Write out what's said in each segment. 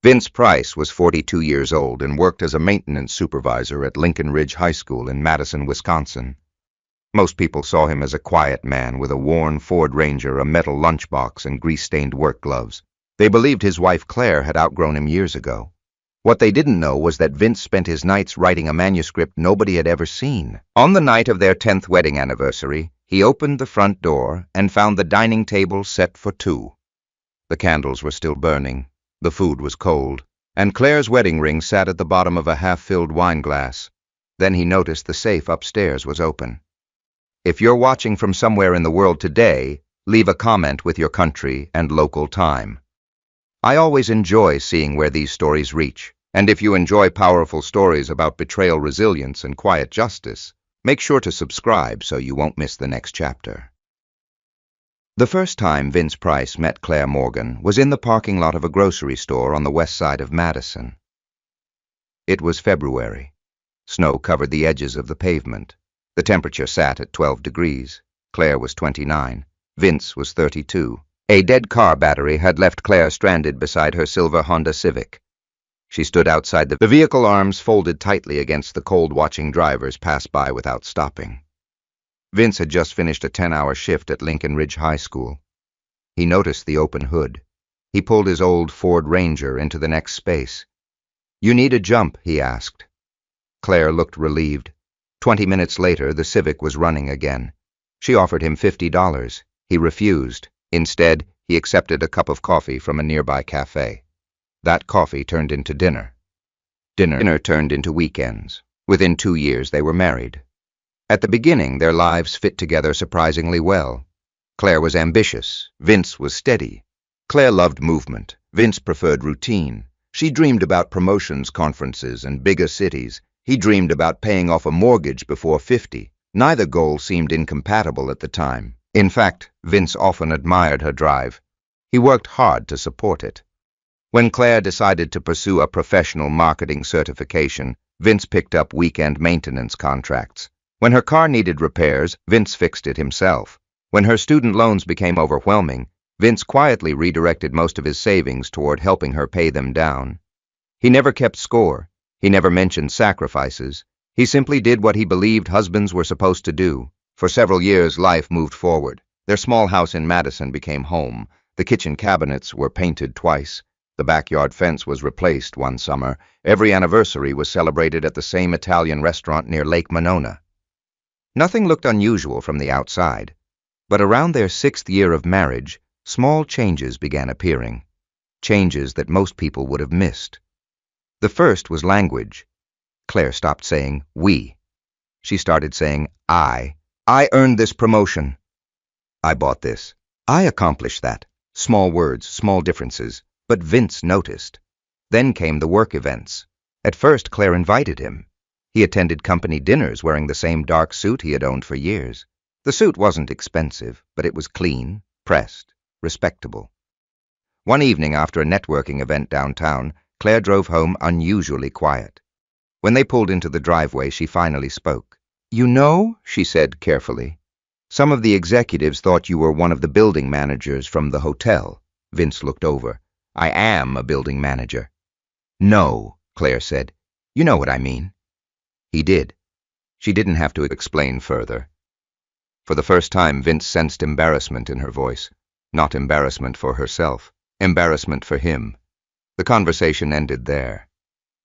Vince Price was 42 years old and worked as a maintenance supervisor at Lincoln Ridge High School in Madison, Wisconsin. Most people saw him as a quiet man with a worn Ford Ranger, a metal lunchbox, and grease-stained work gloves. They believed his wife Claire had outgrown him years ago. What they didn't know was that Vince spent his nights writing a manuscript nobody had ever seen. On the night of their 10th wedding anniversary, he opened the front door and found the dining table set for two. The candles were still burning, the food was cold, and Claire's wedding ring sat at the bottom of a half-filled wine glass. Then he noticed the safe upstairs was open. If you're watching from somewhere in the world today, leave a comment with your country and local time. I always enjoy seeing where these stories reach, and if you enjoy powerful stories about betrayal, resilience, and quiet justice, make sure to subscribe so you won't miss the next chapter. The first time Vince Price met Claire Morgan was in the parking lot of a grocery store on the west side of Madison. It was February. Snow covered the edges of the pavement. The temperature sat at 12 degrees. Claire was 29. Vince was 32. A dead car battery had left Claire stranded beside her silver Honda Civic. She stood outside the vehicle, arms folded tightly against the cold, watching drivers pass by without stopping. Vince had just finished a 10-hour shift at Lincoln Ridge High School. He noticed the open hood. He pulled his old Ford Ranger into the next space. "You need a jump?" he asked. Claire looked relieved. 20 minutes later, the Civic was running again. She offered him $50. He refused. Instead, he accepted a cup of coffee from a nearby cafe. That coffee turned into dinner. Dinner turned into weekends. Within 2 years, they were married. At the beginning, their lives fit together surprisingly well. Claire was ambitious. Vince was steady. Claire loved movement. Vince preferred routine. She dreamed about promotions, conferences, and bigger cities. He dreamed about paying off a mortgage before 50. Neither goal seemed incompatible at the time. In fact, Vince often admired her drive. He worked hard to support it. When Claire decided to pursue a professional marketing certification, Vince picked up weekend maintenance contracts. When her car needed repairs, Vince fixed it himself. When her student loans became overwhelming, Vince quietly redirected most of his savings toward helping her pay them down. He never kept score. He never mentioned sacrifices. He simply did what he believed husbands were supposed to do. For several years, life moved forward. Their small house in Madison became home. The kitchen cabinets were painted twice. The backyard fence was replaced one summer. Every anniversary was celebrated at the same Italian restaurant near Lake Monona. Nothing looked unusual from the outside, but around their 6th year of marriage, small changes began appearing, changes that most people would have missed. The first was language. Claire stopped saying "we." She started saying "I." "I earned this promotion." "I bought this." "I accomplished that." Small words, small differences, but Vince noticed. Then came the work events. At first, Claire invited him. He attended company dinners wearing the same dark suit he had owned for years. The suit wasn't expensive, but it was clean, pressed, respectable. One evening after a networking event downtown, Claire drove home unusually quiet. When they pulled into the driveway, she finally spoke. "You know," she said carefully, "some of the executives thought you were one of the building managers from the hotel." Vince looked over. "I am a building manager." "No," Claire said. "You know what I mean." He did. She didn't have to explain further. For the first time, Vince sensed embarrassment in her voice. Not embarrassment for herself, embarrassment for him. The conversation ended there.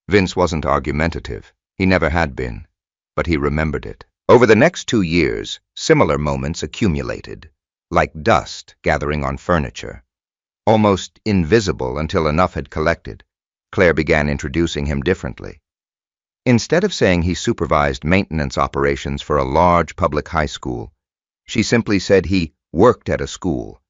Vince wasn't argumentative. He never had been. But he remembered it. Over the next 2 years, similar moments accumulated, like dust gathering on furniture. Almost invisible until enough had collected, Claire began introducing him differently. Instead of saying he supervised maintenance operations for a large public high school, she simply said he worked at a school.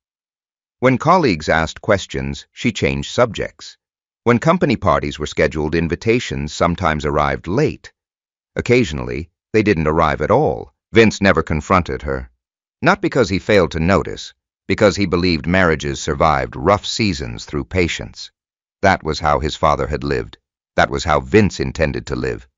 When colleagues asked questions, she changed subjects. When company parties were scheduled, invitations sometimes arrived late. Occasionally, they didn't arrive at all. Vince never confronted her. Not because he failed to notice, because he believed marriages survived rough seasons through patience. That was how his father had lived. That was how Vince intended to live.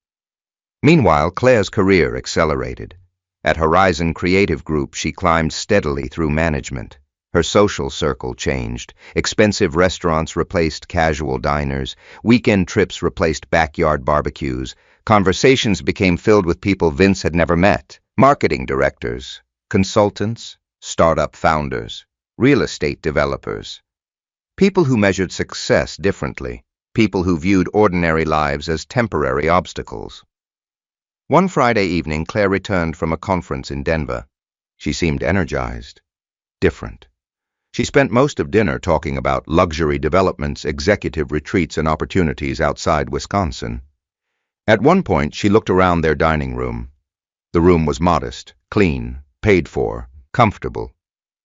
Meanwhile, Claire's career accelerated. At Horizon Creative Group, she climbed steadily through management. Her social circle changed. Expensive restaurants replaced casual diners. Weekend trips replaced backyard barbecues. Conversations became filled with people Vince had never met. Marketing directors, consultants, startup founders, real estate developers. People who measured success differently. People who viewed ordinary lives as temporary obstacles. One Friday evening, Claire returned from a conference in Denver. She seemed energized, different. She spent most of dinner talking about luxury developments, executive retreats, and opportunities outside Wisconsin. At one point, she looked around their dining room. The room was modest, clean, paid for, comfortable.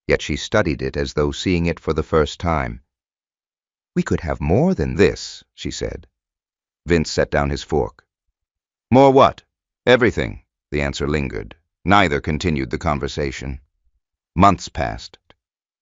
Yet she studied it as though seeing it for the first time. "We could have more than this," she said. Vince set down his fork. "More what?" "Everything." The answer lingered. Neither continued the conversation. Months passed.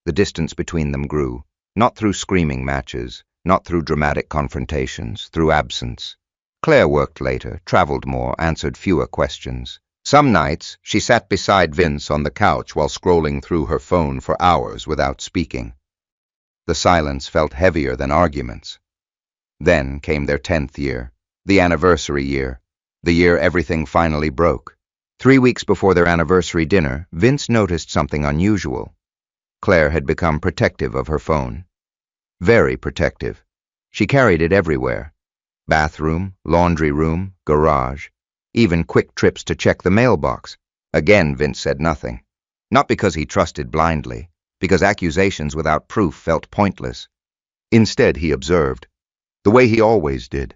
The distance between them grew, not through screaming matches, not through dramatic confrontations, through absence. Claire worked later, traveled more, answered fewer questions. Some nights, she sat beside Vince on the couch while scrolling through her phone for hours without speaking. The silence felt heavier than arguments. Then came their 10th year, the anniversary year, the year everything finally broke. 3 weeks before their anniversary dinner, Vince noticed something unusual. Claire had become protective of her phone. Very protective. She carried it everywhere. Bathroom, laundry room, garage, even quick trips to check the mailbox. Again, Vince said nothing. Not because he trusted blindly, because accusations without proof felt pointless. Instead, he observed, the way he always did.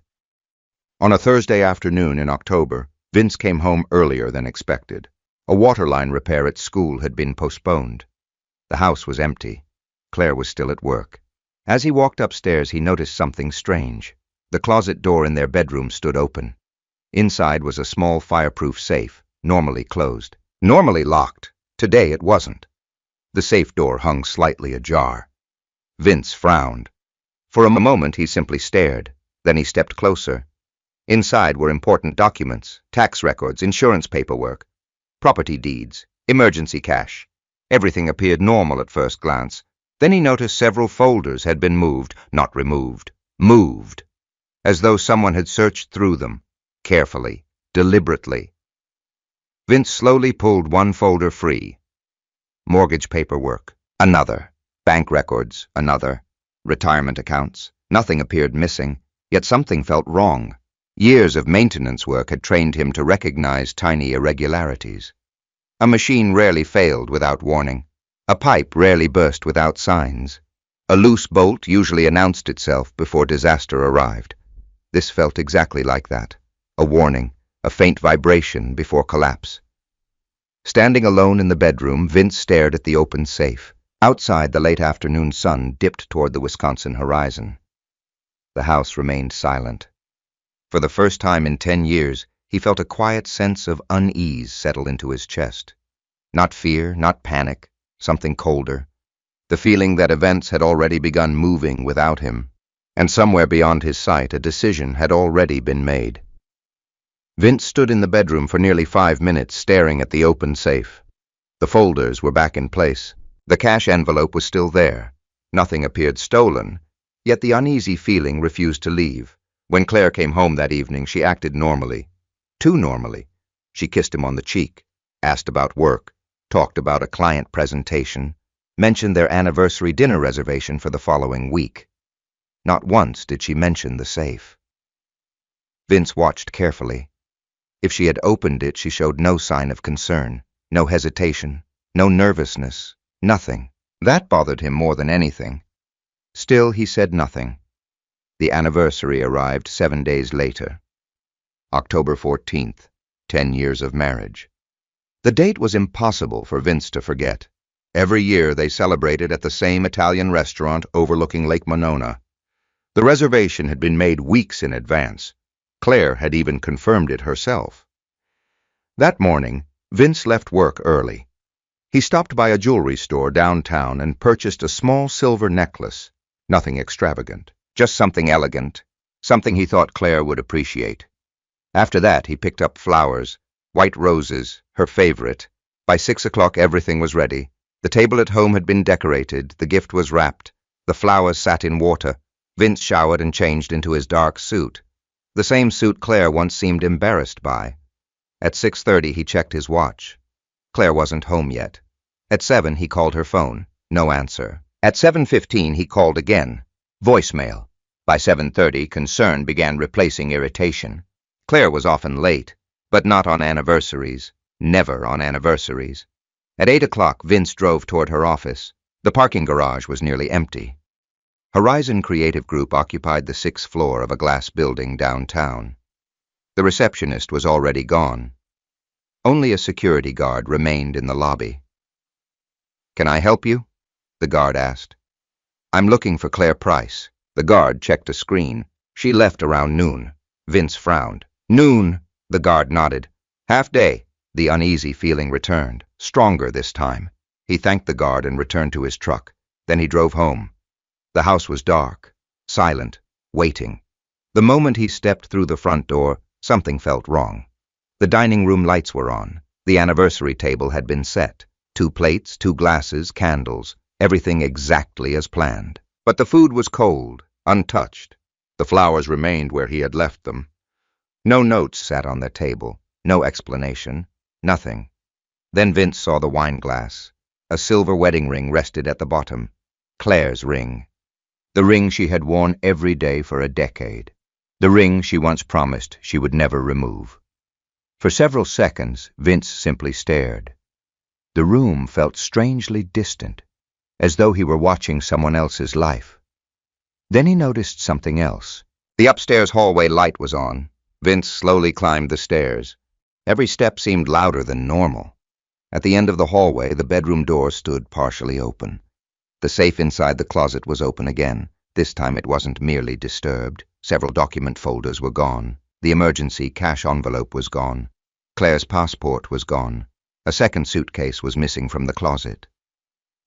On a Thursday afternoon in October, Vince came home earlier than expected. A water line repair at school had been postponed. The house was empty. Claire was still at work. As he walked upstairs, he noticed something strange. The closet door in their bedroom stood open. Inside was a small fireproof safe, normally closed. Normally locked. Today it wasn't. The safe door hung slightly ajar. Vince frowned. For a moment he simply stared. Then he stepped closer. Inside were important documents, tax records, insurance paperwork, property deeds, emergency cash. Everything appeared normal at first glance. Then he noticed several folders had been moved, not removed, moved, as though someone had searched through them, carefully, deliberately. Vince slowly pulled one folder free. Mortgage paperwork, another. Bank records, another. Retirement accounts. Nothing appeared missing, yet something felt wrong. Years of maintenance work had trained him to recognize tiny irregularities. A machine rarely failed without warning. A pipe rarely burst without signs. A loose bolt usually announced itself before disaster arrived. This felt exactly like that. A warning, a faint vibration before collapse. Standing alone in the bedroom, Vince stared at the open safe. Outside, the late afternoon sun dipped toward the Wisconsin horizon. The house remained silent. For the first time in 10 years, he felt a quiet sense of unease settle into his chest. Not fear, not panic, something colder. The feeling that events had already begun moving without him, and somewhere beyond his sight a decision had already been made. Vince stood in the bedroom for nearly 5 minutes, staring at the open safe. The folders were back in place. The cash envelope was still there. Nothing appeared stolen, yet the uneasy feeling refused to leave. When Claire came home that evening, she acted normally. Too normally. She kissed him on the cheek, asked about work, talked about a client presentation, mentioned their anniversary dinner reservation for the following week. Not once did she mention the safe. Vince watched carefully. If she had opened it, she showed no sign of concern, no hesitation, no nervousness, nothing. That bothered him more than anything. Still, he said nothing. The anniversary arrived 7 days later. October 14th, 10 years of marriage. The date was impossible for Vince to forget. Every year they celebrated at the same Italian restaurant overlooking Lake Monona. The reservation had been made weeks in advance. Claire had even confirmed it herself. That morning, Vince left work early. He stopped by a jewelry store downtown and purchased a small silver necklace. Nothing extravagant, just something elegant, something he thought Claire would appreciate. After that, he picked up flowers, white roses, her favorite. By 6 o'clock, everything was ready. The table at home had been decorated, the gift was wrapped, the flowers sat in water. Vince showered and changed into his dark suit, the same suit Claire once seemed embarrassed by. At 6:30 he checked his watch. Claire wasn't home yet. At 7 he called her phone. No answer. At 7:15 he called again. Voicemail. By 7:30 concern began replacing irritation. Claire was often late, but not on anniversaries. Never on anniversaries. At 8 o'clock Vince drove toward her office. The parking garage was nearly empty. Horizon Creative Group occupied the 6th floor of a glass building downtown. The receptionist was already gone. Only a security guard remained in the lobby. "Can I help you?" the guard asked. "I'm looking for Claire Price." The guard checked a screen. "She left around noon." Vince frowned. "Noon," the guard nodded. "Half day." The uneasy feeling returned, stronger this time. He thanked the guard and returned to his truck. Then he drove home. The house was dark, silent, waiting. The moment he stepped through the front door, something felt wrong. The dining room lights were on. The anniversary table had been set. 2 plates, 2 glasses, candles, everything exactly as planned. But the food was cold, untouched. The flowers remained where he had left them. No notes sat on the table, no explanation, nothing. Then Vince saw the wine glass. A silver wedding ring rested at the bottom. Claire's ring. The ring she had worn every day for a decade. The ring she once promised she would never remove. For several seconds, Vince simply stared. The room felt strangely distant, as though he were watching someone else's life. Then he noticed something else. The upstairs hallway light was on. Vince slowly climbed the stairs. Every step seemed louder than normal. At the end of the hallway, the bedroom door stood partially open. The safe inside the closet was open again. This time it wasn't merely disturbed. Several document folders were gone. The emergency cash envelope was gone. Claire's passport was gone. A second suitcase was missing from the closet.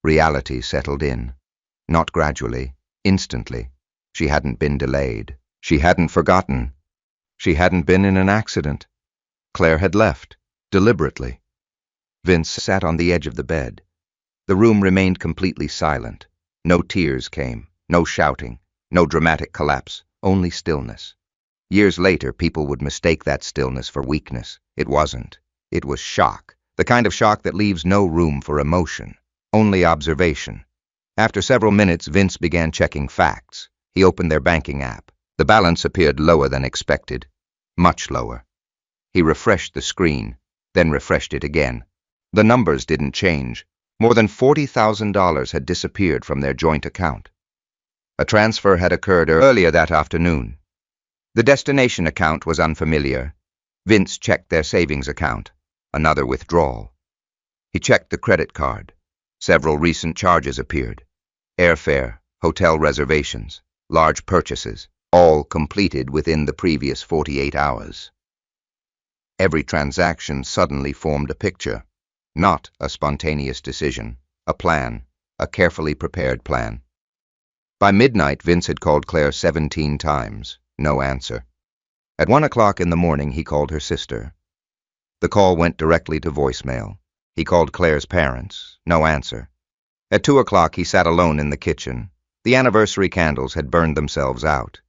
Reality settled in. Not gradually, instantly. She hadn't been delayed. She hadn't forgotten. She hadn't been in an accident. Claire had left, deliberately. Vince sat on the edge of the bed. The room remained completely silent. No tears came, no shouting, no dramatic collapse, only stillness. Years later, people would mistake that stillness for weakness. It wasn't. It was shock, the kind of shock that leaves no room for emotion, only observation. After several minutes, Vince began checking facts. He opened their banking app. The balance appeared lower than expected, much lower. He refreshed the screen, then refreshed it again. The numbers didn't change. More than $40,000 had disappeared from their joint account. A transfer had occurred earlier that afternoon. The destination account was unfamiliar. Vince checked their savings account. Another withdrawal. He checked the credit card. Several recent charges appeared. Airfare, hotel reservations, large purchases, all completed within the previous 48 hours. Every transaction suddenly formed a picture. Not a spontaneous decision, a plan, a carefully prepared plan. By midnight, Vince had called Claire 17 times. No answer. At 1 o'clock in the morning, he called her sister. The call went directly to voicemail. He called Claire's parents. No answer. At 2 o'clock, he sat alone in the kitchen. The anniversary candles had burned themselves out.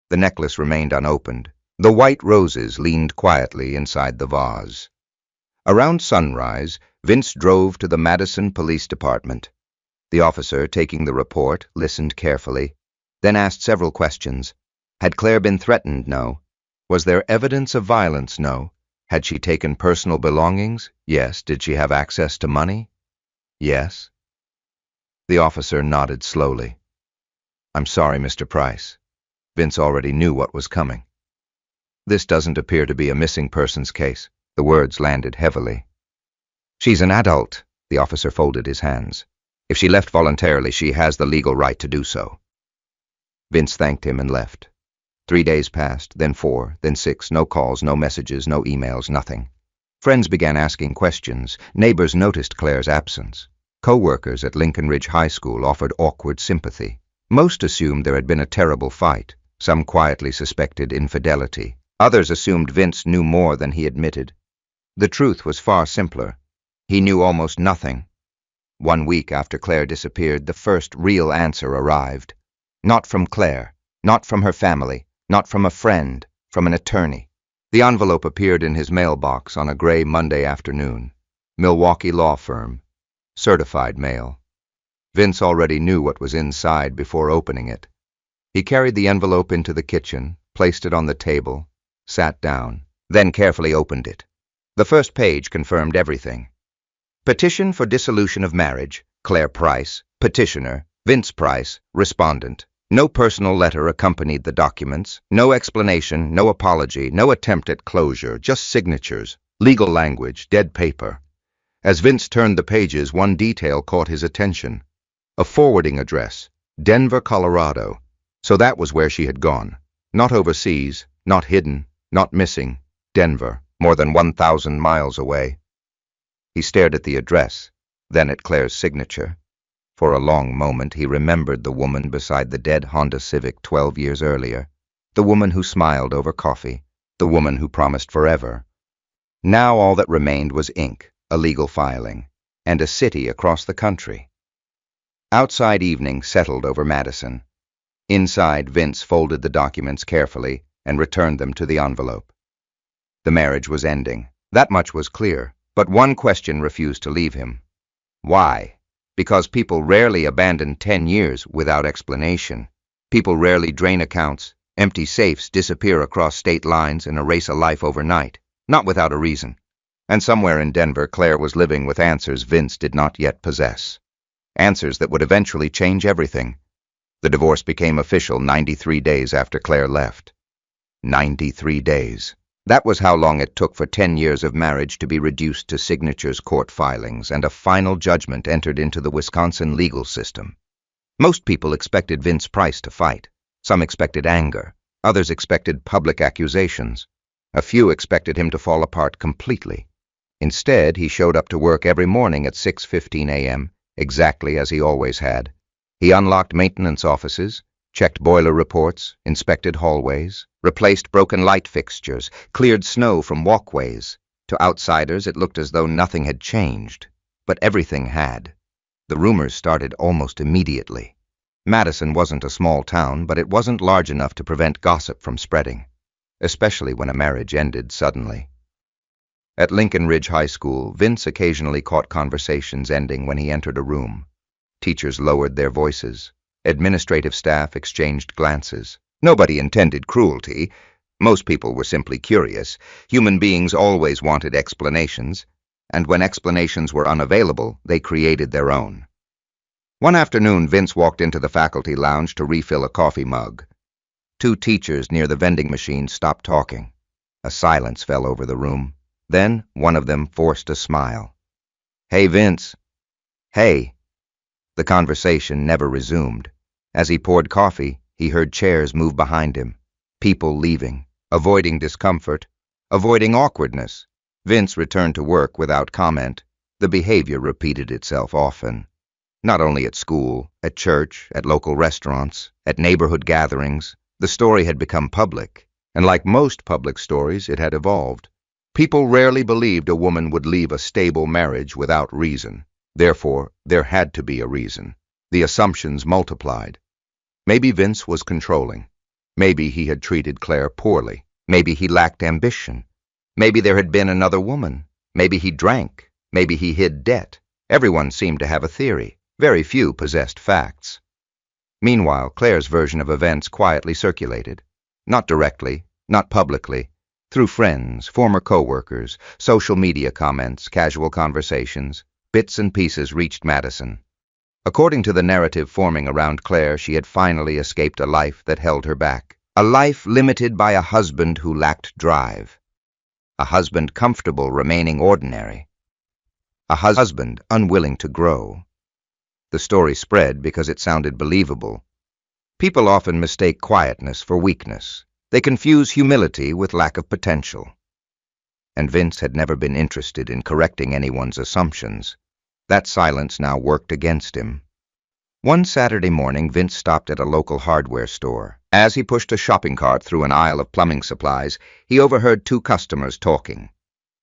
The necklace remained unopened. The white roses leaned quietly inside the vase. Around sunrise, Vince drove to the Madison Police Department. The officer, taking the report, listened carefully, then asked several questions. Had Claire been threatened? No. Was there evidence of violence? No. Had she taken personal belongings? Yes. Did she have access to money? Yes. The officer nodded slowly. "I'm sorry, Mr. Price." Vince already knew what was coming. "This doesn't appear to be a missing persons case." The words landed heavily. "She's an adult." The officer folded his hands. "If she left voluntarily, she has the legal right to do so." Vince thanked him and left. 3 days passed, then 4, then 6, no calls, no messages, no emails, nothing. Friends began asking questions. Neighbors noticed Claire's absence. Co-workers at Lincoln Ridge High School offered awkward sympathy. Most assumed there had been a terrible fight. Some quietly suspected infidelity. Others assumed Vince knew more than he admitted. The truth was far simpler. He knew almost nothing. 1 week after Claire disappeared, the first real answer arrived. Not from Claire, not from her family, not from a friend, from an attorney. The envelope appeared in his mailbox on a gray Monday afternoon. Milwaukee law firm. Certified mail. Vince already knew what was inside before opening it. He carried the envelope into the kitchen, placed it on the table, sat down, then carefully opened it. The first page confirmed everything. Petition for dissolution of marriage, Claire Price, petitioner, Vince Price, respondent. No personal letter accompanied the documents, no explanation, no apology, no attempt at closure, just signatures, legal language, dead paper. As Vince turned the pages, one detail caught his attention. A forwarding address, Denver, Colorado. So that was where she had gone. Not overseas, not hidden, not missing. Denver, more than 1,000 miles away. He stared at the address, then at Claire's signature. For a long moment he remembered the woman beside the dead Honda Civic 12 years earlier, the woman who smiled over coffee, the woman who promised forever. Now all that remained was ink, a legal filing, and a city across the country. Outside evening settled over Madison. Inside, Vince folded the documents carefully and returned them to the envelope. The marriage was ending. That much was clear, but one question refused to leave him. Why? Because people rarely abandon 10 years without explanation. People rarely drain accounts, empty safes, disappear across state lines, and erase a life overnight, not without a reason. And somewhere in Denver, Claire was living with answers Vince did not yet possess. Answers that would eventually change everything. The divorce became official 93 days after Claire left. 93 days. That was how long it took for 10 years of marriage to be reduced to signatures, court filings, and a final judgment entered into the Wisconsin legal system. Most people expected Vince Price to fight. Some expected anger. Others expected public accusations. A few expected him to fall apart completely. Instead, he showed up to work every morning at 6:15 a.m., exactly as he always had. He unlocked maintenance offices, checked boiler reports, inspected hallways, replaced broken light fixtures, cleared snow from walkways. To outsiders, it looked as though nothing had changed, but everything had. The rumors started almost immediately. Madison wasn't a small town, but it wasn't large enough to prevent gossip from spreading, especially when a marriage ended suddenly. At Lincoln Ridge High School, Vince occasionally caught conversations ending when he entered a room. Teachers lowered their voices. Administrative staff exchanged glances. Nobody intended cruelty. Most people were simply curious. Human beings always wanted explanations, and when explanations were unavailable, they created their own. One afternoon, Vince walked into the faculty lounge to refill a coffee mug. 2 teachers near the vending machine stopped talking. A silence fell over the room. Then one of them forced a smile. "Hey, Vince." "Hey." The conversation never resumed. As he poured coffee, he heard chairs move behind him, people leaving, avoiding discomfort, avoiding awkwardness. Vince returned to work without comment. The behavior repeated itself often. Not only at school, at church, at local restaurants, at neighborhood gatherings, the story had become public, and like most public stories, it had evolved. People rarely believed a woman would leave a stable marriage without reason. Therefore, there had to be a reason. The assumptions multiplied. Maybe Vince was controlling. Maybe he had treated Claire poorly. Maybe he lacked ambition. Maybe there had been another woman. Maybe he drank. Maybe he hid debt. Everyone seemed to have a theory. Very few possessed facts. Meanwhile, Claire's version of events quietly circulated. Not directly, not publicly. Through friends, former co-workers, social media comments, casual conversations, bits and pieces reached Madison. According to the narrative forming around Claire, she had finally escaped a life that held her back. A life limited by a husband who lacked drive. A husband comfortable remaining ordinary. A husband unwilling to grow. The story spread because it sounded believable. People often mistake quietness for weakness. They confuse humility with lack of potential. And Vince had never been interested in correcting anyone's assumptions. That silence now worked against him. One Saturday morning, Vince stopped at a local hardware store. As he pushed a shopping cart through an aisle of plumbing supplies, he overheard 2 customers talking.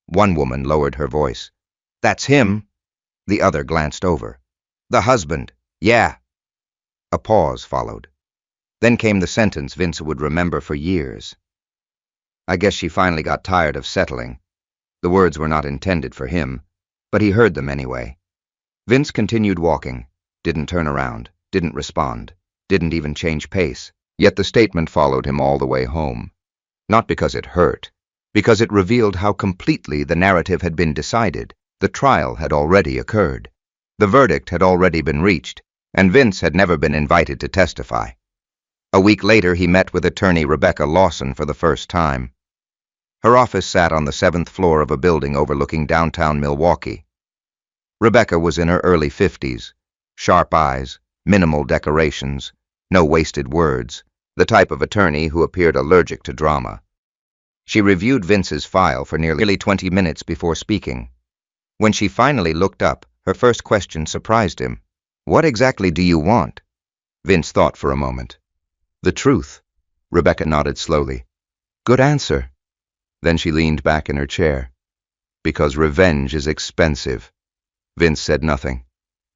One woman lowered her voice. "That's him." The other glanced over. The husband. Yeah. A pause followed. Then came the sentence Vince would remember for years. I guess she finally got tired of settling. The words were not intended for him, but he heard them anyway. Vince continued walking, didn't turn around, didn't respond, didn't even change pace, yet the statement followed him all the way home. Not because it hurt, because it revealed how completely the narrative had been decided. The trial had already occurred. The verdict had already been reached, and Vince had never been invited to testify. A week later, he met with attorney Rebecca Lawson for the first time. Her office sat on the 7th floor of a building overlooking downtown Milwaukee. Rebecca was in her early 50s, sharp eyes, minimal decorations, no wasted words, the type of attorney who appeared allergic to drama. She reviewed Vince's file for nearly 20 minutes before speaking. When she finally looked up, her first question surprised him. "What exactly do you want?" Vince thought for a moment. "The truth." Rebecca nodded slowly. "Good answer." Then she leaned back in her chair. "Because revenge is expensive." Vince said nothing.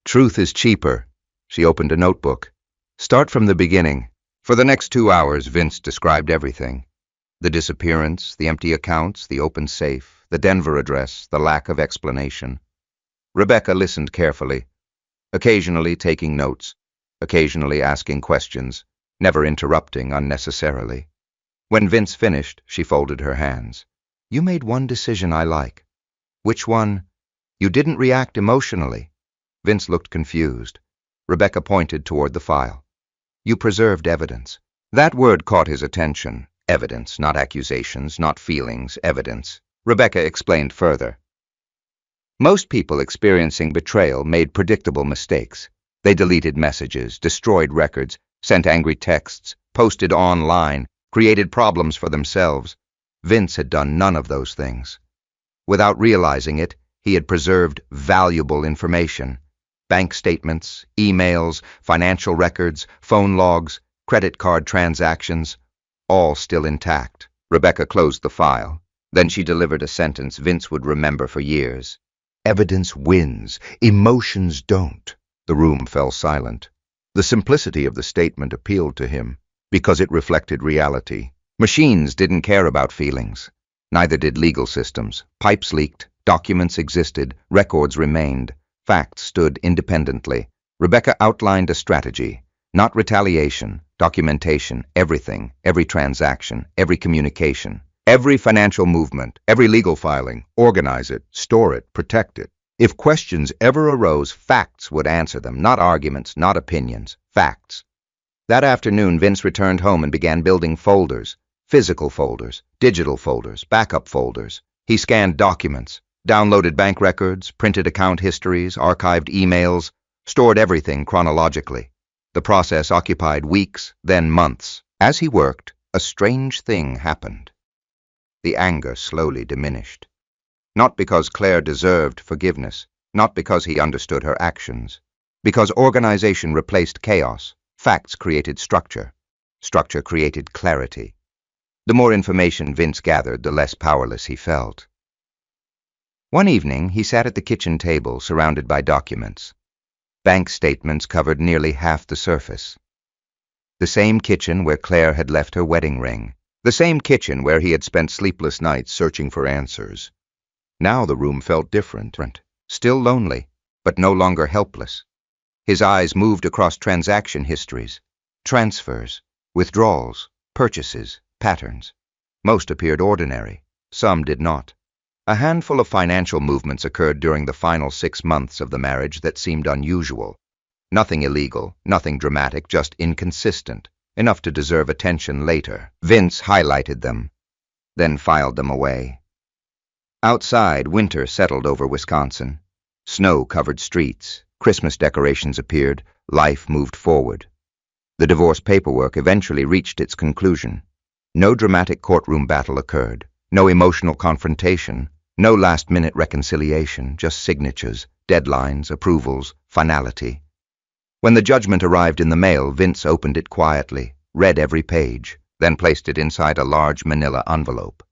"Truth is cheaper." She opened a notebook. "Start from the beginning." For the next 2 hours, Vince described everything. The disappearance, the empty accounts, the open safe, the Denver address, the lack of explanation. Rebecca listened carefully, occasionally taking notes, occasionally asking questions, never interrupting unnecessarily. When Vince finished, she folded her hands. "You made one decision I like." "Which one?" "You didn't react emotionally." Vince looked confused. Rebecca pointed toward the file. "You preserved evidence." That word caught his attention. Evidence, not accusations, not feelings, evidence. Rebecca explained further. Most people experiencing betrayal made predictable mistakes. They deleted messages, destroyed records, sent angry texts, posted online, created problems for themselves. Vince had done none of those things. Without realizing it, he had preserved valuable information. Bank statements, emails, financial records, phone logs, credit card transactions, all still intact. Rebecca closed the file. Then she delivered a sentence Vince would remember for years. "Evidence wins, emotions don't." The room fell silent. The simplicity of the statement appealed to him because it reflected reality. Machines didn't care about feelings. Neither did legal systems. Pipes leaked, documents existed, records remained, facts stood independently. Rebecca outlined a strategy, not retaliation, documentation, everything, every transaction, every communication. Every financial movement, every legal filing, organize it, store it, protect it. If questions ever arose, facts would answer them, not arguments, not opinions, facts. That afternoon, Vince returned home and began building folders, physical folders, digital folders, backup folders. He scanned documents, downloaded bank records, printed account histories, archived emails, stored everything chronologically. The process occupied weeks, then months. As he worked, a strange thing happened. The anger slowly diminished. Not because Claire deserved forgiveness, not because he understood her actions, because organization replaced chaos, facts created structure, structure created clarity. The more information Vince gathered, the less powerless he felt. One evening, he sat at the kitchen table surrounded by documents. Bank statements covered nearly half the surface. The same kitchen where Claire had left her wedding ring. The same kitchen where he had spent sleepless nights searching for answers. Now the room felt different, still lonely, but no longer helpless. His eyes moved across transaction histories, transfers, withdrawals, purchases, patterns. Most appeared ordinary, some did not. A handful of financial movements occurred during the final 6 months of the marriage that seemed unusual. Nothing illegal, nothing dramatic, just inconsistent. Enough to deserve attention later. Vince highlighted them, then filed them away. Outside, winter settled over Wisconsin. Snow covered streets, Christmas decorations appeared, life moved forward. The divorce paperwork eventually reached its conclusion. No dramatic courtroom battle occurred, no emotional confrontation, no last-minute reconciliation, just signatures, deadlines, approvals, finality. When the judgment arrived in the mail, Vince opened it quietly, read every page, then placed it inside a large manila envelope.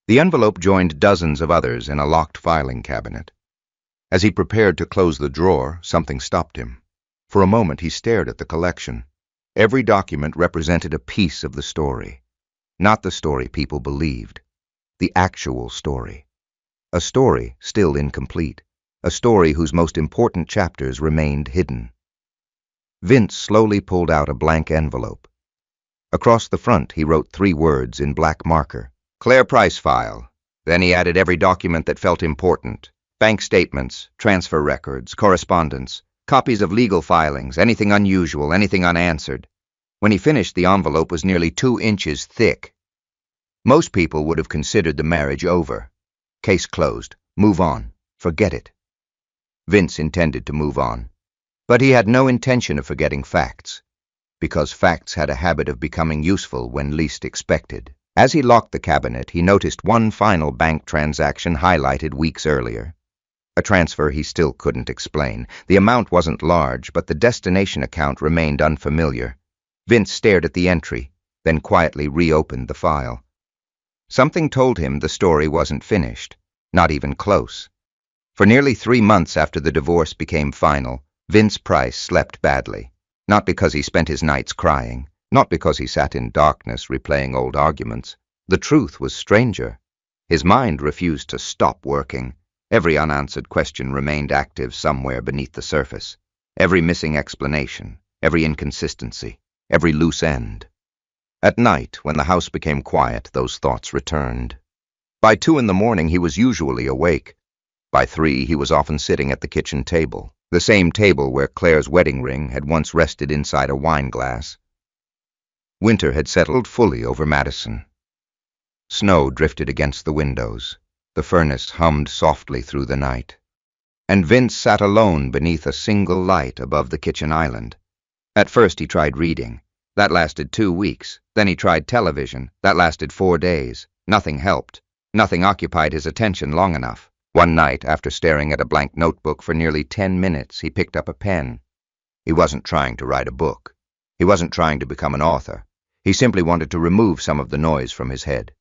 The envelope joined dozens of others in a locked filing cabinet. As he prepared to close the drawer, something stopped him. For a moment he stared at the collection. Every document represented a piece of the story. Not the story people believed. The actual story. A story still incomplete. A story whose most important chapters remained hidden. Vince slowly pulled out a blank envelope. Across the front he wrote 3 words in black marker. Claire Price file. Then he added every document that felt important. Bank statements, transfer records, correspondence, copies of legal filings, anything unusual, anything unanswered. When he finished, the envelope was nearly 2 inches thick. Most people would have considered the marriage over. Case closed. Move on. Forget it. Vince intended to move on. But he had no intention of forgetting facts, because facts had a habit of becoming useful when least expected. As he locked the cabinet, he noticed one final bank transaction highlighted weeks earlier. A transfer he still couldn't explain. The amount wasn't large, but the destination account remained unfamiliar. Vince stared at the entry, then quietly reopened the file. Something told him the story wasn't finished, not even close. For nearly 3 months after the divorce became final, Vince Price slept badly. Not because he spent his nights crying, not because he sat in darkness replaying old arguments. The truth was stranger. His mind refused to stop working. Every unanswered question remained active somewhere beneath the surface. Every missing explanation, every inconsistency, every loose end. At night, when the house became quiet, those thoughts returned. By 2 in the morning he was usually awake. By 3 he was often sitting at the kitchen table, the same table where Claire's wedding ring had once rested inside a wine glass. Winter had settled fully over Madison. Snow drifted against the windows. The furnace hummed softly through the night. And Vince sat alone beneath a single light above the kitchen island. At first he tried reading. That lasted 2 weeks. Then he tried television. That lasted 4 days. Nothing helped. Nothing occupied his attention long enough. One night, after staring at a blank notebook for nearly 10 minutes, he picked up a pen. He wasn't trying to write a book. He wasn't trying to become an author. He simply wanted to remove some of the noise from his head.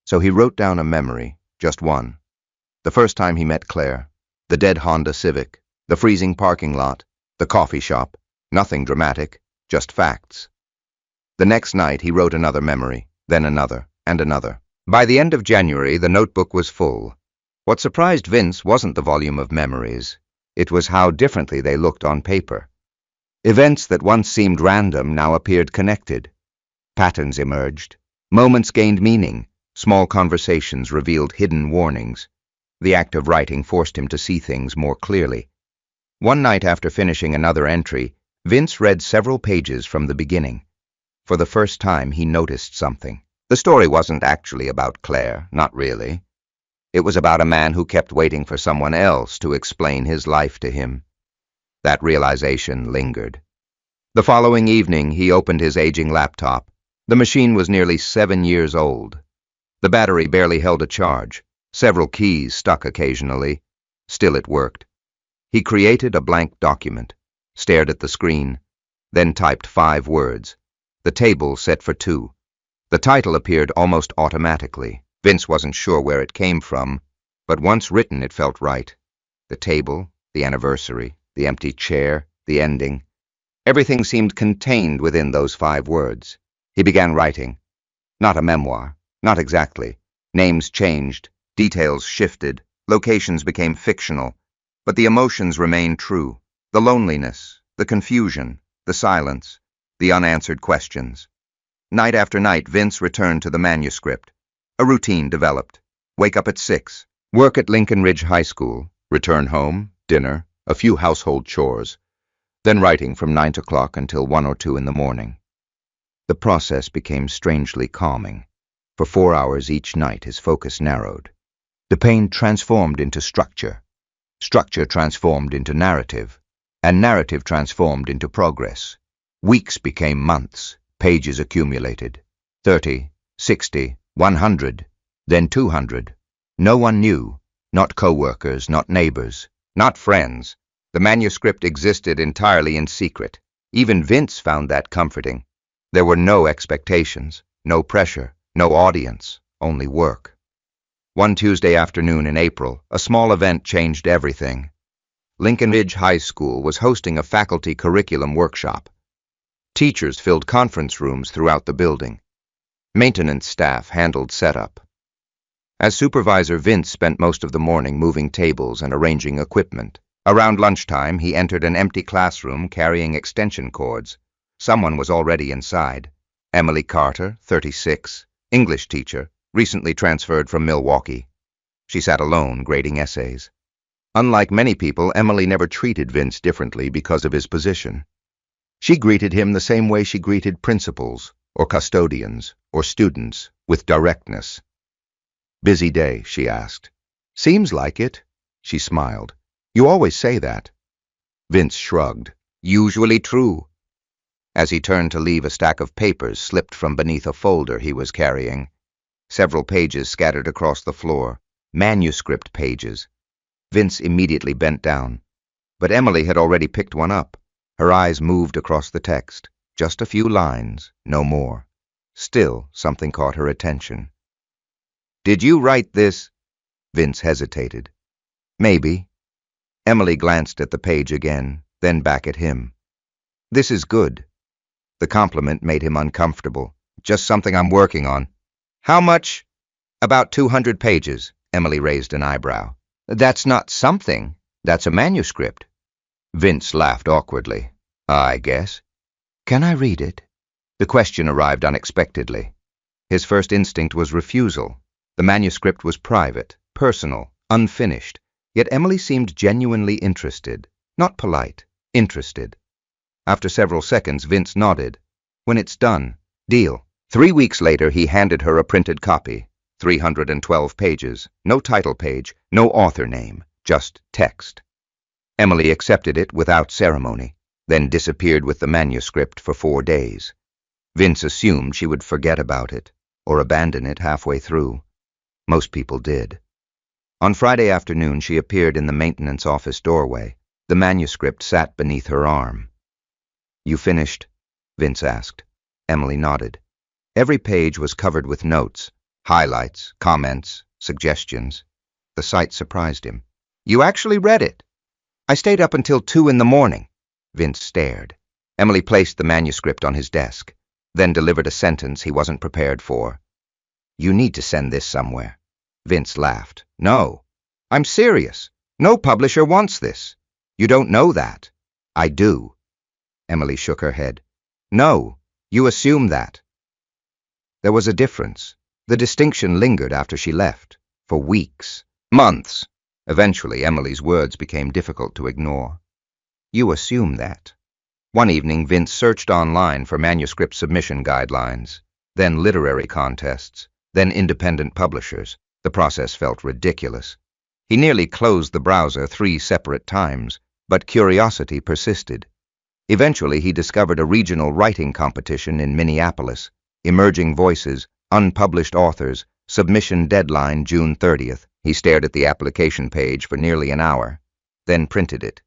So he wrote down a memory, just one. The first time he met Claire, the dead Honda Civic, the freezing parking lot, the coffee shop. Nothing dramatic, just facts. The next night he wrote another memory, then another, and another. By the end of January, the notebook was full. What surprised Vince wasn't the volume of memories. It was how differently they looked on paper. Events that once seemed random now appeared connected. Patterns emerged. Moments gained meaning. Small conversations revealed hidden warnings. The act of writing forced him to see things more clearly. One night after finishing another entry, Vince read several pages from the beginning. For the first time, he noticed something. The story wasn't actually about Claire, not really. It was about a man who kept waiting for someone else to explain his life to him. That realization lingered. The following evening, he opened his aging laptop. The machine was nearly 7 years old. The battery barely held a charge. Several keys stuck occasionally. Still it worked. He created a blank document, stared at the screen, then typed 5 words. The table set for 2. The title appeared almost automatically. Vince wasn't sure where it came from, but once written it felt right. The table, the anniversary, the empty chair, the ending. Everything seemed contained within those 5 words. He began writing. Not a memoir, not exactly. Names changed, details shifted, locations became fictional, but the emotions remained true. The loneliness, the confusion, the silence, the unanswered questions. Night after night, Vince returned to the manuscript. A routine developed. Wake up at 6, work at Lincoln Ridge High School, return home, dinner, a few household chores, then writing from 9 o'clock until 1 or 2 in the morning. The process became strangely calming. For 4 hours each night, his focus narrowed. The pain transformed into structure. Structure transformed into narrative, and narrative transformed into progress. Weeks became months, pages accumulated. 30, 60, 100, then 200. No one knew, not co-workers, not neighbors, not friends. The manuscript existed entirely in secret. Even Vince found that comforting. There were no expectations, no pressure, no audience, only work. One Tuesday afternoon in April, a small event changed everything. Lincoln Ridge High School was hosting a faculty curriculum workshop. Teachers filled conference rooms throughout the building. Maintenance staff handled setup. As supervisor, Vince spent most of the morning moving tables and arranging equipment. Around lunchtime, he entered an empty classroom carrying extension cords. Someone was already inside. Emily Carter, 36, English teacher, recently transferred from Milwaukee. She sat alone, grading essays. Unlike many people, Emily never treated Vince differently because of his position. She greeted him the same way she greeted principals, or custodians, or students, with directness. "Busy day?" she asked. "Seems like it." She smiled. "You always say that." Vince shrugged. "Usually true." As he turned to leave, a stack of papers slipped from beneath a folder he was carrying. Several pages scattered across the floor. Manuscript pages. Vince immediately bent down. But Emily had already picked one up. Her eyes moved across the text. Just a few lines, no more. Still, something caught her attention. "Did you write this?" Vince hesitated. "Maybe." Emily glanced at the page again, then back at him. "This is good." The compliment made him uncomfortable. "Just something I'm working on." "How much?" "About 200 pages." Emily raised an eyebrow. "That's not something. That's a manuscript." Vince laughed awkwardly. "I guess." "Can I read it?" The question arrived unexpectedly. His first instinct was refusal. The manuscript was private, personal, unfinished, yet Emily seemed genuinely interested. Not polite, interested. After several seconds, Vince nodded. "When it's done, deal." 3 weeks later, he handed her a printed copy. 312 pages, no title page, no author name, just text. Emily accepted it without ceremony, then disappeared with the manuscript for 4 days. Vince assumed she would forget about it, or abandon it halfway through. Most people did. On Friday afternoon, she appeared in the maintenance office doorway. The manuscript sat beneath her arm. "You finished?" Vince asked. Emily nodded. Every page was covered with notes, highlights, comments, suggestions. The sight surprised him. "You actually read it?" "I stayed up until 2 in the morning." Vince stared. Emily placed the manuscript on his desk, then delivered a sentence he wasn't prepared for. "You need to send this somewhere." Vince laughed. "No, I'm serious. No publisher wants this. You don't know that." "I do." Emily shook her head. "No, you assume that." There was a difference. The distinction lingered after she left. For weeks. Months. Eventually, Emily's words became difficult to ignore. "You assume that." One evening, Vince searched online for manuscript submission guidelines, then literary contests, then independent publishers. The process felt ridiculous. He nearly closed the browser 3 separate times, but curiosity persisted. Eventually, he discovered a regional writing competition in Minneapolis. Emerging voices, unpublished authors, submission deadline June 30th. He stared at the application page for nearly an hour, then printed it.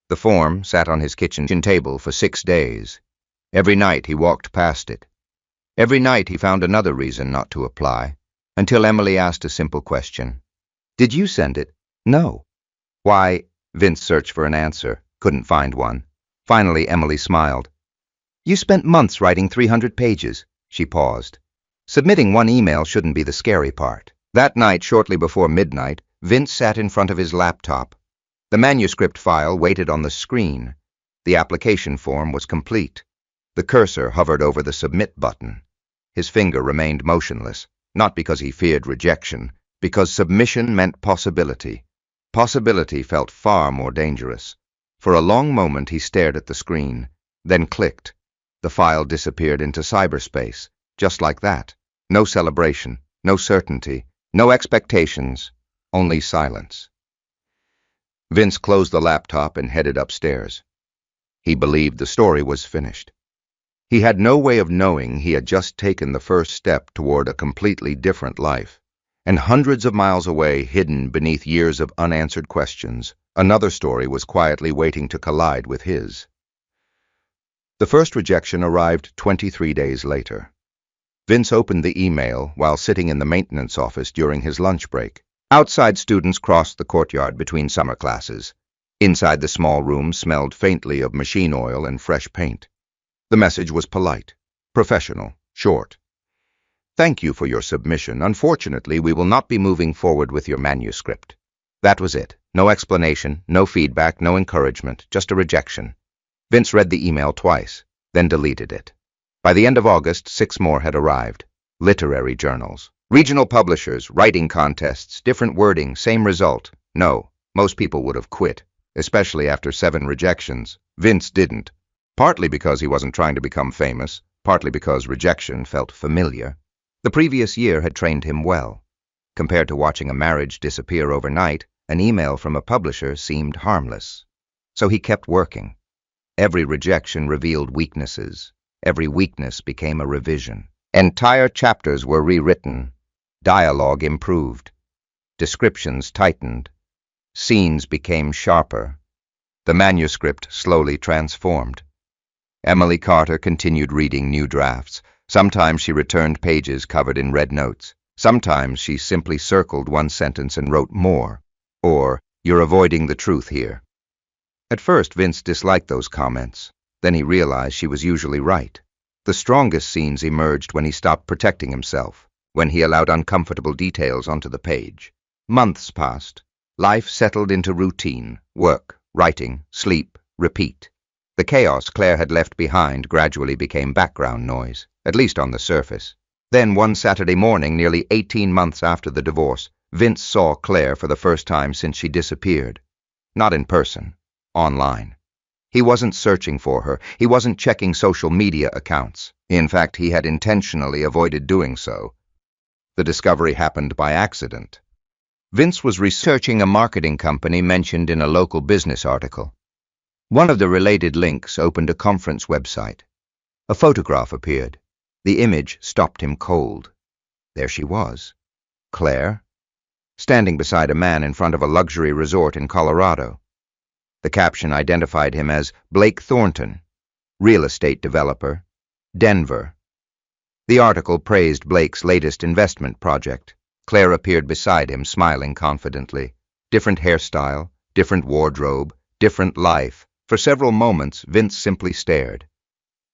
The form sat on his kitchen table for 6 days. Every night he walked past it. Every night he found another reason not to apply, until Emily asked a simple question. "Did you send it?" "No." "Why?" Vince searched for an answer, couldn't find one. Finally, Emily smiled. "You spent months writing 300 pages. She paused. Submitting one email shouldn't be the scary part. That night, shortly before midnight, Vince sat in front of his laptop. The manuscript file waited on the screen. The application form was complete. The cursor hovered over the submit button. His finger remained motionless, not because he feared rejection, because submission meant possibility. Possibility felt far more dangerous. For a long moment he stared at the screen, then clicked. The file disappeared into cyberspace, just like that. No celebration, no certainty, no expectations, only silence. Vince closed the laptop and headed upstairs. He believed the story was finished. He had no way of knowing he had just taken the first step toward a completely different life. And hundreds of miles away, hidden beneath years of unanswered questions, another story was quietly waiting to collide with his. The first rejection arrived 23 days later. Vince opened the email while sitting in the maintenance office during his lunch break. Outside students crossed the courtyard between summer classes. Inside the small room smelled faintly of machine oil and fresh paint. The message was polite, professional, short. Thank you for your submission. Unfortunately, we will not be moving forward with your manuscript. That was it. No explanation, no feedback, no encouragement, just a rejection. Vince read the email twice, then deleted it. By the end of August, 6 more had arrived. Literary journals, regional publishers, writing contests, different wording, same result. No, most people would have quit, especially after 7 rejections. Vince didn't, partly because he wasn't trying to become famous, partly because rejection felt familiar. The previous year had trained him well. Compared to watching a marriage disappear overnight, an email from a publisher seemed harmless. So he kept working. Every rejection revealed weaknesses. Every weakness became a revision. Entire chapters were rewritten. Dialogue improved. Descriptions tightened. Scenes became sharper. The manuscript slowly transformed. Emily Carter continued reading new drafts. Sometimes she returned pages covered in red notes. Sometimes she simply circled one sentence and wrote more. Or, "You're avoiding the truth here." At first, Vince disliked those comments. Then he realized she was usually right. The strongest scenes emerged when he stopped protecting himself, when he allowed uncomfortable details onto the page. Months passed. Life settled into routine: work, writing, sleep, repeat. The chaos Claire had left behind gradually became background noise, at least on the surface. Then one Saturday morning, nearly 18 months after the divorce, Vince saw Claire for the first time since she disappeared. Not in person, online. He wasn't searching for her. He wasn't checking social media accounts. In fact, he had intentionally avoided doing so. The discovery happened by accident. Vince was researching a marketing company mentioned in a local business article. One of the related links opened a conference website. A photograph appeared. The image stopped him cold. There she was, Claire, standing beside a man in front of a luxury resort in Colorado. The caption identified him as Blake Thornton, real estate developer, Denver. The article praised Blake's latest investment project. Claire appeared beside him, smiling confidently. Different hairstyle, different wardrobe, different life. For several moments, Vince simply stared.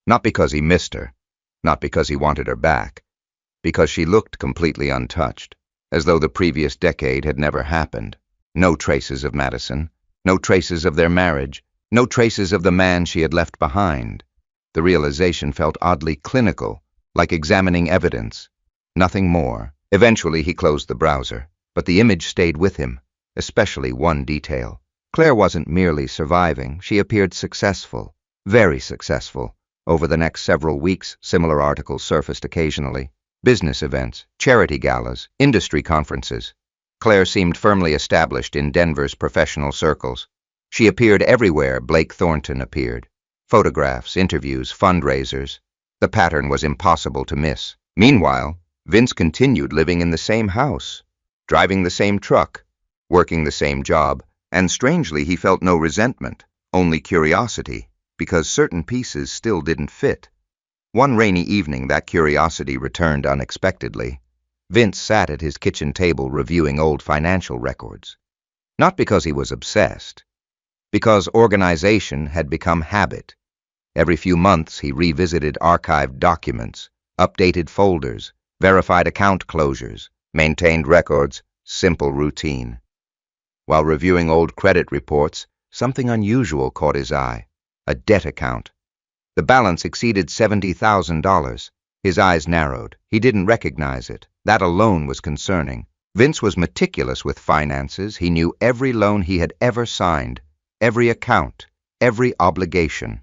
Not because he missed her, not because he wanted her back, because she looked completely untouched, as though the previous decade had never happened. No traces of Madison, no traces of their marriage, no traces of the man she had left behind. The realization felt oddly clinical, like examining evidence. Nothing more. Eventually he closed the browser, but the image stayed with him, especially one detail. Claire wasn't merely surviving, she appeared successful, very successful. Over the next several weeks, similar articles surfaced occasionally. Business events, charity galas, industry conferences. Claire seemed firmly established in Denver's professional circles. She appeared everywhere Blake Thornton appeared. Photographs, interviews, fundraisers. The pattern was impossible to miss. Meanwhile, Vince continued living in the same house, driving the same truck, working the same job, and strangely he felt no resentment, only curiosity, because certain pieces still didn't fit. One rainy evening that curiosity returned unexpectedly. Vince sat at his kitchen table reviewing old financial records. Not because he was obsessed, because organization had become habit. Every few months he revisited archived documents, updated folders, verified account closures, maintained records, simple routine. While reviewing old credit reports, something unusual caught his eye: a debt account. The balance exceeded $70,000. His eyes narrowed. He didn't recognize it. That alone was concerning. Vince was meticulous with finances. He knew every loan he had ever signed, every account, every obligation.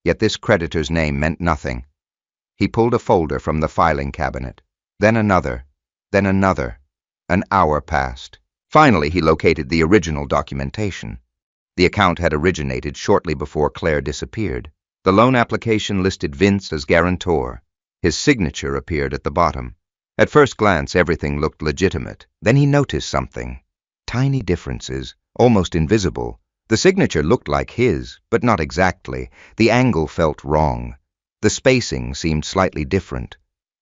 Yet this creditor's name meant nothing. He pulled a folder from the filing cabinet. Then another. Then another. An hour passed. Finally, he located the original documentation. The account had originated shortly before Claire disappeared. The loan application listed Vince as guarantor. His signature appeared at the bottom. At first glance, everything looked legitimate. Then he noticed something. Tiny differences, almost invisible. The signature looked like his, but not exactly. The angle felt wrong. The spacing seemed slightly different.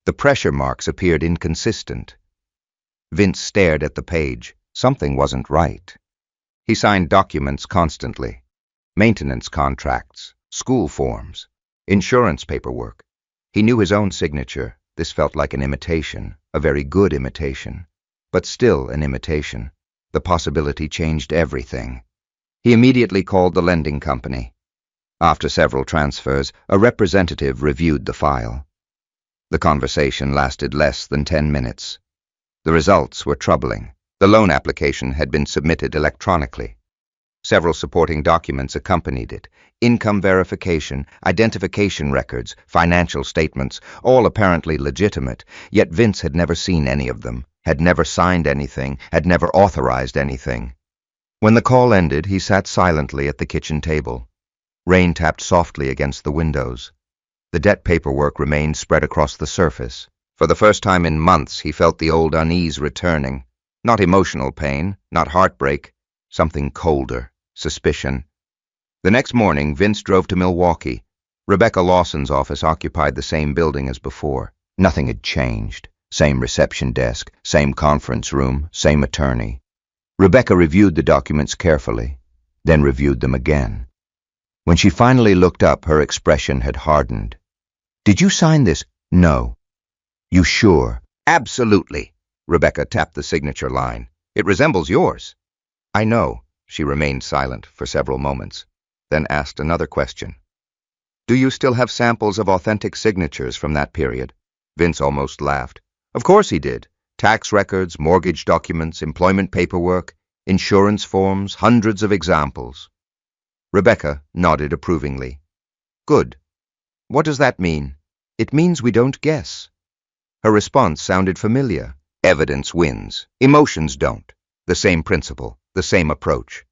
The pressure marks appeared inconsistent. Vince stared at the page. Something wasn't right. He signed documents constantly. Maintenance contracts, school forms, insurance paperwork. He knew his own signature. This felt like an imitation, a very good imitation. But still an imitation. The possibility changed everything. He immediately called the lending company. After several transfers, a representative reviewed the file. The conversation lasted less than 10 minutes. The results were troubling. The loan application had been submitted electronically. Several supporting documents accompanied it: income verification, identification records, financial statements, all apparently legitimate, yet Vince had never seen any of them, had never signed anything, had never authorized anything. When the call ended, he sat silently at the kitchen table. Rain tapped softly against the windows. The debt paperwork remained spread across the surface. For the first time in months, he felt the old unease returning. Not emotional pain, not heartbreak, something colder. Suspicion. The next morning, Vince drove to Milwaukee. Rebecca Lawson's office occupied the same building as before. Nothing had changed. Same reception desk, same conference room, same attorney. Rebecca reviewed the documents carefully, then reviewed them again. When she finally looked up, her expression had hardened. "Did you sign this?" "No." "You sure?" "Absolutely." Rebecca tapped the signature line. "It resembles yours." "I know." She remained silent for several moments, then asked another question. "Do you still have samples of authentic signatures from that period?" Vince almost laughed. Of course he did. Tax records, mortgage documents, employment paperwork, insurance forms, hundreds of examples. Rebecca nodded approvingly. "Good. What does that mean?" "It means we don't guess." Her response sounded familiar. Evidence wins. Emotions don't. The same principle. The same approach.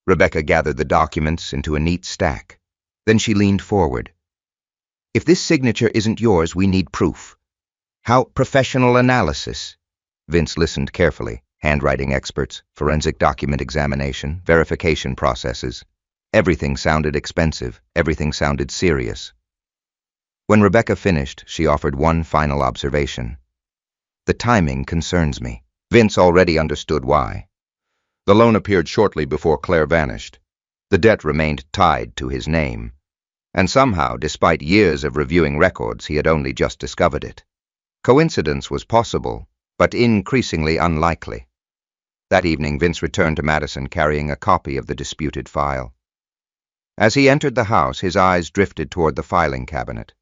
Rebecca gathered the documents into a neat stack. Then she leaned forward. "If this signature isn't yours, we need proof." "How professional analysis?" Vince listened carefully. Handwriting experts, forensic document examination, verification processes. Everything sounded expensive. Everything sounded serious. When Rebecca finished, she offered one final observation. "The timing concerns me." Vince already understood why. The loan appeared shortly before Claire vanished. The debt remained tied to his name. And somehow, despite years of reviewing records, he had only just discovered it. Coincidence was possible, but increasingly unlikely. That evening, Vince returned to Madison carrying a copy of the disputed file. As he entered the house, his eyes drifted toward the filing cabinet.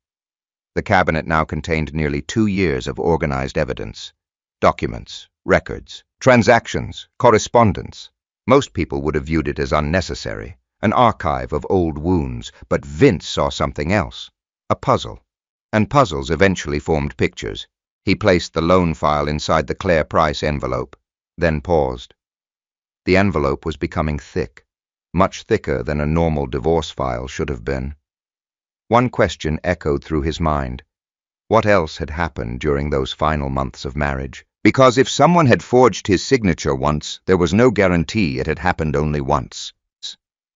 The cabinet now contained nearly 2 years of organized evidence. Documents, records, transactions, correspondence. Most people would have viewed it as unnecessary, an archive of old wounds, but Vince saw something else, a puzzle. And puzzles eventually formed pictures. He placed the loan file inside the Claire Price envelope, then paused. The envelope was becoming thick, much thicker than a normal divorce file should have been. One question echoed through his mind. What else had happened during those final months of marriage? Because if someone had forged his signature once, there was no guarantee it had happened only once.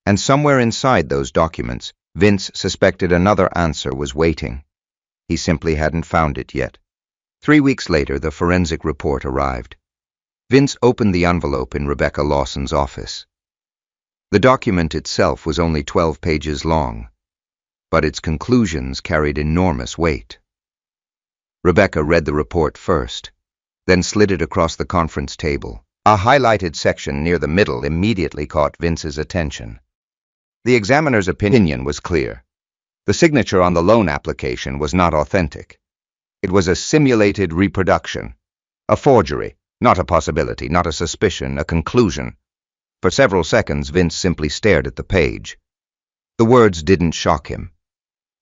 And somewhere inside those documents, Vince suspected another answer was waiting. He simply hadn't found it yet. 3 weeks later, the forensic report arrived. Vince opened the envelope in Rebecca Lawson's office. The document itself was only 12 pages long, but its conclusions carried enormous weight. Rebecca read the report first, then slid it across the conference table. A highlighted section near the middle immediately caught Vince's attention. The examiner's opinion was clear. The signature on the loan application was not authentic. It was a simulated reproduction, a forgery, not a possibility, not a suspicion, a conclusion. For several seconds, Vince simply stared at the page. The words didn't shock him.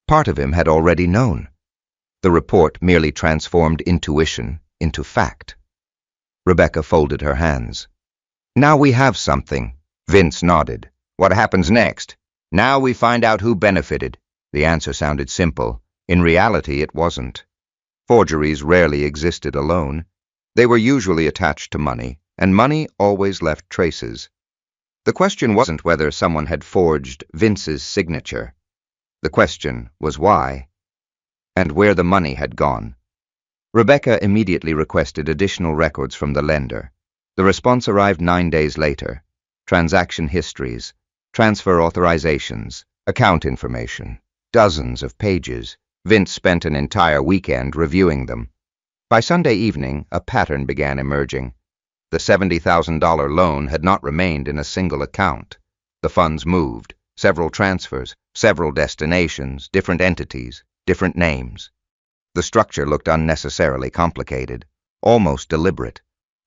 Part of him had already known. The report merely transformed intuition into fact. Rebecca folded her hands. "Now we have something." Vince nodded. "What happens next?" "Now we find out who benefited." The answer sounded simple. In reality, it wasn't. Forgeries rarely existed alone. They were usually attached to money, and money always left traces. The question wasn't whether someone had forged Vince's signature. The question was why, and where the money had gone. Rebecca immediately requested additional records from the lender. The response arrived 9 days later. transaction histories, transfer authorizations, account information, dozens of pages. Vince spent an entire weekend reviewing them. By Sunday evening, a pattern began emerging. The $70,000 loan had not remained in a single account. The funds moved, several transfers, several destinations, different entities, different names. The structure looked unnecessarily complicated, almost deliberate,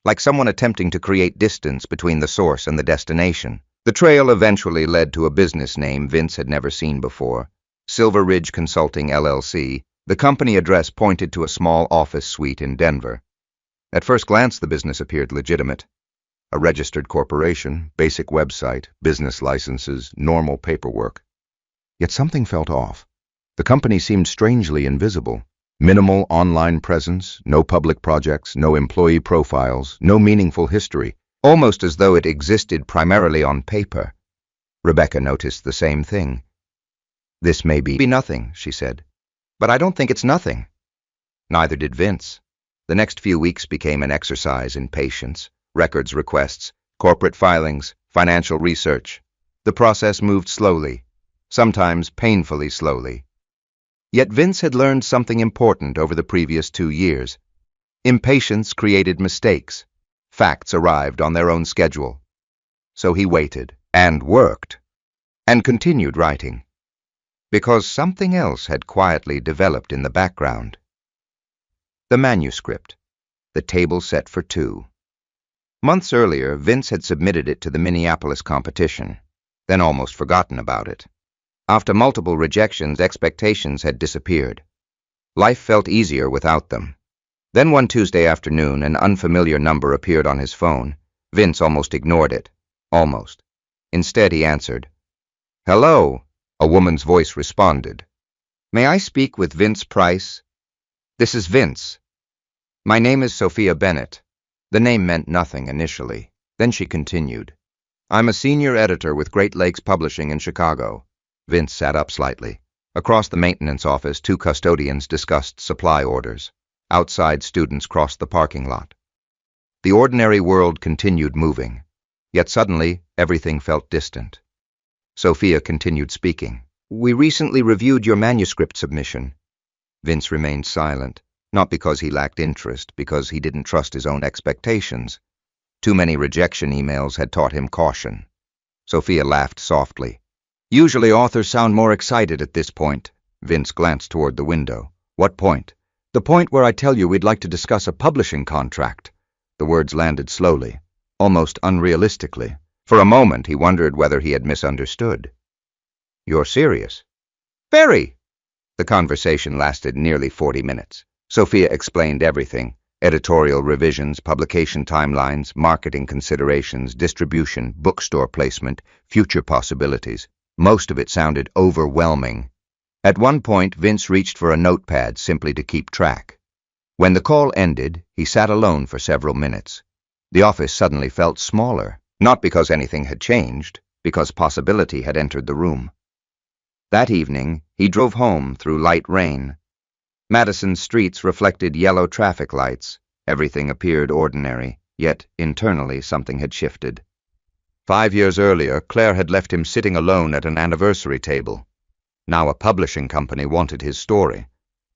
like someone attempting to create distance between the source and the destination. The trail eventually led to a business name Vince had never seen before, Silver Ridge Consulting, LLC. The company address pointed to a small office suite in Denver. At first glance, the business appeared legitimate. A registered corporation, basic website, business licenses, normal paperwork. Yet something felt off. The company seemed strangely invisible. Minimal online presence, no public projects, no employee profiles, no meaningful history, almost as though it existed primarily on paper. Rebecca noticed the same thing. "This may be nothing," she said. "But I don't think it's nothing." Neither did Vince. The next few weeks became an exercise in patience, records requests, corporate filings, financial research. The process moved slowly, sometimes painfully slowly. Yet Vince had learned something important over the previous 2 years. Impatience created mistakes. Facts arrived on their own schedule. So he waited, and worked, and continued writing. Because something else had quietly developed in the background. The manuscript, the table set for 2. Months earlier, Vince had submitted it to the Minneapolis competition, then almost forgotten about it. After multiple rejections, expectations had disappeared. Life felt easier without them. Then one Tuesday afternoon, an unfamiliar number appeared on his phone. Vince almost ignored it. Almost. Instead, he answered. "Hello," a woman's voice responded. "May I speak with Vince Price?" "This is Vince." "My name is Sophia Bennett." The name meant nothing initially. Then she continued. "I'm a senior editor with Great Lakes Publishing in Chicago." Vince sat up slightly. Across the maintenance office, 2 custodians discussed supply orders. Outside, students crossed the parking lot. The ordinary world continued moving. Yet suddenly, everything felt distant. Sophia continued speaking. "We recently reviewed your manuscript submission." Vince remained silent, not because he lacked interest, because he didn't trust his own expectations. Too many rejection emails had taught him caution. Sophia laughed softly. "Usually authors sound more excited at this point." Vince glanced toward the window. "What point?" "The point where I tell you we'd like to discuss a publishing contract." The words landed slowly, almost unrealistically. For a moment, he wondered whether he had misunderstood. "You're serious?" "Very." The conversation lasted nearly 40 minutes. Sophia explained everything: editorial revisions, publication timelines, marketing considerations, distribution, bookstore placement, future possibilities. Most of it sounded overwhelming. At one point, Vince reached for a notepad simply to keep track. When the call ended, he sat alone for several minutes. The office suddenly felt smaller, not because anything had changed, because possibility had entered the room. That evening, he drove home through light rain. Madison's streets reflected yellow traffic lights. Everything appeared ordinary, yet internally something had shifted. 5 years earlier, Claire had left him sitting alone at an anniversary table. Now a publishing company wanted his story.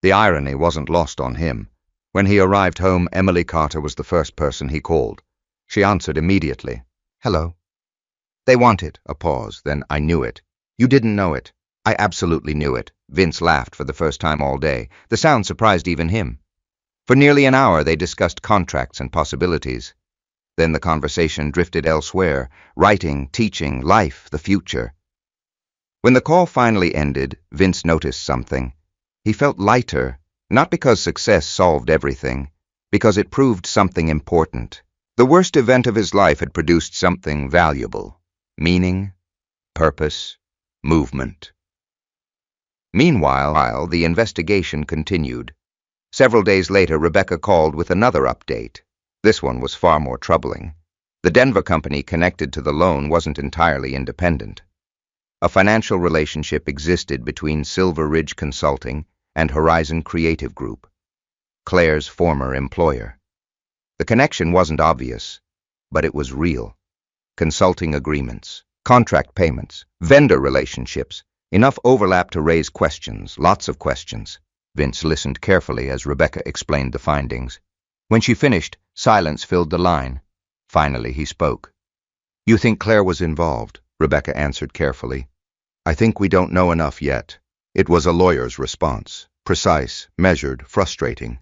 The irony wasn't lost on him. When he arrived home, Emily Carter was the first person he called. She answered immediately. "Hello." "They want it." A pause, then "I knew it." "You didn't know it." "I absolutely knew it." Vince laughed for the first time all day. The sound surprised even him. For nearly an hour, they discussed contracts and possibilities. Then the conversation drifted elsewhere: writing, teaching, life, the future. When the call finally ended, Vince noticed something. He felt lighter, not because success solved everything, because it proved something important. The worst event of his life had produced something valuable: meaning, purpose, movement. Meanwhile, the investigation continued. Several days later, Rebecca called with another update. This one was far more troubling. The Denver company connected to the loan wasn't entirely independent. A financial relationship existed between Silver Ridge Consulting and Horizon Creative Group, Claire's former employer. The connection wasn't obvious, but it was real. consulting agreements, contract payments, vendor relationships, enough overlap to raise questions, lots of questions. Vince listened carefully as Rebecca explained the findings. When she finished, silence filled the line. Finally, he spoke. "You think Claire was involved?" Rebecca answered carefully. "I think we don't know enough yet." It was a lawyer's response, precise, measured, frustrating.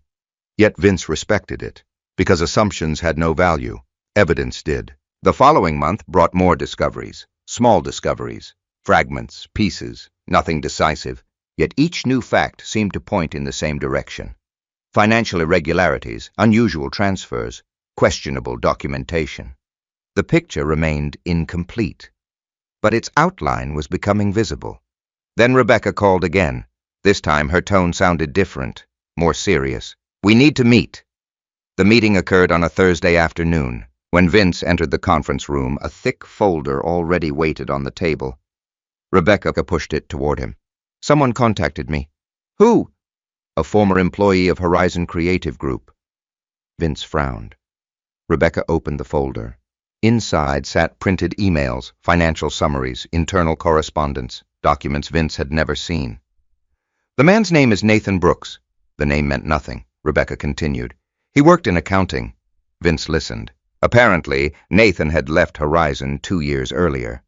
Yet Vince respected it, because assumptions had no value. Evidence did. The following month brought more discoveries, small discoveries, fragments, pieces, nothing decisive, yet each new fact seemed to point in the same direction. Financial irregularities, unusual transfers, questionable documentation. The picture remained incomplete, but its outline was becoming visible. Then Rebecca called again. This time her tone sounded different, more serious. "We need to meet." The meeting occurred on a Thursday afternoon. When Vince entered the conference room, a thick folder already waited on the table. Rebecca pushed it toward him. "Someone contacted me." "Who?" "A former employee of Horizon Creative Group." Vince frowned. Rebecca opened the folder. Inside sat printed emails, financial summaries, internal correspondence, documents Vince had never seen. "The man's name is Nathan Brooks." The name meant nothing. Rebecca continued. "He worked in accounting." Vince listened. Apparently, Nathan had left Horizon 2 years earlier.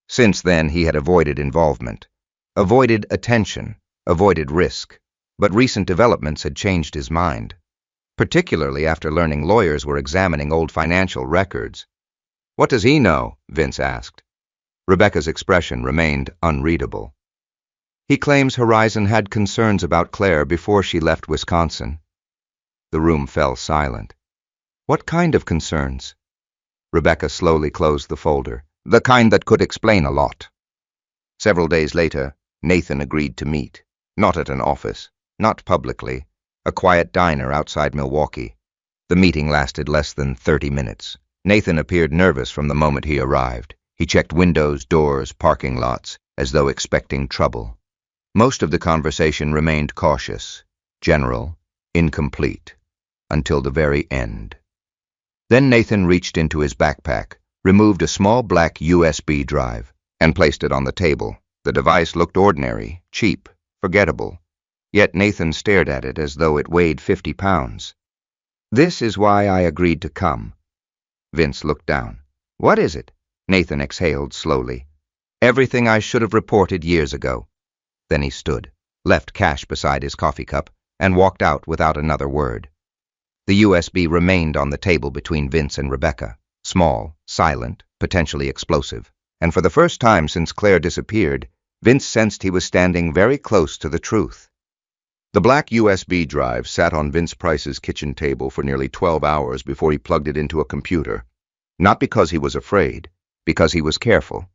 Since then, he had avoided involvement, avoided attention, avoided risk. But recent developments had changed his mind, particularly after learning lawyers were examining old financial records. "What does he know?" Vince asked. Rebecca's expression remained unreadable. "He claims Horizon had concerns about Claire before she left Wisconsin." The room fell silent. "What kind of concerns?" Rebecca slowly closed the folder. "The kind that could explain a lot." Several days later, Nathan agreed to meet. Not at an office, not publicly, a quiet diner outside Milwaukee. The meeting lasted less than 30 minutes. Nathan appeared nervous from the moment he arrived. He checked windows, doors, parking lots, as though expecting trouble. Most of the conversation remained cautious, general, incomplete, until the very end. Then Nathan reached into his backpack, removed a small black USB drive, and placed it on the table. The device looked ordinary, cheap, forgettable. Yet Nathan stared at it as though it weighed 50 pounds. "This is why I agreed to come." Vince looked down. "What is it?" Nathan exhaled slowly. "Everything I should have reported years ago." Then he stood, left cash beside his coffee cup, and walked out without another word. The USB remained on the table between Vince and Rebecca, small, silent, potentially explosive. And for the first time since Claire disappeared, Vince sensed he was standing very close to the truth. The black USB drive sat on Vince Price's kitchen table for nearly 12 hours before he plugged it into a computer. Not because he was afraid, because he was careful.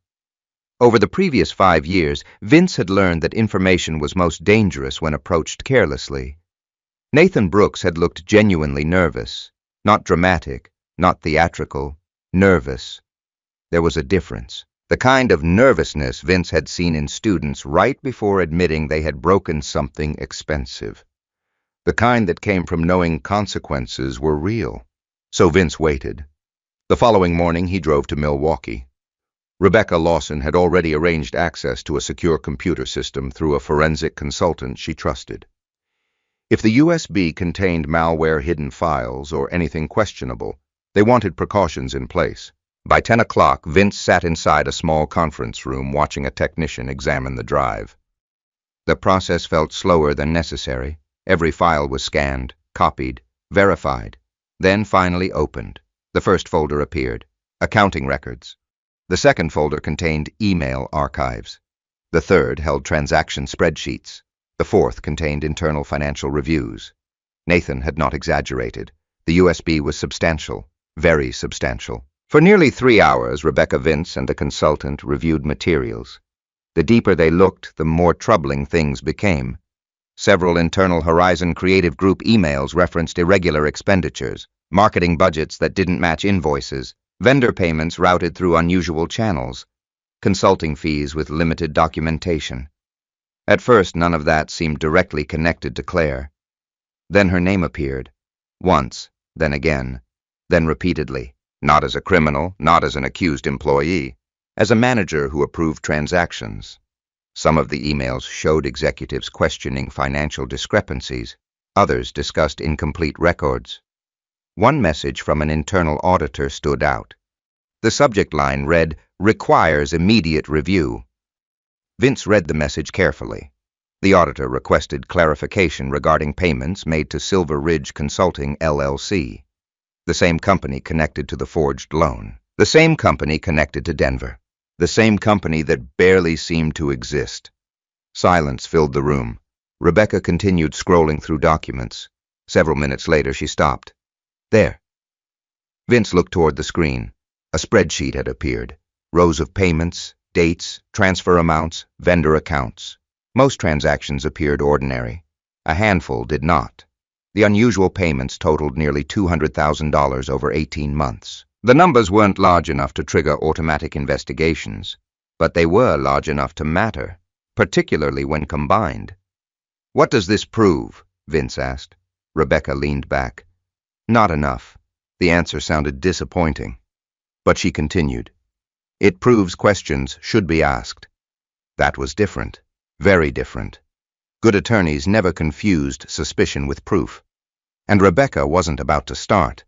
Over the previous 5 years, Vince had learned that information was most dangerous when approached carelessly. Nathan Brooks had looked genuinely nervous, not dramatic, not theatrical, nervous. There was a difference. The kind of nervousness Vince had seen in students right before admitting they had broken something expensive. The kind that came from knowing consequences were real. So Vince waited. The following morning he drove to Milwaukee. Rebecca Lawson had already arranged access to a secure computer system through a forensic consultant she trusted. If the USB contained malware-hidden files or anything questionable, they wanted precautions in place. By 10 o'clock, Vince sat inside a small conference room watching a technician examine the drive. The process felt slower than necessary. Every file was scanned, copied, verified, then finally opened. The first folder appeared, accounting records. The second folder contained email archives. The third held transaction spreadsheets. The fourth contained internal financial reviews. Nathan had not exaggerated. The USB was substantial, very substantial. For nearly 3 hours, Rebecca, Vince, and the consultant reviewed materials. The deeper they looked, the more troubling things became. Several internal Horizon Creative Group emails referenced irregular expenditures, marketing budgets that didn't match invoices, vendor payments routed through unusual channels, consulting fees with limited documentation. At first, none of that seemed directly connected to Claire. Then her name appeared. Once, then again, then repeatedly. Not as a criminal, not as an accused employee, as a manager who approved transactions. Some of the emails showed executives questioning financial discrepancies. Others discussed incomplete records. One message from an internal auditor stood out. The subject line read, "Requires immediate review." Vince read the message carefully. The auditor requested clarification regarding payments made to Silver Ridge Consulting, LLC, the same company connected to the forged loan, the same company connected to Denver, the same company that barely seemed to exist. Silence filled the room. Rebecca continued scrolling through documents. Several minutes later, she stopped. There. Vince looked toward the screen. A spreadsheet had appeared. Rows of payments, dates, transfer amounts, vendor accounts. Most transactions appeared ordinary. A handful did not. The unusual payments totaled nearly $200,000 over 18 months. The numbers weren't large enough to trigger automatic investigations, but they were large enough to matter, particularly when combined. "What does this prove?" Vince asked. Rebecca leaned back. "Not enough." The answer sounded disappointing. But she continued. "It proves questions should be asked." That was different. Very different. Good attorneys never confused suspicion with proof. And Rebecca wasn't about to start.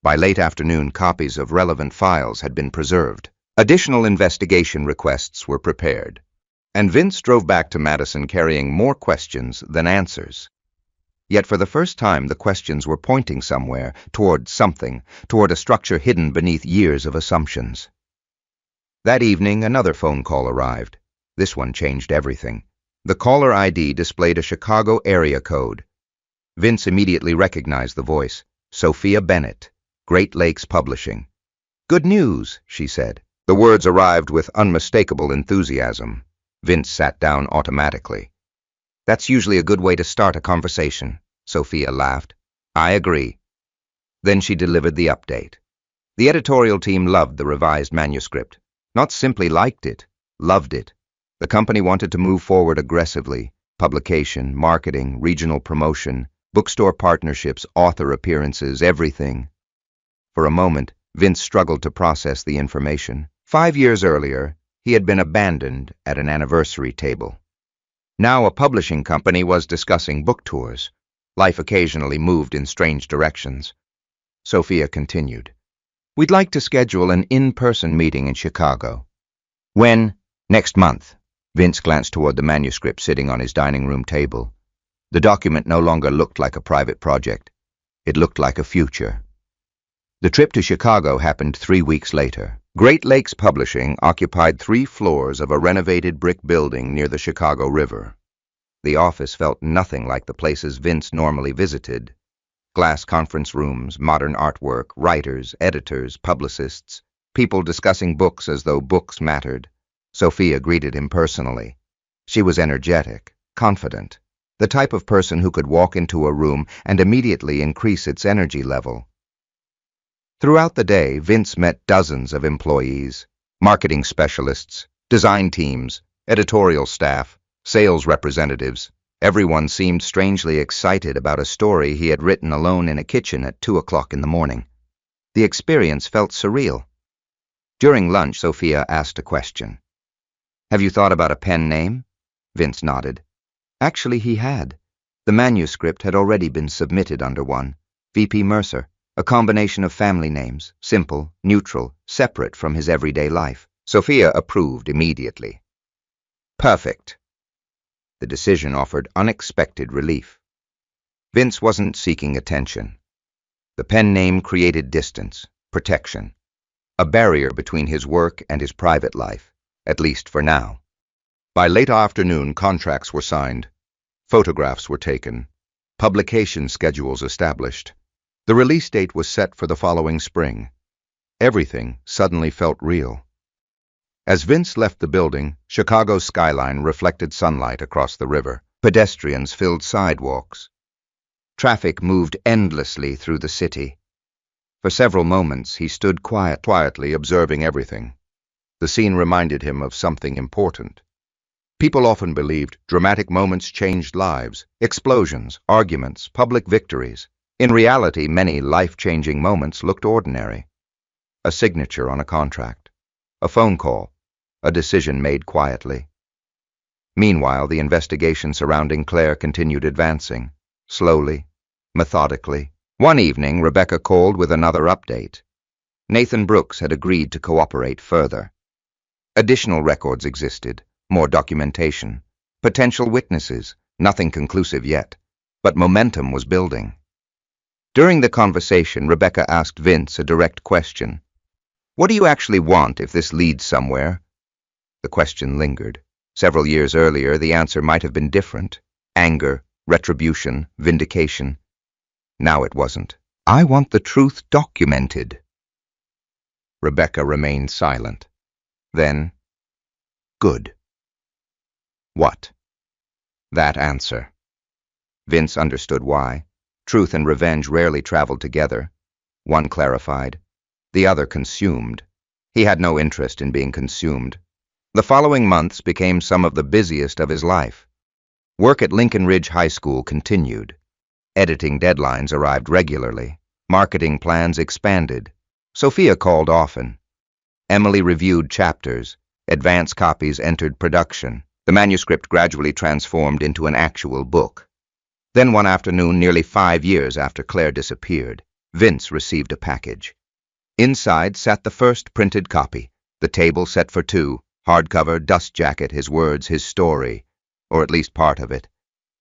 By late afternoon, copies of relevant files had been preserved. Additional investigation requests were prepared. And Vince drove back to Madison carrying more questions than answers. Yet for the first time, the questions were pointing somewhere, toward something, toward a structure hidden beneath years of assumptions. That evening, another phone call arrived. This one changed everything. The caller ID displayed a Chicago area code. Vince immediately recognized the voice. Sophia Bennett, Great Lakes Publishing. "Good news," she said. The words arrived with unmistakable enthusiasm. Vince sat down automatically. "That's usually a good way to start a conversation," Sophia laughed. "I agree." Then she delivered the update. The editorial team loved the revised manuscript. Not simply liked it, loved it. The company wanted to move forward aggressively. Publication, marketing, regional promotion, bookstore partnerships, author appearances, everything. For a moment, Vince struggled to process the information. 5 years earlier, he had been abandoned at an anniversary table. Now a publishing company was discussing book tours. Life occasionally moved in strange directions. Sophia continued. "We'd like to schedule an in-person meeting in Chicago." "When?" "Next month." Vince glanced toward the manuscript sitting on his dining room table. The document no longer looked like a private project. It looked like a future. The trip to Chicago happened 3 weeks later. Great Lakes Publishing occupied 3 floors of a renovated brick building near the Chicago River. The office felt nothing like the places Vince normally visited. Glass conference rooms, modern artwork, writers, editors, publicists, people discussing books as though books mattered. Sophia greeted him personally. She was energetic, confident, the type of person who could walk into a room and immediately increase its energy level. Throughout the day, Vince met dozens of employees, marketing specialists, design teams, editorial staff, sales representatives. Everyone seemed strangely excited about a story he had written alone in a kitchen at 2 o'clock in the morning. The experience felt surreal. During lunch, Sophia asked a question. "Have you thought about a pen name?" Vince nodded. Actually, he had. The manuscript had already been submitted under one, VP Mercer, a combination of family names, simple, neutral, separate from his everyday life. Sophia approved immediately. Perfect. The decision offered unexpected relief. Vince wasn't seeking attention. The pen name created distance, protection, a barrier between his work and his private life, at least for now. By late afternoon, contracts were signed, photographs were taken, publication schedules established. The release date was set for the following spring. Everything suddenly felt real. As Vince left the building, Chicago's skyline reflected sunlight across the river. Pedestrians filled sidewalks. Traffic moved endlessly through the city. For several moments, he stood quietly observing everything. The scene reminded him of something important. People often believed dramatic moments changed lives, explosions, arguments, public victories. In reality, many life-changing moments looked ordinary. a signature on a contract, a phone call, a decision made quietly. Meanwhile, the investigation surrounding Claire continued advancing, slowly, methodically. One evening, Rebecca called with another update. Nathan Brooks had agreed to cooperate further. Additional records existed, more documentation, potential witnesses, nothing conclusive yet, but momentum was building. During the conversation, Rebecca asked Vince a direct question. "What do you actually want if this leads somewhere?" The question lingered. Several years earlier, the answer might have been different. Anger, retribution, vindication. Now it wasn't. "I want the truth documented." Rebecca remained silent. Then, "Good." "What?" "That answer." Vince understood why. Truth and revenge rarely traveled together. One clarified, the other consumed. He had no interest in being consumed. The following months became some of the busiest of his life. Work at Lincoln Ridge High School continued. Editing deadlines arrived regularly. Marketing plans expanded. Sophia called often. Emily reviewed chapters. Advance copies entered production. The manuscript gradually transformed into an actual book. Then one afternoon, nearly 5 years after Claire disappeared, Vince received a package. Inside sat the first printed copy, the table set for 2, hardcover, dust jacket, his words, his story, or at least part of it.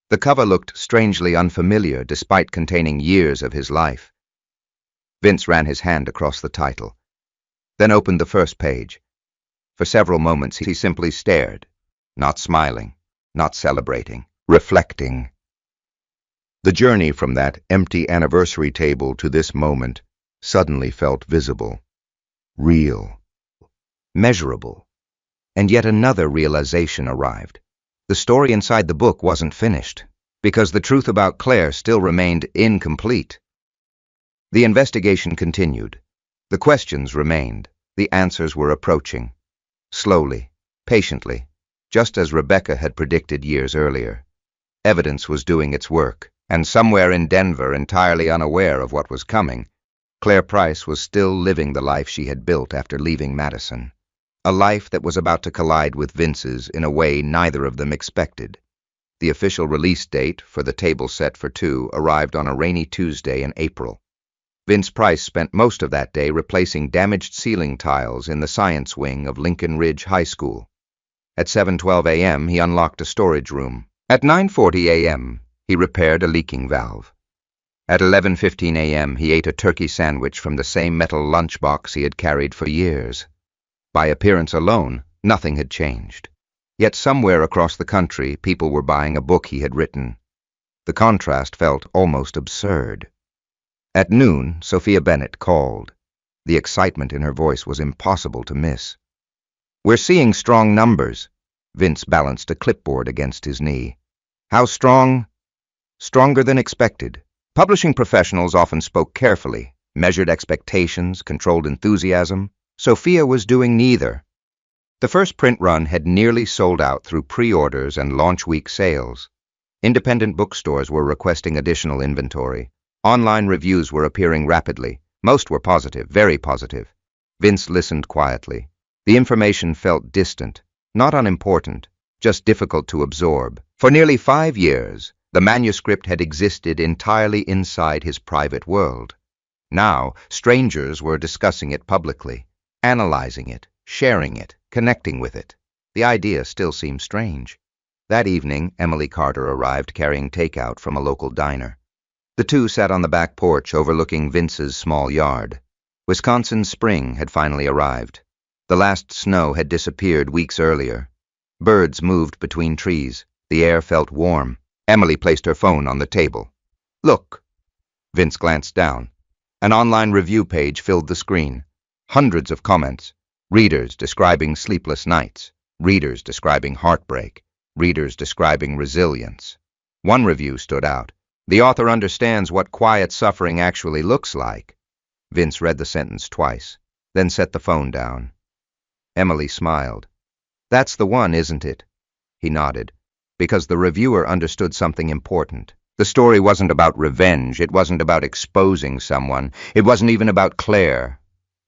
The cover looked strangely unfamiliar despite containing years of his life. Vince ran his hand across the title, then opened the first page. For several moments he simply stared, not smiling, not celebrating, reflecting. The journey from that empty anniversary table to this moment suddenly felt visible, real, measurable. And yet another realization arrived. The story inside the book wasn't finished, because the truth about Claire still remained incomplete. The investigation continued. The questions remained. The answers were approaching. Slowly, patiently, just as Rebecca had predicted years earlier. Evidence was doing its work, and somewhere in Denver, entirely unaware of what was coming, Claire Price was still living the life she had built after leaving Madison. A life that was about to collide with Vince's in a way neither of them expected. The official release date for the table set for 2 arrived on a rainy Tuesday in April. Vince Price spent most of that day replacing damaged ceiling tiles in the science wing of Lincoln Ridge High School. At 7:12 a.m., he unlocked a storage room. At 9:40 a.m., he repaired a leaking valve. At 11:15 a.m., he ate a turkey sandwich from the same metal lunchbox he had carried for years. By appearance alone, nothing had changed. Yet somewhere across the country, people were buying a book he had written. The contrast felt almost absurd. At noon, Sophia Bennett called. The excitement in her voice was impossible to miss. "We're seeing strong numbers." Vince balanced a clipboard against his knee. "How strong?" "Stronger than expected." Publishing professionals often spoke carefully, measured expectations, controlled enthusiasm. Sophia was doing neither. The first print run had nearly sold out through pre-orders and launch week sales. Independent bookstores were requesting additional inventory. Online reviews were appearing rapidly. Most were positive, very positive. Vince listened quietly. The information felt distant, not unimportant, just difficult to absorb. For nearly 5 years, the manuscript had existed entirely inside his private world. Now, strangers were discussing it publicly, analyzing it, sharing it, connecting with it. The idea still seemed strange. That evening, Emily Carter arrived carrying takeout from a local diner. The two sat on the back porch overlooking Vince's small yard. Wisconsin's spring had finally arrived. The last snow had disappeared weeks earlier. Birds moved between trees. The air felt warm. Emily placed her phone on the table. "Look." Vince glanced down. An online review page filled the screen. Hundreds of comments. Readers describing sleepless nights. Readers describing heartbreak. Readers describing resilience. One review stood out. "The author understands what quiet suffering actually looks like." Vince read the sentence twice, then set the phone down. Emily smiled. "That's the one, isn't it?" He nodded, because the reviewer understood something important. The story wasn't about revenge. It wasn't about exposing someone. It wasn't even about Claire.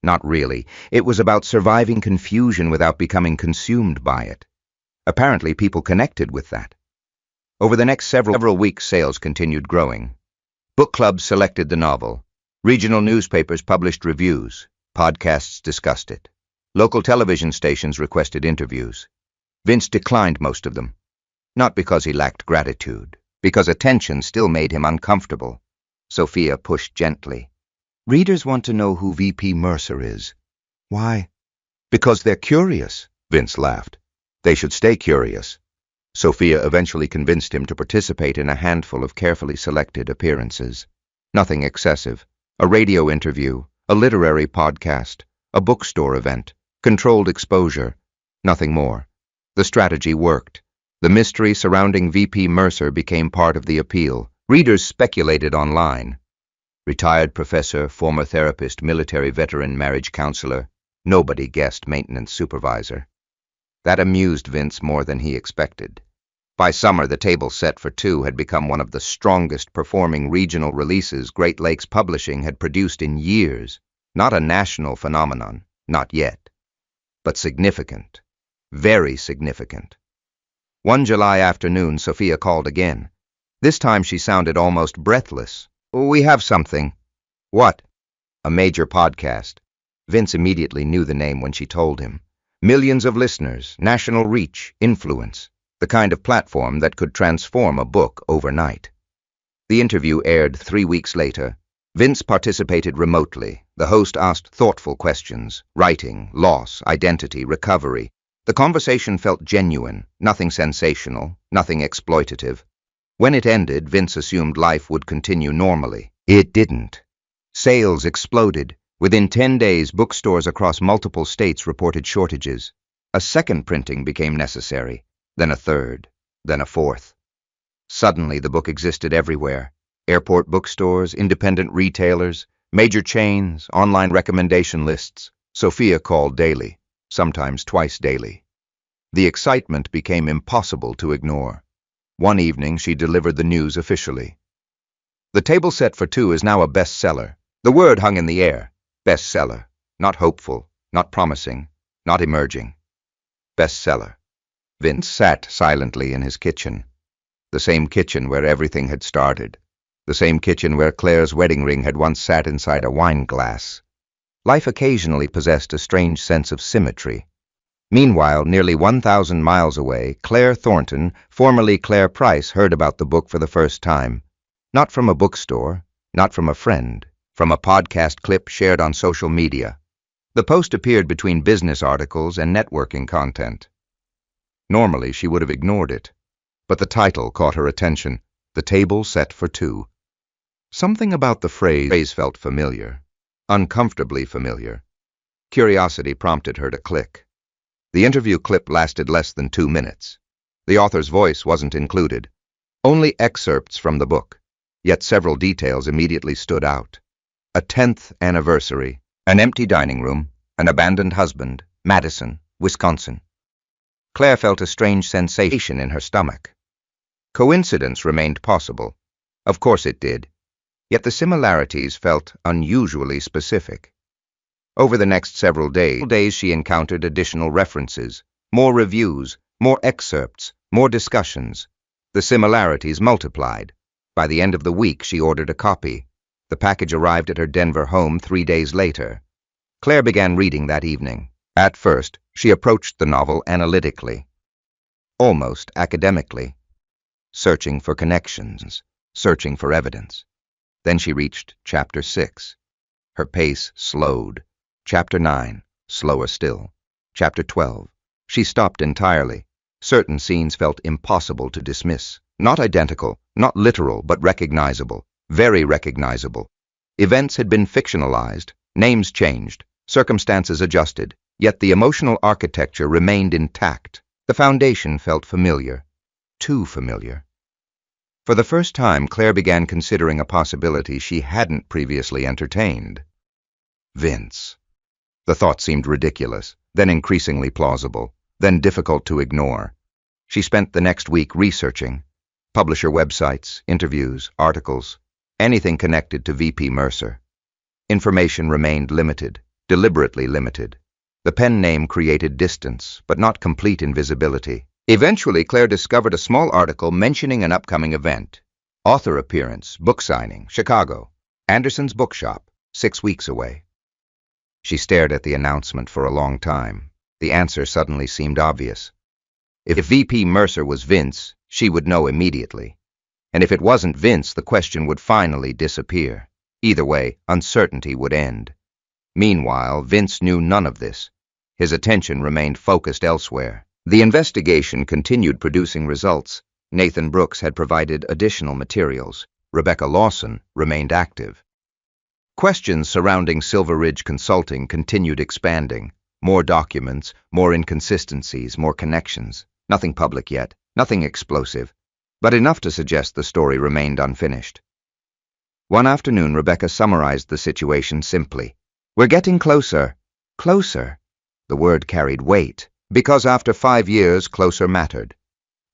Not really. It was about surviving confusion without becoming consumed by it. Apparently, people connected with that. Over the next several weeks, sales continued growing. Book clubs selected the novel. Regional newspapers published reviews. Podcasts discussed it. Local television stations requested interviews. Vince declined most of them. Not because he lacked gratitude, because attention still made him uncomfortable. Sophia pushed gently. Readers want to know who VP Mercer is. Why? Because they're curious, Vince laughed. They should stay curious. Sophia eventually convinced him to participate in a handful of carefully selected appearances. Nothing excessive. A radio interview, a literary podcast, a bookstore event, controlled exposure. Nothing more. The strategy worked. The mystery surrounding VP Mercer became part of the appeal. Readers speculated online. Retired professor, former therapist, military veteran, marriage counselor. Nobody guessed maintenance supervisor. That amused Vince more than he expected. By summer, The Table Set for Two had become one of the strongest performing regional releases Great Lakes Publishing had produced in years. Not a national phenomenon, not yet, but significant, very significant. One July afternoon, Sophia called again. This time she sounded almost breathless. We have something. What? A major podcast. Vince immediately knew the name when she told him. Millions of listeners, national reach, influence, the kind of platform that could transform a book overnight. The interview aired 3 weeks later. Vince participated remotely. The host asked thoughtful questions, writing, loss, identity, recovery. The conversation felt genuine, nothing sensational, nothing exploitative. When it ended, Vince assumed life would continue normally. It didn't. Sales exploded. Within 10 days, bookstores across multiple states reported shortages. A second printing became necessary, then a third, then a fourth. Suddenly, the book existed everywhere. Airport bookstores, independent retailers, major chains, online recommendation lists. Sophia called daily, sometimes twice daily. The excitement became impossible to ignore. One evening, she delivered the news officially. The Table Set for Two is now a bestseller. The word hung in the air. Bestseller. Not hopeful, not promising, not emerging. Bestseller. Vince sat silently in his kitchen. The same kitchen where everything had started. The same kitchen where Claire's wedding ring had once sat inside a wine glass. Life occasionally possessed a strange sense of symmetry. Meanwhile, nearly 1,000 miles away, Claire Thornton, formerly Claire Price, heard about the book for the first time. Not from a bookstore, not from a friend. From a podcast clip shared on social media. The post appeared between business articles and networking content. Normally, she would have ignored it, but the title caught her attention, The Table Set for Two. Something about the phrase felt familiar, uncomfortably familiar. Curiosity prompted her to click. The interview clip lasted less than 2 minutes. The author's voice wasn't included, only excerpts from the book, yet several details immediately stood out. A 10th anniversary, an empty dining room, an abandoned husband, Madison, Wisconsin. Claire felt a strange sensation in her stomach. Coincidence remained possible. Of course it did. Yet the similarities felt unusually specific. Over the next several days she encountered additional references, more reviews, more excerpts, more discussions. The similarities multiplied. By the end of the week, she ordered a copy. The package arrived at her Denver home 3 days later. Claire began reading that evening. At first, she approached the novel analytically, almost academically, searching for connections, searching for evidence. Then she reached Chapter 6. Her pace slowed. Chapter 9, slower still. Chapter 12. She stopped entirely. Certain scenes felt impossible to dismiss. Not identical, not literal, but recognizable. Very recognizable. Events had been fictionalized, names changed, circumstances adjusted, yet the emotional architecture remained intact. The foundation felt familiar, too familiar. For the first time, Claire began considering a possibility she hadn't previously entertained. Vince. The thought seemed ridiculous, then increasingly plausible, then difficult to ignore. She spent the next week researching. Publisher websites, interviews, articles, anything connected to VP Mercer. Information remained limited. deliberately limited. The pen name created distance, but not complete invisibility. Eventually, Claire discovered a small article mentioning an upcoming event. Author appearance, book signing, Chicago. Anderson's bookshop, 6 weeks away. She stared at the announcement for a long time. The answer suddenly seemed obvious. If VP Mercer was Vince, she would know immediately. And if it wasn't Vince, the question would finally disappear. Either way, uncertainty would end. Meanwhile, Vince knew none of this. His attention remained focused elsewhere. The investigation continued producing results. Nathan Brooks had provided additional materials. Rebecca Lawson remained active. Questions surrounding Silver Ridge Consulting continued expanding. More documents, more inconsistencies, more connections. Nothing public yet, nothing explosive, but enough to suggest the story remained unfinished. One afternoon, Rebecca summarized the situation simply. "We're getting closer." Closer. The word carried weight, because after 5 years, closer mattered.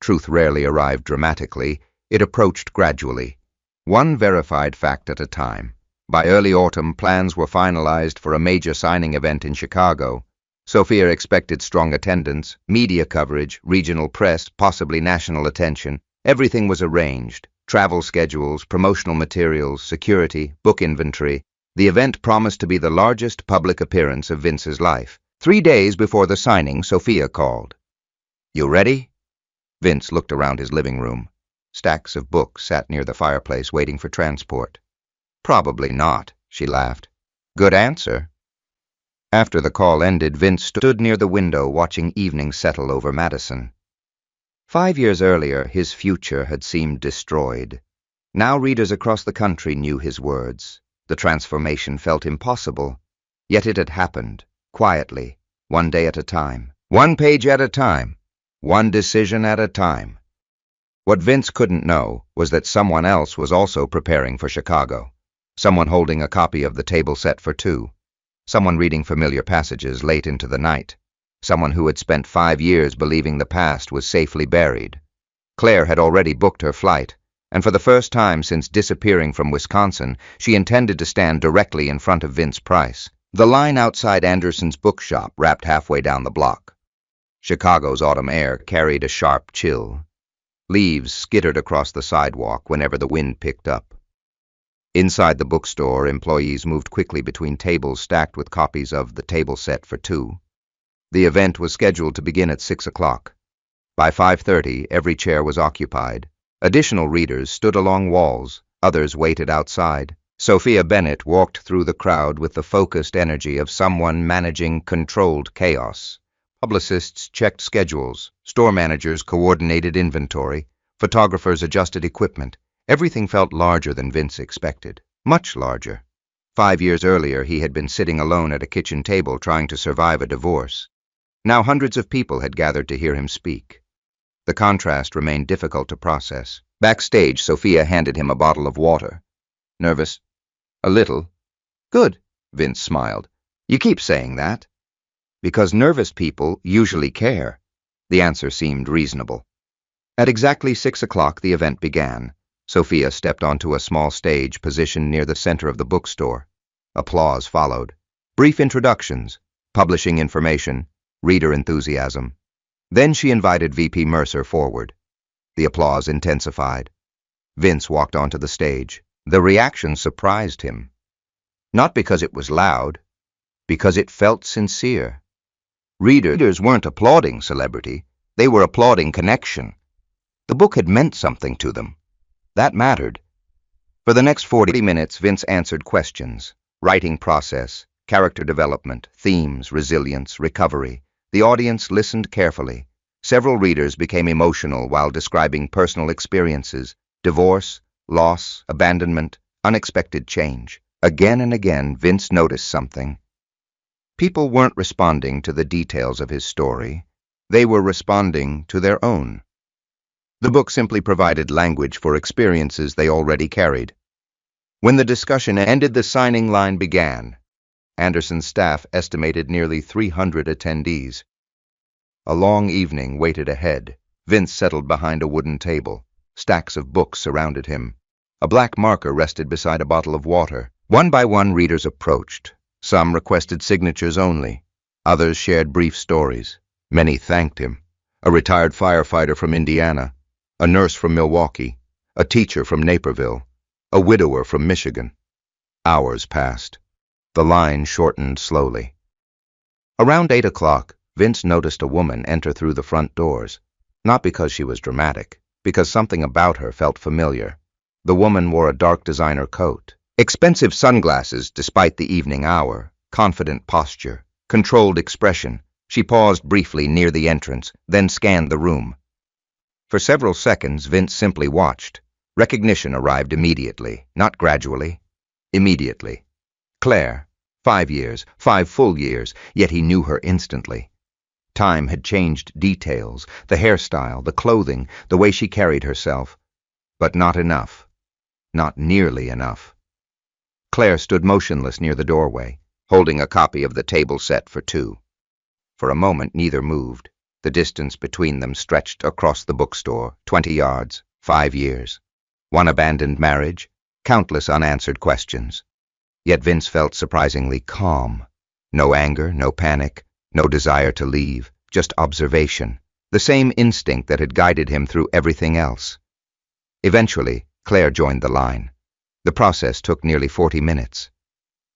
Truth rarely arrived dramatically. It approached gradually, one verified fact at a time. By early autumn, plans were finalized for a major signing event in Chicago. Sophia expected strong attendance, media coverage, regional press, possibly national attention. Everything was arranged. Travel schedules, promotional materials, security, book inventory. The event promised to be the largest public appearance of Vince's life. 3 days before the signing, Sophia called. "You ready?" Vince looked around his living room. Stacks of books sat near the fireplace waiting for transport. "Probably not," she laughed. "Good answer." After the call ended, Vince stood near the window watching evening settle over Madison. 5 years earlier, his future had seemed destroyed. Now readers across the country knew his words. The transformation felt impossible, yet it had happened, quietly, one day at a time, one page at a time, one decision at a time. What Vince couldn't know was that someone else was also preparing for Chicago. Someone holding a copy of The Table Set for Two. Someone reading familiar passages late into the night. Someone who had spent 5 years believing the past was safely buried. Claire had already booked her flight, and for the first time since disappearing from Wisconsin, she intended to stand directly in front of Vince Price. The line outside Anderson's bookshop wrapped halfway down the block. Chicago's autumn air carried a sharp chill. Leaves skittered across the sidewalk whenever the wind picked up. Inside the bookstore, employees moved quickly between tables stacked with copies of The Table Set for Two. The event was scheduled to begin at 6 o'clock. By 5:30, every chair was occupied. Additional readers stood along walls, others waited outside. Sophia Bennett walked through the crowd with the focused energy of someone managing controlled chaos. Publicists checked schedules, store managers coordinated inventory, photographers adjusted equipment. Everything felt larger than Vince expected, much larger. 5 years earlier, he had been sitting alone at a kitchen table trying to survive a divorce. Now hundreds of people had gathered to hear him speak. The contrast remained difficult to process. Backstage, Sophia handed him a bottle of water. "Nervous?" "A little." "Good," Vince smiled. "You keep saying that." "Because nervous people usually care." The answer seemed reasonable. At exactly 6 o'clock, the event began. Sophia stepped onto a small stage positioned near the center of the bookstore. Applause followed. Brief introductions, publishing information, reader enthusiasm. Then she invited VP Mercer forward. The applause intensified. Vince walked onto the stage. The reaction surprised him. Not because it was loud, because it felt sincere. Readers weren't applauding celebrity, they were applauding connection. The book had meant something to them. That mattered. For the next 40 minutes, Vince answered questions. Writing process, character development, themes, resilience, recovery. The audience listened carefully. Several readers became emotional while describing personal experiences, divorce, loss, abandonment, unexpected change. Again and again, Vince noticed something. People weren't responding to the details of his story. They were responding to their own. The book simply provided language for experiences they already carried. When the discussion ended, the signing line began. Anderson's staff estimated nearly 300 attendees. A long evening waited ahead. Vince settled behind a wooden table. Stacks of books surrounded him. A black marker rested beside a bottle of water. One by one, readers approached. Some requested signatures only. Others shared brief stories. Many thanked him. A retired firefighter from Indiana, a nurse from Milwaukee, a teacher from Naperville, a widower from Michigan. Hours passed. The line shortened slowly. Around 8 o'clock, Vince noticed a woman enter through the front doors. Not because she was dramatic, because something about her felt familiar. The woman wore a dark designer coat, expensive sunglasses despite the evening hour, confident posture, controlled expression. She paused briefly near the entrance, then scanned the room. For several seconds, Vince simply watched. Recognition arrived immediately, not gradually. Immediately. Claire. 5 years, 5 full years, yet he knew her instantly. Time had changed details, the hairstyle, the clothing, the way she carried herself. But not enough. Not nearly enough. Claire stood motionless near the doorway, holding a copy of The Table Set for Two. For a moment, neither moved. The distance between them stretched across the bookstore, 20 yards, 5 years. One abandoned marriage, countless unanswered questions. Yet Vince felt surprisingly calm. No anger, no panic, no desire to leave, just observation, the same instinct that had guided him through everything else. Eventually, Claire joined the line. The process took nearly 40 minutes.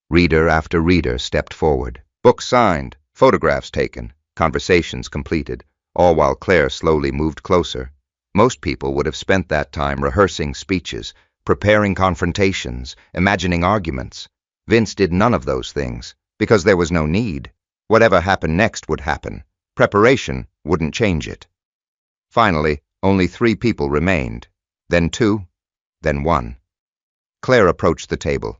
Reader after reader stepped forward. Books signed, photographs taken, conversations completed, all while Claire slowly moved closer. Most people would have spent that time rehearsing speeches, preparing confrontations, imagining arguments. Vince did none of those things, because there was no need. Whatever happened next would happen. Preparation wouldn't change it. Finally, only 3 people remained. Then 2, then 1. Claire approached the table.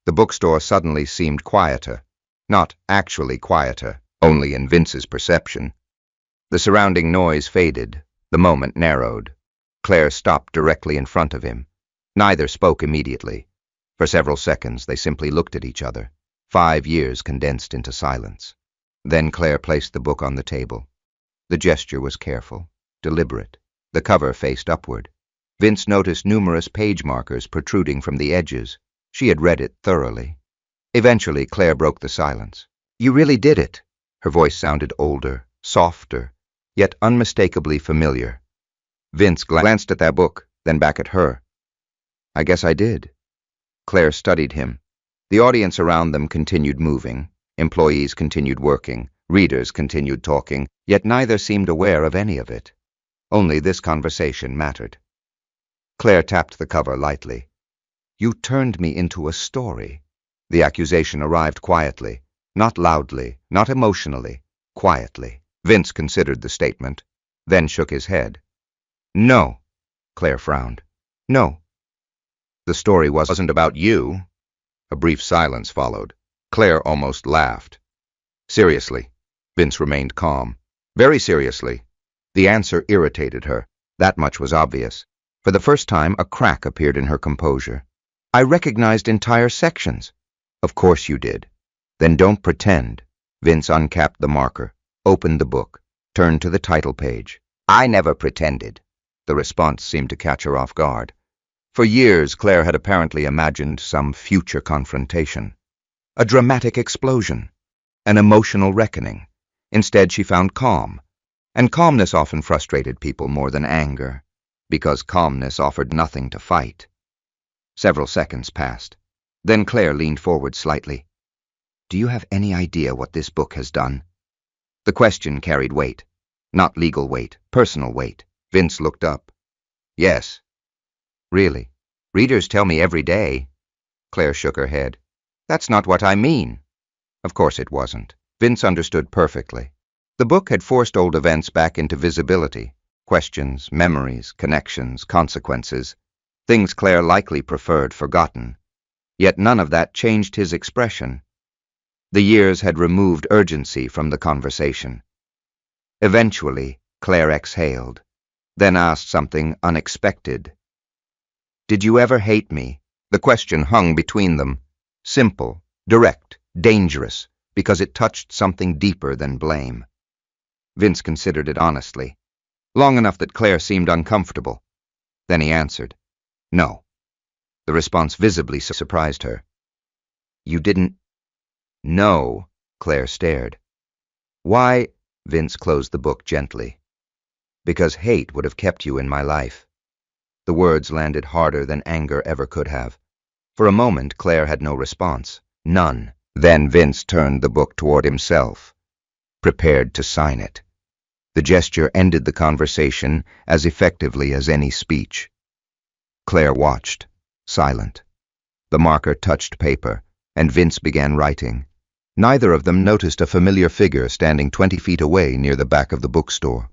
The bookstore suddenly seemed quieter. Not actually quieter, only in Vince's perception. The surrounding noise faded. The moment narrowed. Claire stopped directly in front of him. Neither spoke immediately. For several seconds, they simply looked at each other. 5 years condensed into silence. Then Claire placed the book on the table. The gesture was careful, deliberate. The cover faced upward. Vince noticed numerous page markers protruding from the edges. She had read it thoroughly. Eventually, Claire broke the silence. "You really did it." Her voice sounded older, softer, yet unmistakably familiar. Vince glanced at that book, then back at her. "I guess I did." Claire studied him. The audience around them continued moving. Employees continued working. Readers continued talking, yet neither seemed aware of any of it. Only this conversation mattered. Claire tapped the cover lightly. "You turned me into a story." The accusation arrived quietly, not loudly, not emotionally, quietly. Vince considered the statement, then shook his head. "No," Claire frowned. "No. The story wasn't about you." A brief silence followed. Claire almost laughed. "Seriously." Vince remained calm. "Very seriously." The answer irritated her. That much was obvious. For the first time, a crack appeared in her composure. "I recognized entire sections." "Of course you did." "Then don't pretend." Vince uncapped the marker, opened the book, turned to the title page. "I never pretended." The response seemed to catch her off guard. For years, Claire had apparently imagined some future confrontation. A dramatic explosion. An emotional reckoning. Instead, she found calm. And calmness often frustrated people more than anger, because calmness offered nothing to fight. Several seconds passed. Then Claire leaned forward slightly. "Do you have any idea what this book has done?" The question carried weight. Not legal weight, personal weight. Vince looked up. "Yes." "Really? Readers tell me every day." Claire shook her head. "That's not what I mean." Of course it wasn't. Vince understood perfectly. The book had forced old events back into visibility. Questions, memories, connections, consequences. Things Claire likely preferred forgotten. Yet none of that changed his expression. The years had removed urgency from the conversation. Eventually, Claire exhaled, then asked something unexpected. "Did you ever hate me?" The question hung between them. Simple, direct, dangerous, because it touched something deeper than blame. Vince considered it honestly, long enough that Claire seemed uncomfortable. Then he answered, "No." The response visibly surprised her. "You didn't No, Claire stared. Why? Vince closed the book gently. Because hate would have kept you in my life. The words landed harder than anger ever could have. For a moment, Claire had no response. None. Then Vince turned the book toward himself, prepared to sign it. The gesture ended the conversation as effectively as any speech. Claire watched, silent. The marker touched paper, and Vince began writing. Neither of them noticed a familiar figure standing 20 feet away near the back of the bookstore.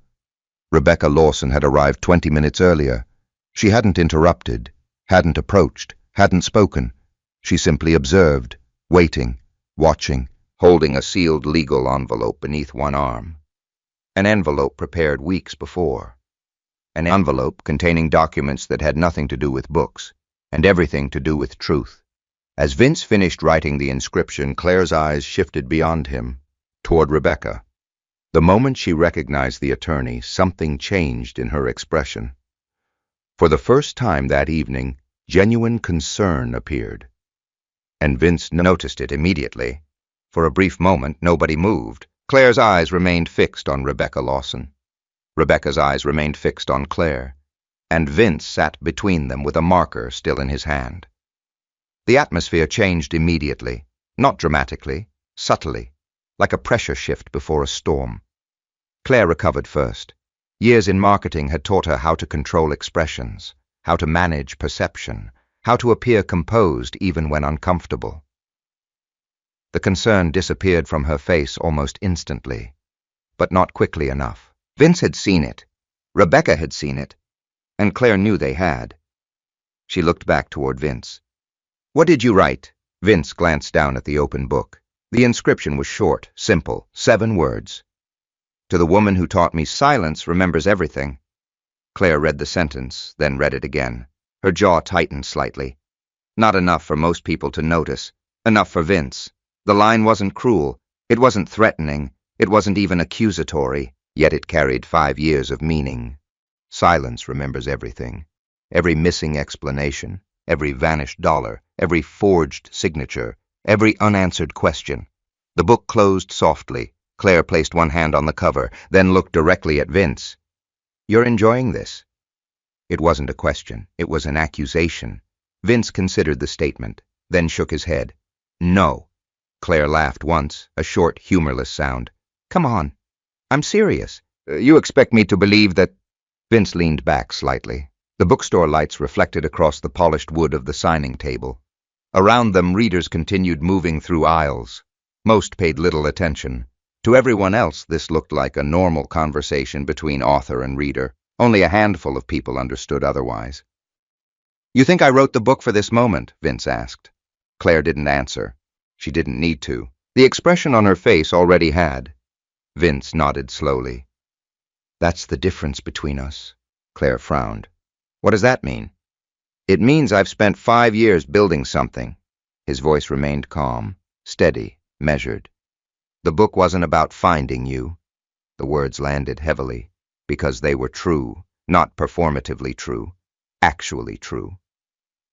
Rebecca Lawson had arrived 20 minutes earlier. She hadn't interrupted, hadn't approached, hadn't spoken. She simply observed, waiting, watching, holding a sealed legal envelope beneath one arm. An envelope prepared weeks before. An envelope containing documents that had nothing to do with books, and everything to do with truth. As Vince finished writing the inscription, Claire's eyes shifted beyond him, toward Rebecca. The moment she recognized the attorney, something changed in her expression. For the first time that evening, genuine concern appeared. And Vince noticed it immediately. For a brief moment, nobody moved. Claire's eyes remained fixed on Rebecca Lawson. Rebecca's eyes remained fixed on Claire, and Vince sat between them with a marker still in his hand. The atmosphere changed immediately, not dramatically, subtly, like a pressure shift before a storm. Claire recovered first. Years in marketing had taught her how to control expressions, how to manage perception, how to appear composed even when uncomfortable. The concern disappeared from her face almost instantly, but not quickly enough. Vince had seen it. Rebecca had seen it, and Claire knew they had. She looked back toward Vince. "What did you write?" Vince glanced down at the open book. The inscription was short, simple, 7 words. "To the woman who taught me silence remembers everything." Claire read the sentence, then read it again. Her jaw tightened slightly. Not enough for most people to notice. Enough for Vince. The line wasn't cruel. It wasn't threatening. It wasn't even accusatory. Yet it carried 5 years of meaning. Silence remembers everything. Every missing explanation, every vanished dollar, every forged signature, every unanswered question. The book closed softly. Claire placed one hand on the cover, then looked directly at Vince. "You're enjoying this?" It wasn't a question. It was an accusation. Vince considered the statement, then shook his head. "No." Claire laughed once, a short, humorless sound. "Come on. I'm serious. You expect me to believe that—" Vince leaned back slightly. The bookstore lights reflected across the polished wood of the signing table. Around them, readers continued moving through aisles. Most paid little attention. To everyone else, this looked like a normal conversation between author and reader. Only a handful of people understood otherwise. "You think I wrote the book for this moment?" Vince asked. Claire didn't answer. She didn't need to. The expression on her face already had. Vince nodded slowly. "That's the difference between us." Claire frowned. "What does that mean?" "It means I've spent 5 years building something." His voice remained calm, steady, measured. "The book wasn't about finding you." The words landed heavily, because they were true, not performatively true, actually true.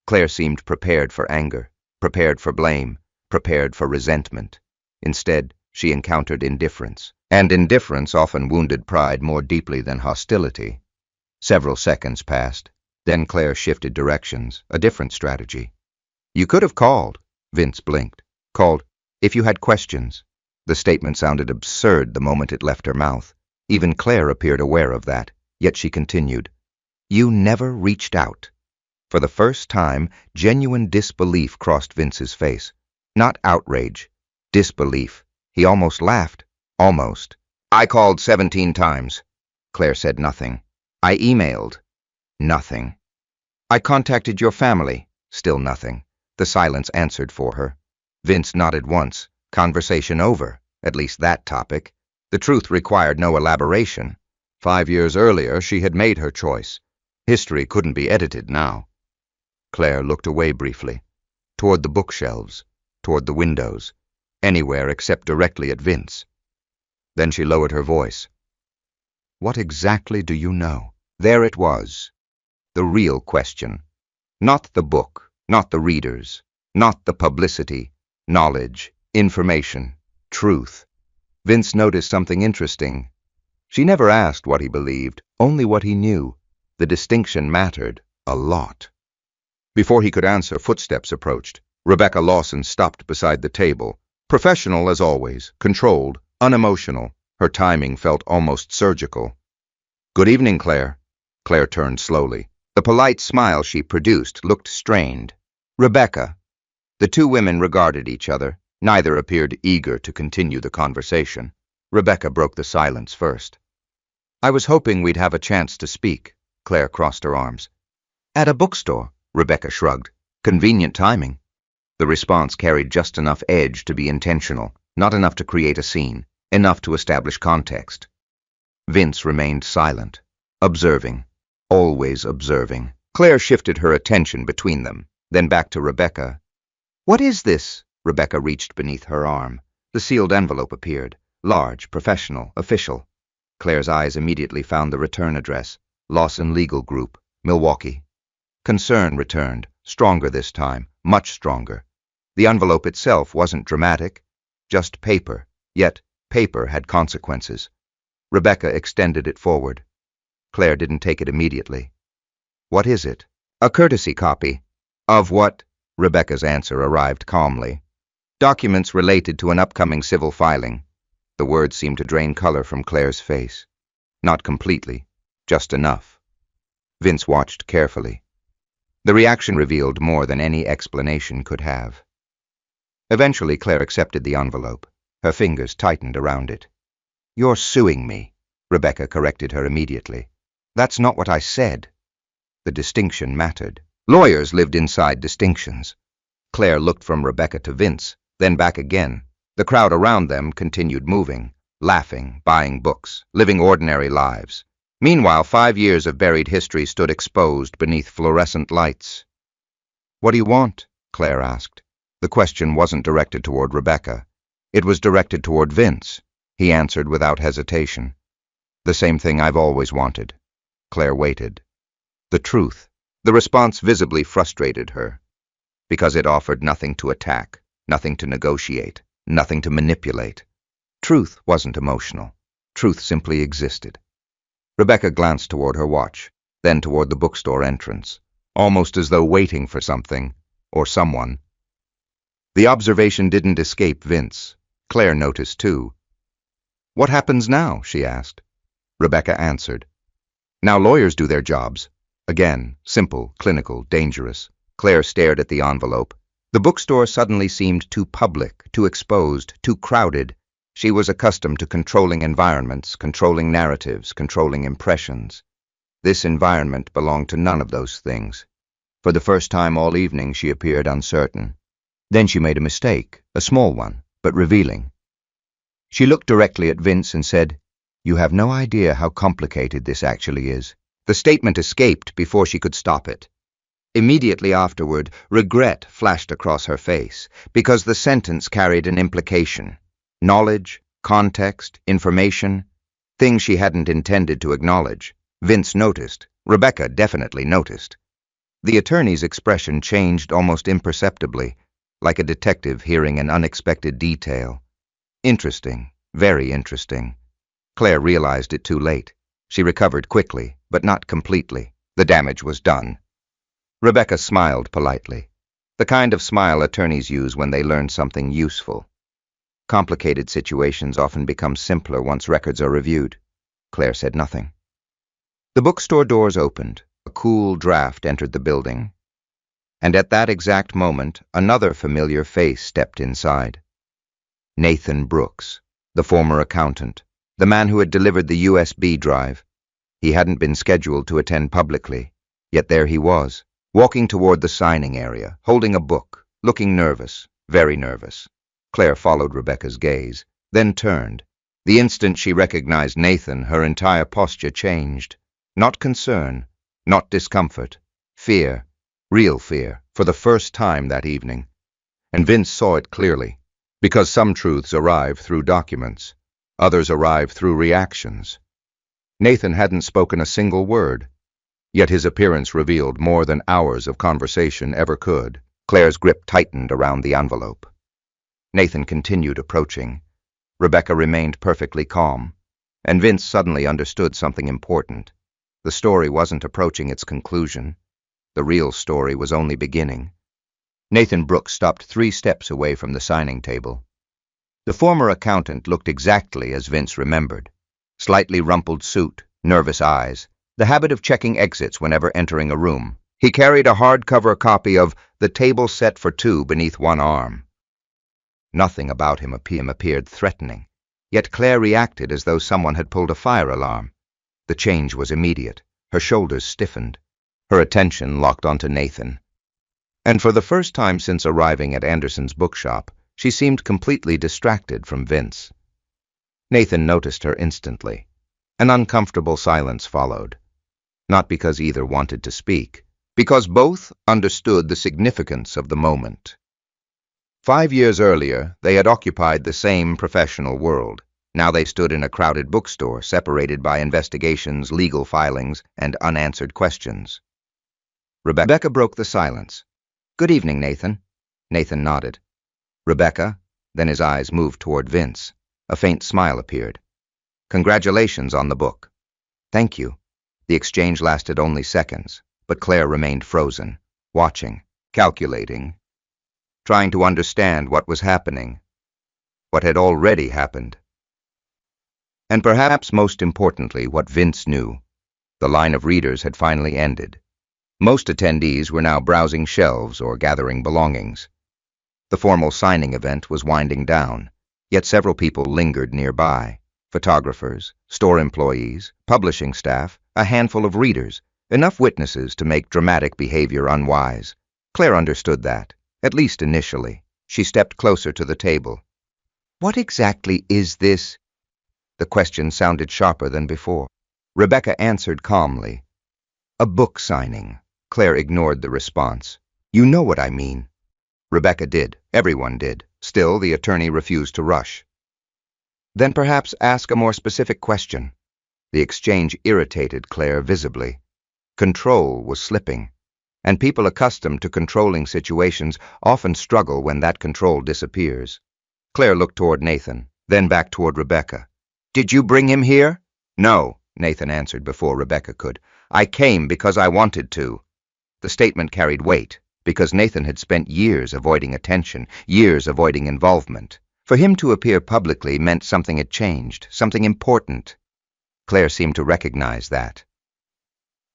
Claire seemed prepared for anger, prepared for blame, prepared for resentment. Instead, she encountered indifference, and indifference often wounded pride more deeply than hostility. Several seconds passed. Then Claire shifted directions, a different strategy. "You could have called," Vince blinked. "Called if you had questions." The statement sounded absurd the moment it left her mouth. Even Claire appeared aware of that, yet she continued. "You never reached out." For the first time, genuine disbelief crossed Vince's face. Not outrage, disbelief. He almost laughed. Almost. "I called 17 times. Claire said nothing. "I emailed." Nothing. "I contacted your family." Still nothing. The silence answered for her. Vince nodded once. Conversation over, at least that topic. The truth required no elaboration. 5 years earlier, she had made her choice. History couldn't be edited now. Claire looked away briefly, toward the bookshelves, toward the windows, anywhere except directly at Vince. Then she lowered her voice. "What exactly do you know?" There it was. The real question. Not the book, not the readers, not the publicity, knowledge, Information. Truth. Vince noticed something interesting. She never asked what he believed, only what he knew. The distinction mattered a lot. Before he could answer, footsteps approached. Rebecca Lawson stopped beside the table. Professional as always, controlled, unemotional. Her timing felt almost surgical. "Good evening, Claire." Claire turned slowly. The polite smile she produced looked strained. "Rebecca." The two women regarded each other. Neither appeared eager to continue the conversation. Rebecca broke the silence first. "I was hoping we'd have a chance to speak." Claire crossed her arms. "At a bookstore," Rebecca shrugged. "Convenient timing." The response carried just enough edge to be intentional, not enough to create a scene, enough to establish context. Vince remained silent, observing, always observing. Claire shifted her attention between them, then back to Rebecca. "What is this?" Rebecca reached beneath her arm. The sealed envelope appeared, large, professional, official. Claire's eyes immediately found the return address, Lawson Legal Group, Milwaukee. Concern returned, stronger this time, much stronger. The envelope itself wasn't dramatic, just paper, yet paper had consequences. Rebecca extended it forward. Claire didn't take it immediately. "What is it?" "A courtesy copy." "Of what?" Rebecca's answer arrived calmly. "Documents related to an upcoming civil filing." The words seemed to drain color from Claire's face. Not completely, just enough. Vince watched carefully. The reaction revealed more than any explanation could have. Eventually, Claire accepted the envelope. Her fingers tightened around it. "You're suing me," Rebecca corrected her immediately. "That's not what I said." The distinction mattered. Lawyers lived inside distinctions. Claire looked from Rebecca to Vince, then back again. The crowd around them continued moving, laughing, buying books, living ordinary lives. Meanwhile, 5 years of buried history stood exposed beneath fluorescent lights. "What do you want?" Claire asked. The question wasn't directed toward Rebecca. It was directed toward Vince. He answered without hesitation. "The same thing I've always wanted." Claire waited. The truth. The response visibly frustrated her, because it offered nothing to attack, nothing to negotiate, nothing to manipulate. Truth wasn't emotional. Truth simply existed. Rebecca glanced toward her watch, then toward the bookstore entrance, almost as though waiting for something, or someone. The observation didn't escape Vince. Claire noticed too. "What happens now?" she asked. Rebecca answered. "Now lawyers do their jobs." Again, simple, clinical, dangerous. Claire stared at the envelope. The bookstore suddenly seemed too public, too exposed, too crowded. She was accustomed to controlling environments, controlling narratives, controlling impressions. This environment belonged to none of those things. For the first time all evening she appeared uncertain. Then she made a mistake, a small one, but revealing. She looked directly at Vince and said, "You have no idea how complicated this actually is." The statement escaped before she could stop it. Immediately afterward, regret flashed across her face, because the sentence carried an implication. Knowledge, context, information, things she hadn't intended to acknowledge. Vince noticed. Rebecca definitely noticed. The attorney's expression changed almost imperceptibly, like a detective hearing an unexpected detail. Interesting, very interesting. Claire realized it too late. She recovered quickly, but not completely. The damage was done. Rebecca smiled politely, the kind of smile attorneys use when they learn something useful. Complicated situations often become simpler once records are reviewed. Claire said nothing. The bookstore doors opened. A cool draft entered the building. And at that exact moment, another familiar face stepped inside. Nathan Brooks, the former accountant, the man who had delivered the USB drive. He hadn't been scheduled to attend publicly, yet there he was, walking toward the signing area, holding a book, looking nervous, very nervous. Claire followed Rebecca's gaze, then turned. The instant she recognized Nathan, her entire posture changed. Not concern, not discomfort, fear, real fear, for the first time that evening. And Vince saw it clearly, because some truths arrive through documents, others arrive through reactions. Nathan hadn't spoken a single word, yet his appearance revealed more than hours of conversation ever could. Claire's grip tightened around the envelope. Nathan continued approaching. Rebecca remained perfectly calm, and Vince suddenly understood something important. The story wasn't approaching its conclusion. The real story was only beginning. Nathan Brooks stopped 3 steps away from the signing table. The former accountant looked exactly as Vince remembered. Slightly rumpled suit, nervous eyes, the habit of checking exits whenever entering a room. He carried a hardcover copy of The Table Set for Two beneath one arm. Nothing about him appeared threatening, yet Claire reacted as though someone had pulled a fire alarm. The change was immediate. Her shoulders stiffened. Her attention locked onto Nathan. And for the first time since arriving at Anderson's bookshop, she seemed completely distracted from Vince. Nathan noticed her instantly. An uncomfortable silence followed. Not because either wanted to speak, because both understood the significance of the moment. 5 years earlier, they had occupied the same professional world. Now they stood in a crowded bookstore, separated by investigations, legal filings, and unanswered questions. Rebecca broke the silence. "Good evening, Nathan." Nathan nodded. "Rebecca?" Then his eyes moved toward Vince. A faint smile appeared. "Congratulations on the book." "Thank you." The exchange lasted only seconds, but Claire remained frozen, watching, calculating, trying to understand what was happening, what had already happened. And perhaps most importantly, what Vince knew. The line of readers had finally ended. Most attendees were now browsing shelves or gathering belongings. The formal signing event was winding down, yet several people lingered nearby. Photographers, store employees, publishing staff, a handful of readers, enough witnesses to make dramatic behavior unwise. Claire understood that, at least initially. She stepped closer to the table. "What exactly is this?" The question sounded sharper than before. Rebecca answered calmly. "A book signing." Claire ignored the response. "You know what I mean." Rebecca did. Everyone did. Still, the attorney refused to rush. "Then perhaps ask a more specific question." The exchange irritated Claire visibly. Control was slipping, and people accustomed to controlling situations often struggle when that control disappears. Claire looked toward Nathan, then back toward Rebecca. "Did you bring him here?" "No," Nathan answered before Rebecca could. "I came because I wanted to." The statement carried weight, because Nathan had spent years avoiding attention, years avoiding involvement. For him to appear publicly meant something had changed, something important. Claire seemed to recognize that.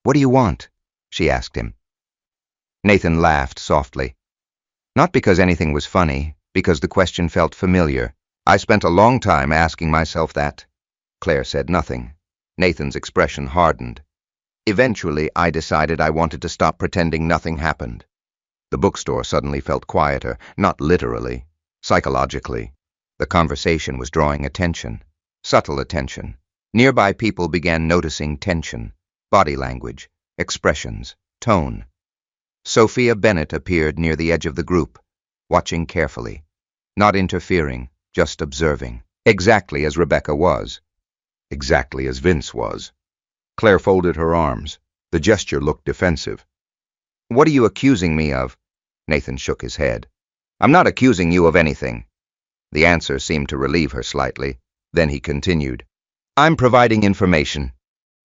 "What do you want?" she asked him. Nathan laughed softly. Not because anything was funny, because the question felt familiar. "I spent a long time asking myself that." Claire said nothing. Nathan's expression hardened. "Eventually, I decided I wanted to stop pretending nothing happened." The bookstore suddenly felt quieter, not literally, psychologically. The conversation was drawing attention, subtle attention. Nearby people began noticing tension, body language, expressions, tone. Sophia Bennett appeared near the edge of the group, watching carefully, not interfering, just observing, exactly as Rebecca was, exactly as Vince was. Claire folded her arms. The gesture looked defensive. "What are you accusing me of?" Nathan shook his head. "I'm not accusing you of anything." The answer seemed to relieve her slightly. Then he continued. "I'm providing information."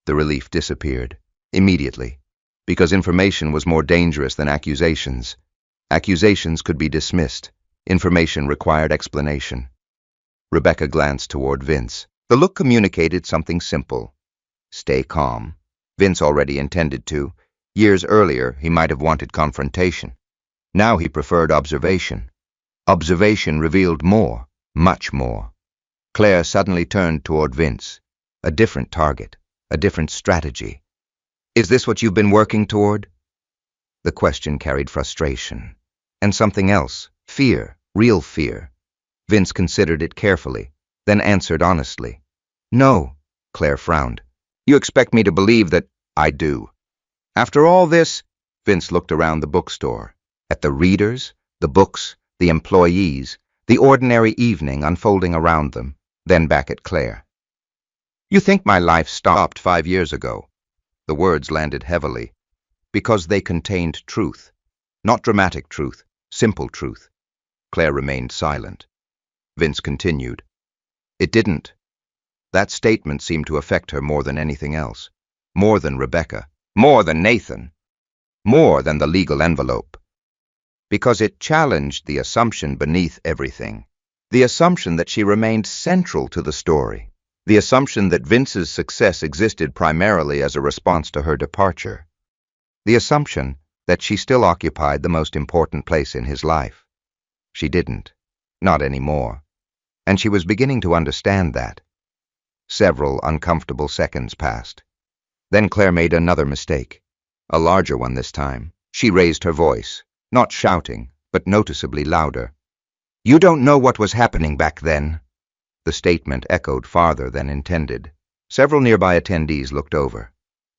The relief disappeared, immediately, because information was more dangerous than accusations. Accusations could be dismissed. Information required explanation. Rebecca glanced toward Vince. The look communicated something simple. Stay calm. Vince already intended to. Years earlier, he might have wanted confrontation. Now he preferred observation. Observation revealed more, much more. Claire suddenly turned toward Vince. A different target, a different strategy. "Is this what you've been working toward?" The question carried frustration. And something else, fear, real fear. Vince considered it carefully, then answered honestly. "No," Claire frowned. "You expect me to believe that—" "I do." After all this, Vince looked around the bookstore, at the readers, the books, the employees, the ordinary evening unfolding around them, then back at Claire. "You think my life stopped 5 years ago?" The words landed heavily, because they contained truth. Not dramatic truth, simple truth. Claire remained silent. Vince continued. It didn't. That statement seemed to affect her more than anything else. More than Rebecca. More than Nathan. More than the legal envelope. Because it challenged the assumption beneath everything. The assumption that she remained central to the story. The assumption that Vince's success existed primarily as a response to her departure. The assumption that she still occupied the most important place in his life. She didn't. Not anymore. And she was beginning to understand that. Several uncomfortable seconds passed. Then Claire made another mistake. A larger one this time. She raised her voice, not shouting, but noticeably louder. You don't know what was happening back then. The statement echoed farther than intended. Several nearby attendees looked over.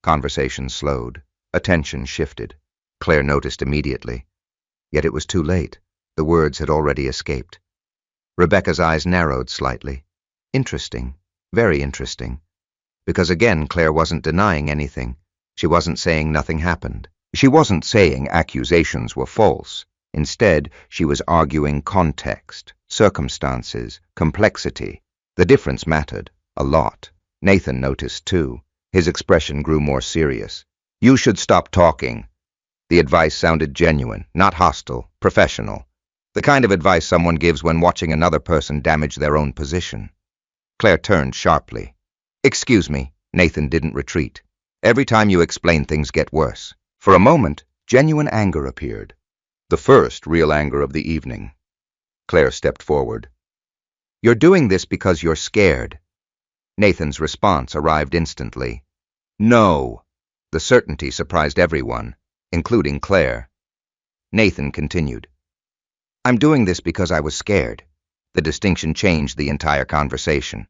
Conversation slowed. Attention shifted. Claire noticed immediately. Yet it was too late. The words had already escaped. Rebecca's eyes narrowed slightly. Interesting. Very interesting. Because again, Claire wasn't denying anything. She wasn't saying nothing happened. She wasn't saying accusations were false. Instead, she was arguing context, circumstances, complexity. The difference mattered. A lot. Nathan noticed too. His expression grew more serious. You should stop talking. The advice sounded genuine, not hostile, professional. The kind of advice someone gives when watching another person damage their own position. Claire turned sharply. Excuse me. Nathan didn't retreat. Every time you explain, things get worse. For a moment, genuine anger appeared. The first real anger of the evening. Claire stepped forward. You're doing this because you're scared. Nathan's response arrived instantly. No. The certainty surprised everyone, including Claire. Nathan continued. I'm doing this because I was scared. The distinction changed the entire conversation.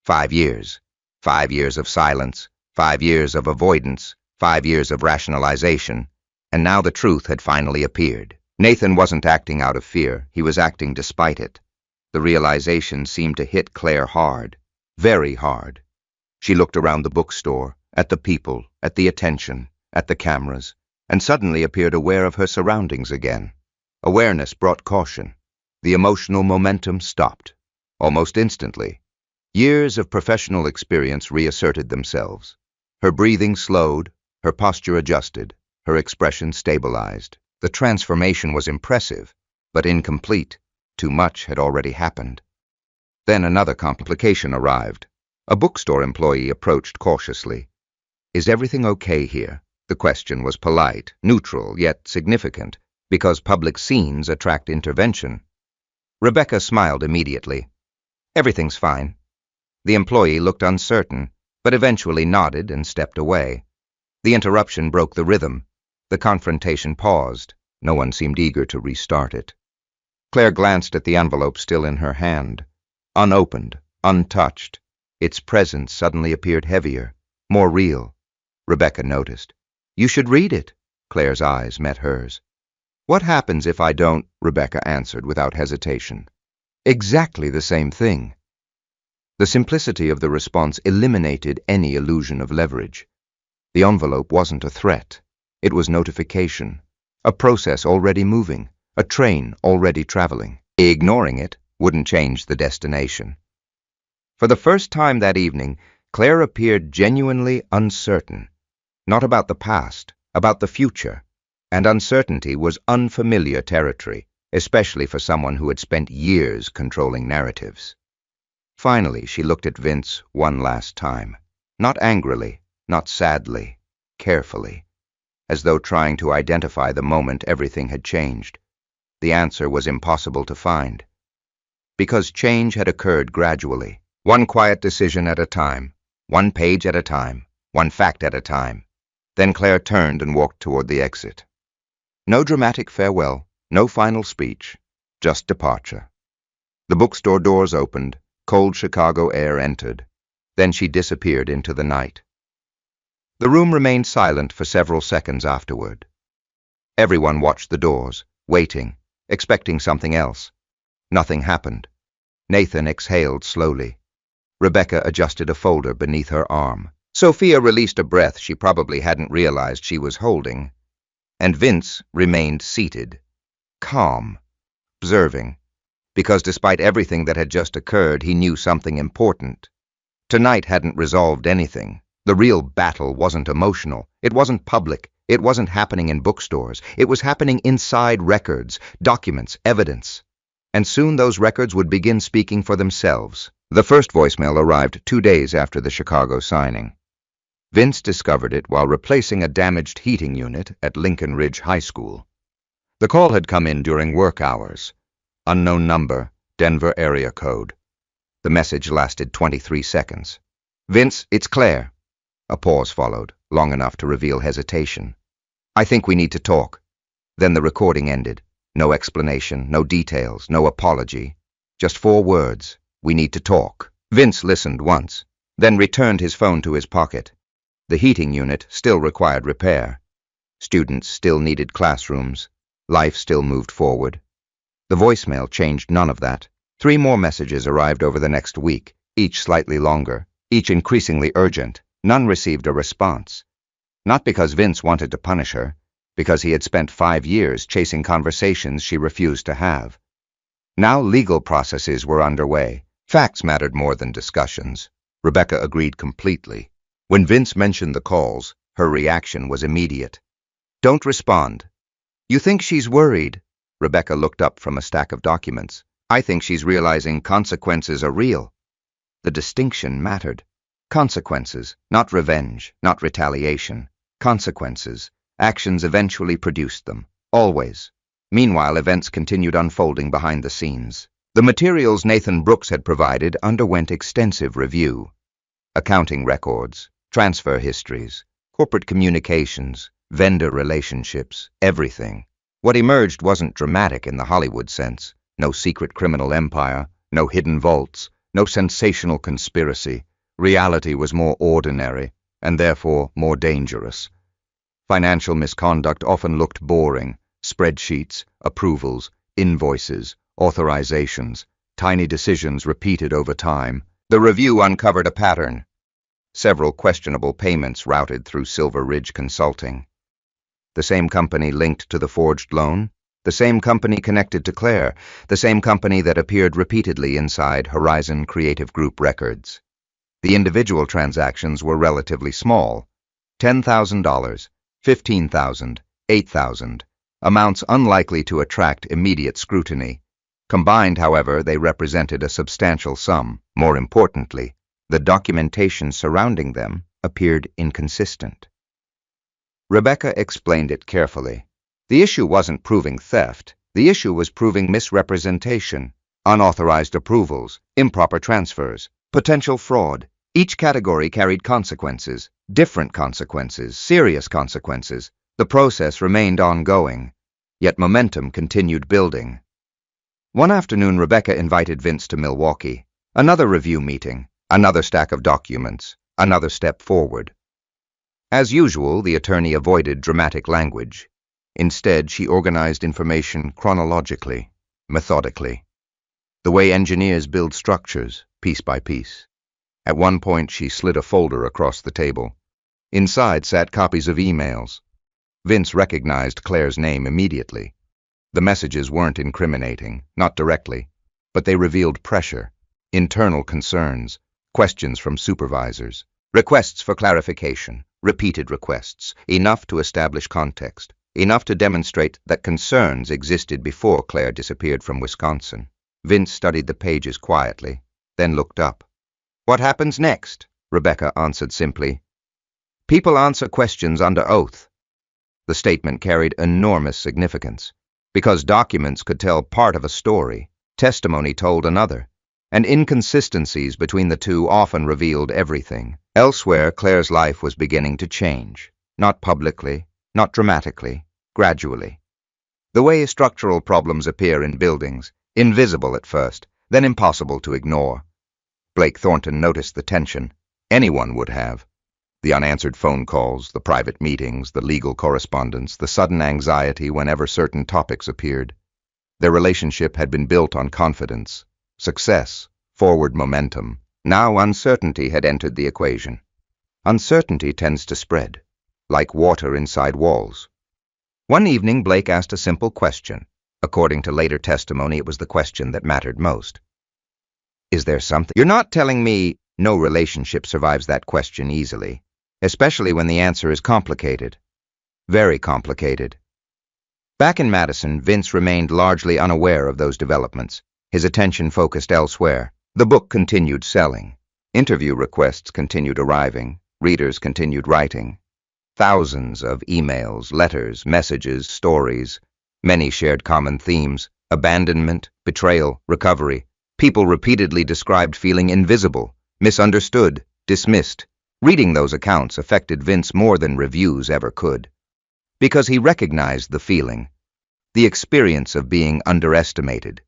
5 years. 5 years of silence. 5 years of avoidance. 5 years of rationalization. And now the truth had finally appeared. Nathan wasn't acting out of fear. He was acting despite it. The realization seemed to hit Claire hard. Very hard. She looked around the bookstore, at the people, at the attention, at the cameras, and suddenly appeared aware of her surroundings again. Awareness brought caution. The emotional momentum stopped. Almost instantly. Years of professional experience reasserted themselves. Her breathing slowed, her posture adjusted, her expression stabilized. The transformation was impressive, but incomplete. Too much had already happened. Then another complication arrived. A bookstore employee approached cautiously. Is everything okay here? The question was polite, neutral, yet significant, because public scenes attract intervention. Rebecca smiled immediately. Everything's fine. The employee looked uncertain, but eventually nodded and stepped away. The interruption broke the rhythm. The confrontation paused. No one seemed eager to restart it. Claire glanced at the envelope still in her hand. Unopened, untouched. Its presence suddenly appeared heavier, more real. Rebecca noticed. You should read it. Claire's eyes met hers. What happens if I don't? Rebecca answered without hesitation. Exactly the same thing. The simplicity of the response eliminated any illusion of leverage. The envelope wasn't a threat. It was notification. A process already moving. A train already traveling. Ignoring it wouldn't change the destination. For the first time that evening, Claire appeared genuinely uncertain. Not about the past, about the future. And uncertainty was unfamiliar territory, especially for someone who had spent years controlling narratives. Finally, she looked at Vince one last time. Not angrily, not sadly, carefully, as though trying to identify the moment everything had changed. The answer was impossible to find. Because change had occurred gradually, one quiet decision at a time, one page at a time, one fact at a time. Then Claire turned and walked toward the exit. No dramatic farewell, no final speech, just departure. The bookstore doors opened, cold Chicago air entered. Then she disappeared into the night. The room remained silent for several seconds afterward. Everyone watched the doors, waiting, expecting something else. Nothing happened. Nathan exhaled slowly. Rebecca adjusted a folder beneath her arm. Sophia released a breath she probably hadn't realized she was holding. And Vince remained seated, calm, observing. because despite everything that had just occurred, he knew something important. Tonight hadn't resolved anything. The real battle wasn't emotional. It wasn't public. It wasn't happening in bookstores. It was happening inside records, documents, evidence. And soon those records would begin speaking for themselves. The first voicemail arrived 2 days after the Chicago signing. Vince discovered it while replacing a damaged heating unit at Lincoln Ridge High School. The call had come in during work hours. Unknown number, Denver area code. The message lasted 23 seconds. "Vince, it's Claire." A pause followed, long enough to reveal hesitation. "I think we need to talk." Then the recording ended. No explanation, no details, no apology. Just 4 words. "We need to talk." Vince listened once, then returned his phone to his pocket. The heating unit still required repair. Students still needed classrooms. Life still moved forward. The voicemail changed none of that. 3 more messages arrived over the next week, each slightly longer, each increasingly urgent. None received a response. Not because Vince wanted to punish her, because he had spent 5 years chasing conversations she refused to have. Now legal processes were underway. Facts mattered more than discussions. Rebecca agreed completely. When Vince mentioned the calls, her reaction was immediate. "Don't respond." "You think she's worried?" Rebecca looked up from a stack of documents. "I think she's realizing consequences are real." The distinction mattered. Consequences, not revenge, not retaliation. Consequences. Actions eventually produced them. Always. Meanwhile, events continued unfolding behind the scenes. The materials Nathan Brooks had provided underwent extensive review. Accounting records, transfer histories, corporate communications, vendor relationships, everything. What emerged wasn't dramatic in the Hollywood sense. No secret criminal empire, no hidden vaults, no sensational conspiracy. Reality was more ordinary, and therefore more dangerous. Financial misconduct often looked boring. Spreadsheets, approvals, invoices, authorizations, tiny decisions repeated over time. The review uncovered a pattern. Several questionable payments routed through Silver Ridge Consulting. The same company linked to the forged loan, the same company connected to Claire, the same company that appeared repeatedly inside Horizon Creative Group records. The individual transactions were relatively small. $10,000, $15,000, $8,000, amounts unlikely to attract immediate scrutiny. Combined, however, they represented a substantial sum. More importantly, the documentation surrounding them appeared inconsistent. Rebecca explained it carefully. The issue wasn't proving theft. The issue was proving misrepresentation, unauthorized approvals, improper transfers, potential fraud. Each category carried consequences, different consequences, serious consequences. The process remained ongoing, yet momentum continued building. One afternoon, Rebecca invited Vince to Milwaukee. Another review meeting, another stack of documents, another step forward. As usual, the attorney avoided dramatic language. Instead, she organized information chronologically, methodically. The way engineers build structures, piece by piece. At one point, she slid a folder across the table. Inside sat copies of emails. Vince recognized Claire's name immediately. The messages weren't incriminating, not directly, but they revealed pressure, internal concerns, questions from supervisors, requests for clarification, repeated requests, enough to establish context, enough to demonstrate that concerns existed before Claire disappeared from Wisconsin. Vince studied the pages quietly, then looked up. "What happens next?" Rebecca answered simply. "People answer questions under oath." The statement carried enormous significance, because documents could tell part of a story, testimony told another, and inconsistencies between the two often revealed everything. Elsewhere, Claire's life was beginning to change, not publicly, not dramatically, gradually. The way structural problems appear in buildings, invisible at first, then impossible to ignore. Blake Thornton noticed the tension. Anyone would have. The unanswered phone calls, the private meetings, the legal correspondence, the sudden anxiety whenever certain topics appeared. Their relationship had been built on confidence, success, forward momentum. Now uncertainty had entered the equation. Uncertainty tends to spread, like water inside walls. One evening, Blake asked a simple question. According to later testimony, it was the question that mattered most. Is there something? You're not telling me no relationship survives that question easily, especially when the answer is complicated. Very complicated. Back in Madison, Vince remained largely unaware of those developments. His attention focused elsewhere. The book continued selling. Interview requests continued arriving. Readers continued writing. Thousands of emails, letters, messages, stories. Many shared common themes: abandonment, betrayal, recovery. People repeatedly described feeling invisible, misunderstood, dismissed. Reading those accounts affected Vince more than reviews ever could, because he recognized the feeling, the experience of being underestimated,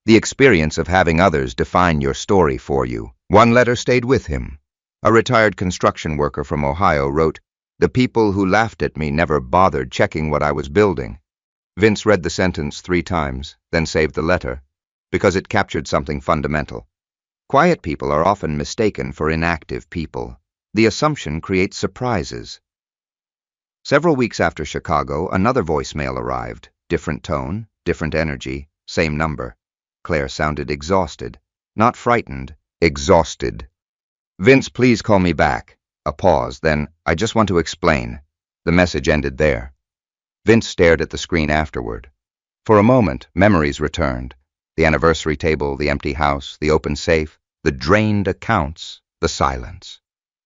the experience of having others define your story for you. One letter stayed with him. A retired construction worker from Ohio wrote, "The people who laughed at me never bothered checking what I was building." Vince read the sentence 3 times, then saved the letter, because it captured something fundamental. Quiet people are often mistaken for inactive people. The assumption creates surprises. Several weeks after Chicago, another voicemail arrived. Different tone, different energy, same number. Claire sounded exhausted. Not frightened, exhausted. "Vince, please call me back." A pause, then, "I just want to explain." The message ended there. Vince stared at the screen afterward. For a moment, memories returned. The anniversary table, the empty house, the open safe, the drained accounts, the silence.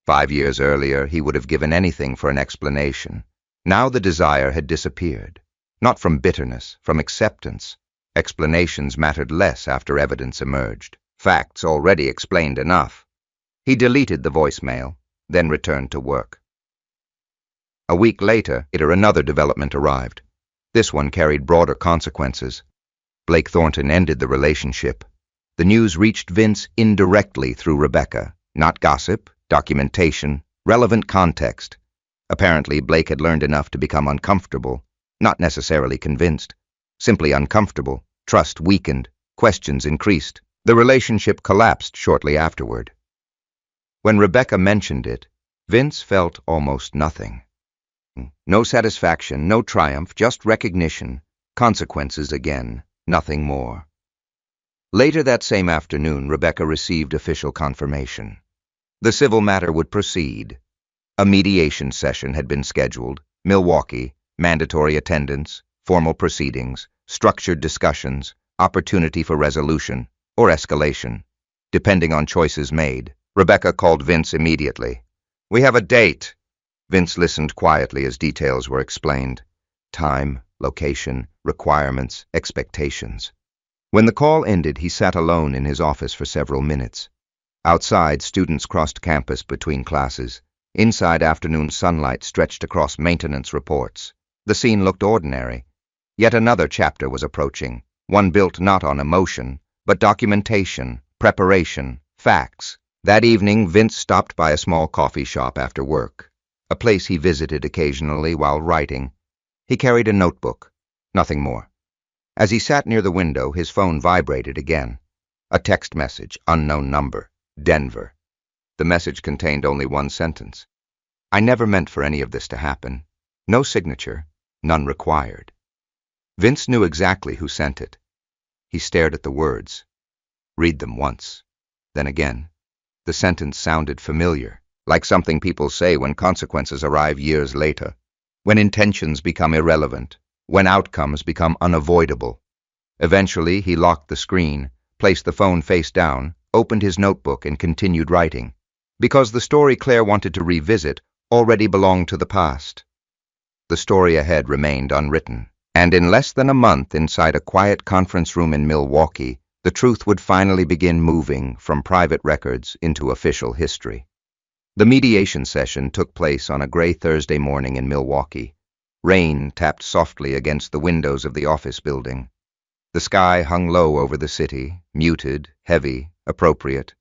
5 years earlier, he would have given anything for an explanation. Now the desire had disappeared. Not from bitterness, from acceptance. Explanations mattered less after evidence emerged. Facts already explained enough. He deleted the voicemail, then returned to work. A week later, another development arrived. This one carried broader consequences. Blake Thornton ended the relationship. The news reached Vince indirectly through Rebecca. Not gossip, documentation, relevant context. Apparently, Blake had learned enough to become uncomfortable, not necessarily convinced. Simply uncomfortable. Trust weakened. Questions increased. The relationship collapsed shortly afterward. When Rebecca mentioned it, Vince felt almost nothing. No satisfaction, no triumph, just recognition. Consequences again, nothing more. Later that same afternoon, Rebecca received official confirmation. The civil matter would proceed. A mediation session had been scheduled. Milwaukee, mandatory attendance, formal proceedings, structured discussions, opportunity for resolution or escalation, depending on choices made. Rebecca called Vince immediately. "We have a date." Vince listened quietly as details were explained. Time, location, requirements, expectations. When the call ended, he sat alone in his office for several minutes. Outside, students crossed campus between classes. Inside, afternoon sunlight stretched across maintenance reports. The scene looked ordinary. Yet another chapter was approaching, one built not on emotion, but documentation, preparation, facts. That evening, Vince stopped by a small coffee shop after work, a place he visited occasionally while writing. He carried a notebook, nothing more. As he sat near the window, his phone vibrated again. A text message, unknown number, Denver. The message contained only one sentence. "I never meant for any of this to happen. No signature, none required." Vince knew exactly who sent it. He stared at the words. Read them once, then again. The sentence sounded familiar, like something people say when consequences arrive years later, when intentions become irrelevant, when outcomes become unavoidable. Eventually, he locked the screen, placed the phone face down, opened his notebook, and continued writing, because the story Claire wanted to revisit already belonged to the past. The story ahead remained unwritten, and in less than a month, inside a quiet conference room in Milwaukee, the truth would finally begin moving from private records into official history. The mediation session took place on a gray Thursday morning in Milwaukee. Rain tapped softly against the windows of the office building. The sky hung low over the city, muted, heavy, appropriate.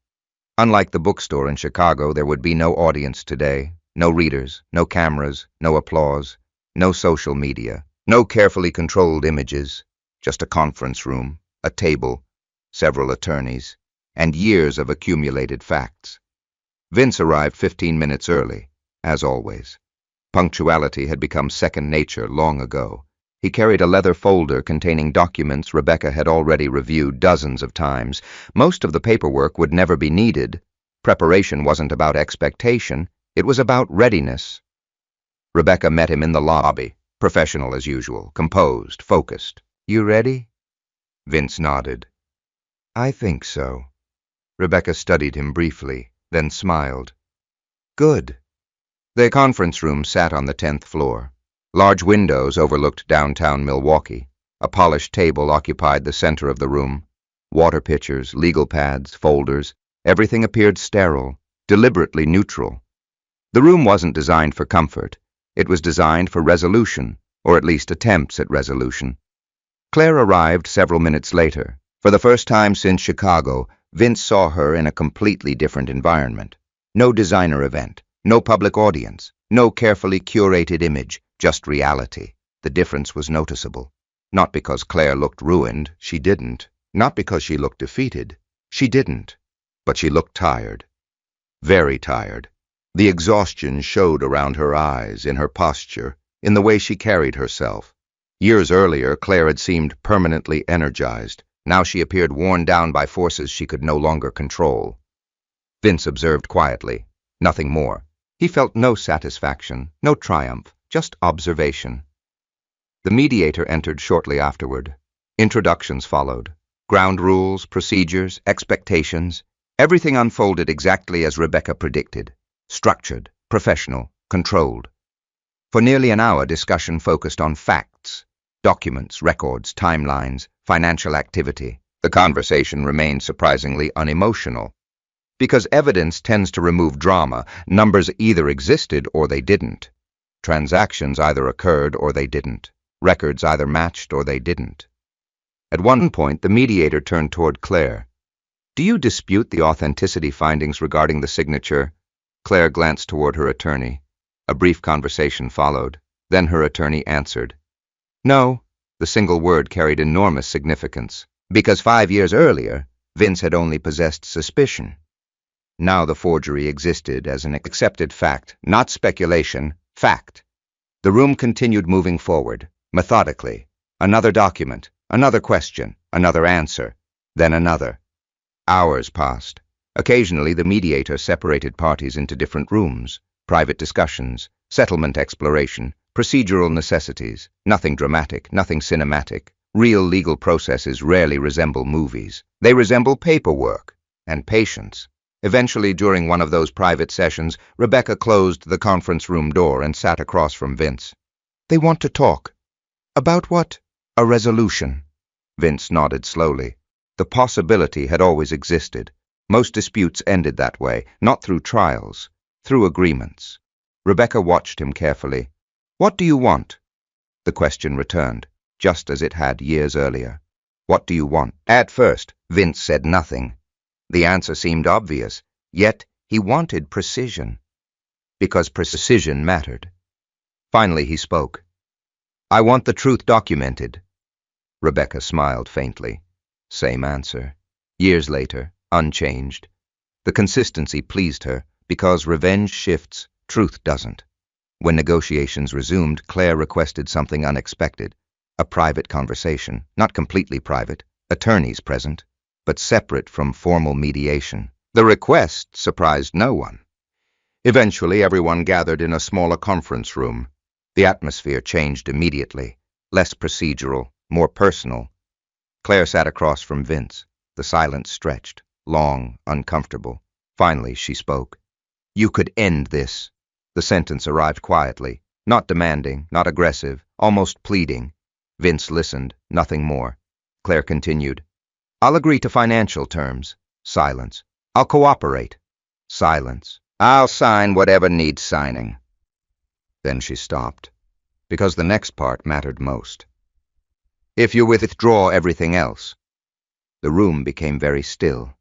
Unlike the bookstore in Chicago, there would be no audience today, no readers, no cameras, no applause, no social media, no carefully controlled images, just a conference room, a table, several attorneys, and years of accumulated facts. Vince arrived 15 minutes early, as always. Punctuality had become second nature long ago. He carried a leather folder containing documents Rebecca had already reviewed dozens of times. Most of the paperwork would never be needed. Preparation wasn't about expectation, it was about readiness. Rebecca met him in the lobby, professional as usual, composed, focused. "You ready?" Vince nodded. "I think so." Rebecca studied him briefly, then smiled. "Good." The conference room sat on the 10th floor. Large windows overlooked downtown Milwaukee. A polished table occupied the center of the room. Water pitchers, legal pads, folders, everything appeared sterile, deliberately neutral. The room wasn't designed for comfort. It was designed for resolution, or at least attempts at resolution. Claire arrived several minutes later. For the first time since Chicago, Vince saw her in a completely different environment. No designer event, no public audience, no carefully curated image, just reality. The difference was noticeable. Not because Claire looked ruined, she didn't. Not because she looked defeated, she didn't. But she looked tired. Very tired. The exhaustion showed around her eyes, in her posture, in the way she carried herself. Years earlier, Claire had seemed permanently energized. Now she appeared worn down by forces she could no longer control. Vince observed quietly. Nothing more. He felt no satisfaction, no triumph, just observation. The mediator entered shortly afterward. Introductions followed. Ground rules, procedures, expectations. Everything unfolded exactly as Rebecca predicted. Structured, professional, controlled. For nearly an hour, discussion focused on facts. Documents, records, timelines, financial activity. The conversation remained surprisingly unemotional. Because evidence tends to remove drama, numbers either existed or they didn't. Transactions either occurred or they didn't. Records either matched or they didn't. At one point, the mediator turned toward Claire. "Do you dispute the authenticity findings regarding the signature?" Claire glanced toward her attorney. A brief conversation followed. Then her attorney answered. "No." The single word carried enormous significance. Because 5 years earlier, Vince had only possessed suspicion. Now the forgery existed as an accepted fact, not speculation, fact. The room continued moving forward, methodically. Another document, another question, another answer, then another. Hours passed. Occasionally the mediator separated parties into different rooms, private discussions, settlement exploration, procedural necessities, nothing dramatic, nothing cinematic. Real legal processes rarely resemble movies. They resemble paperwork and patience. Eventually, during one of those private sessions, Rebecca closed the conference room door and sat across from Vince. "They want to talk." "About what?" "A resolution." Vince nodded slowly. The possibility had always existed. Most disputes ended that way, not through trials, through agreements. Rebecca watched him carefully. "What do you want?" The question returned, just as it had years earlier. "What do you want?" At first, Vince said nothing. The answer seemed obvious, yet he wanted precision. Because precision mattered. Finally he spoke. "I want the truth documented." Rebecca smiled faintly. Same answer. Years later, unchanged. The consistency pleased her, because revenge shifts, truth doesn't. When negotiations resumed, Claire requested something unexpected. A private conversation, not completely private, attorneys present, but separate from formal mediation. The request surprised no one. Eventually, everyone gathered in a smaller conference room. The atmosphere changed immediately, less procedural, more personal. Claire sat across from Vince. The silence stretched, long, uncomfortable. Finally, she spoke. "You could end this." The sentence arrived quietly, not demanding, not aggressive, almost pleading. Vince listened, nothing more. Claire continued. "I'll agree to financial terms." Silence. "I'll cooperate." Silence. "I'll sign whatever needs signing." Then she stopped, because the next part mattered most. "If you withdraw everything else." The room became very still.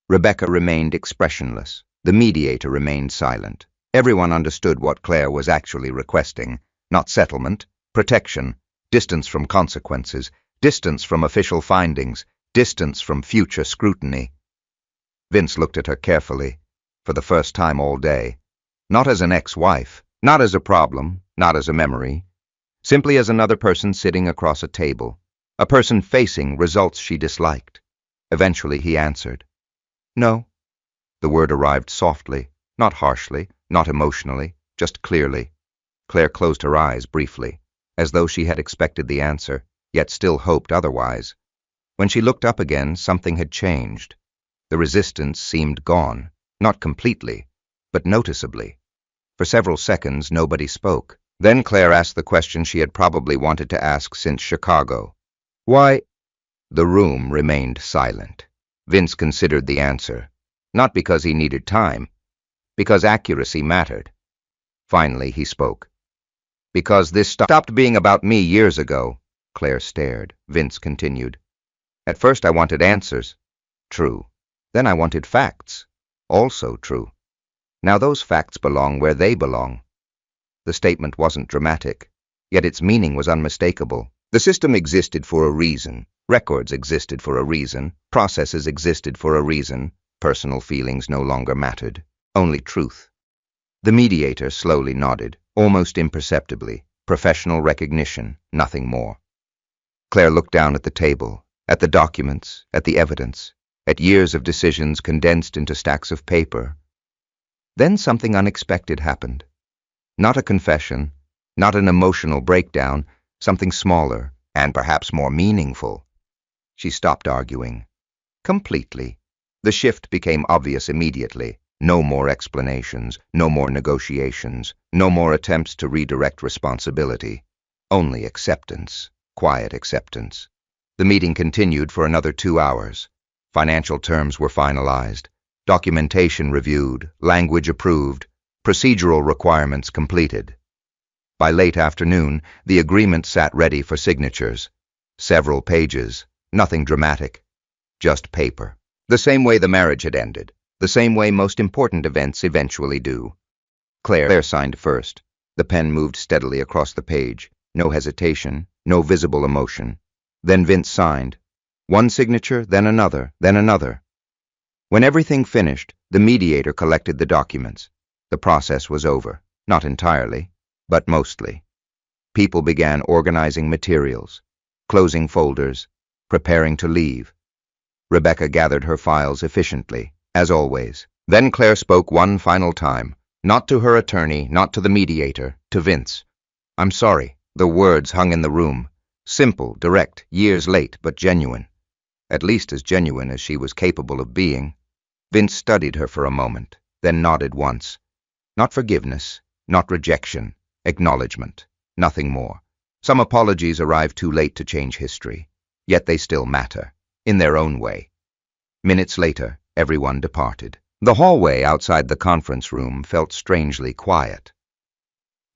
Rebecca remained expressionless. The mediator remained silent. Everyone understood what Claire was actually requesting. Not settlement, protection, distance from consequences, distance from official findings, distance from future scrutiny. Vince looked at her carefully, for the first time all day. Not as an ex-wife, not as a problem, not as a memory. simply as another person sitting across a table, a person facing results she disliked. Eventually he answered, "No." The word arrived softly, not harshly, not emotionally, just clearly. Claire closed her eyes briefly, as though she had expected the answer, yet still hoped otherwise. When she looked up again, something had changed. The resistance seemed gone, not completely, but noticeably. For several seconds, nobody spoke. Then Claire asked the question she had probably wanted to ask since Chicago. "Why?" The room remained silent. Vince considered the answer, not because he needed time, because accuracy mattered. Finally, he spoke. "Because this stopped being about me years ago." Claire stared. Vince continued. "At first I wanted answers. True. Then I wanted facts. Also true. Now those facts belong where they belong." The statement wasn't dramatic, yet its meaning was unmistakable. The system existed for a reason. Records existed for a reason. Processes existed for a reason. Personal feelings no longer mattered. Only truth. The mediator slowly nodded, almost imperceptibly. Professional recognition, nothing more. Claire looked down at the table, at the documents, at the evidence, at years of decisions condensed into stacks of paper. Then something unexpected happened. Not a confession, not an emotional breakdown, something smaller, and perhaps more meaningful. She stopped arguing. Completely. The shift became obvious immediately. No more explanations, no more negotiations, no more attempts to redirect responsibility. Only acceptance, quiet acceptance. The meeting continued for another 2 hours. Financial terms were finalized, documentation reviewed, language approved, procedural requirements completed. By late afternoon, the agreement sat ready for signatures. Several pages, nothing dramatic, just paper. The same way the marriage had ended, the same way most important events eventually do. Claire signed first. The pen moved steadily across the page, no hesitation, no visible emotion. Then Vince signed. One signature, then another, then another. When everything finished, the mediator collected the documents. The process was over, not entirely, but mostly. People began organizing materials, closing folders, preparing to leave. Rebecca gathered her files efficiently, as always. Then Claire spoke one final time, not to her attorney, not to the mediator, to Vince. "I'm sorry." The words hung in the room. Simple, direct, years late, but genuine. At least as genuine as she was capable of being. Vince studied her for a moment, then nodded once. Not forgiveness, not rejection, acknowledgement, nothing more. Some apologies arrived too late to change history, yet they still matter, in their own way. Minutes later, everyone departed. The hallway outside the conference room felt strangely quiet.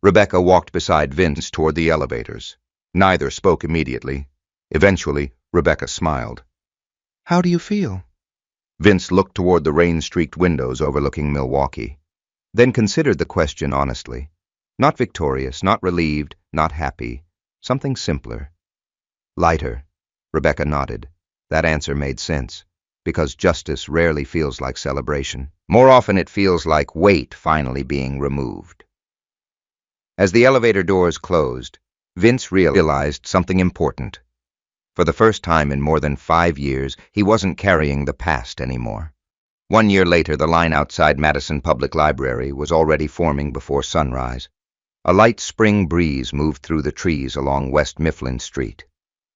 Rebecca walked beside Vince toward the elevators. Neither spoke immediately. Eventually, Rebecca smiled. "How do you feel?" Vince looked toward the rain-streaked windows overlooking Milwaukee, then considered the question honestly. Not victorious, not relieved, not happy. Something simpler. "Lighter." Rebecca nodded. That answer made sense, because justice rarely feels like celebration. More often it feels like weight finally being removed. As the elevator doors closed, Vince realized something important. For the first time in more than 5 years, he wasn't carrying the past anymore. 1 year later, the line outside Madison Public Library was already forming before sunrise. A light spring breeze moved through the trees along West Mifflin Street.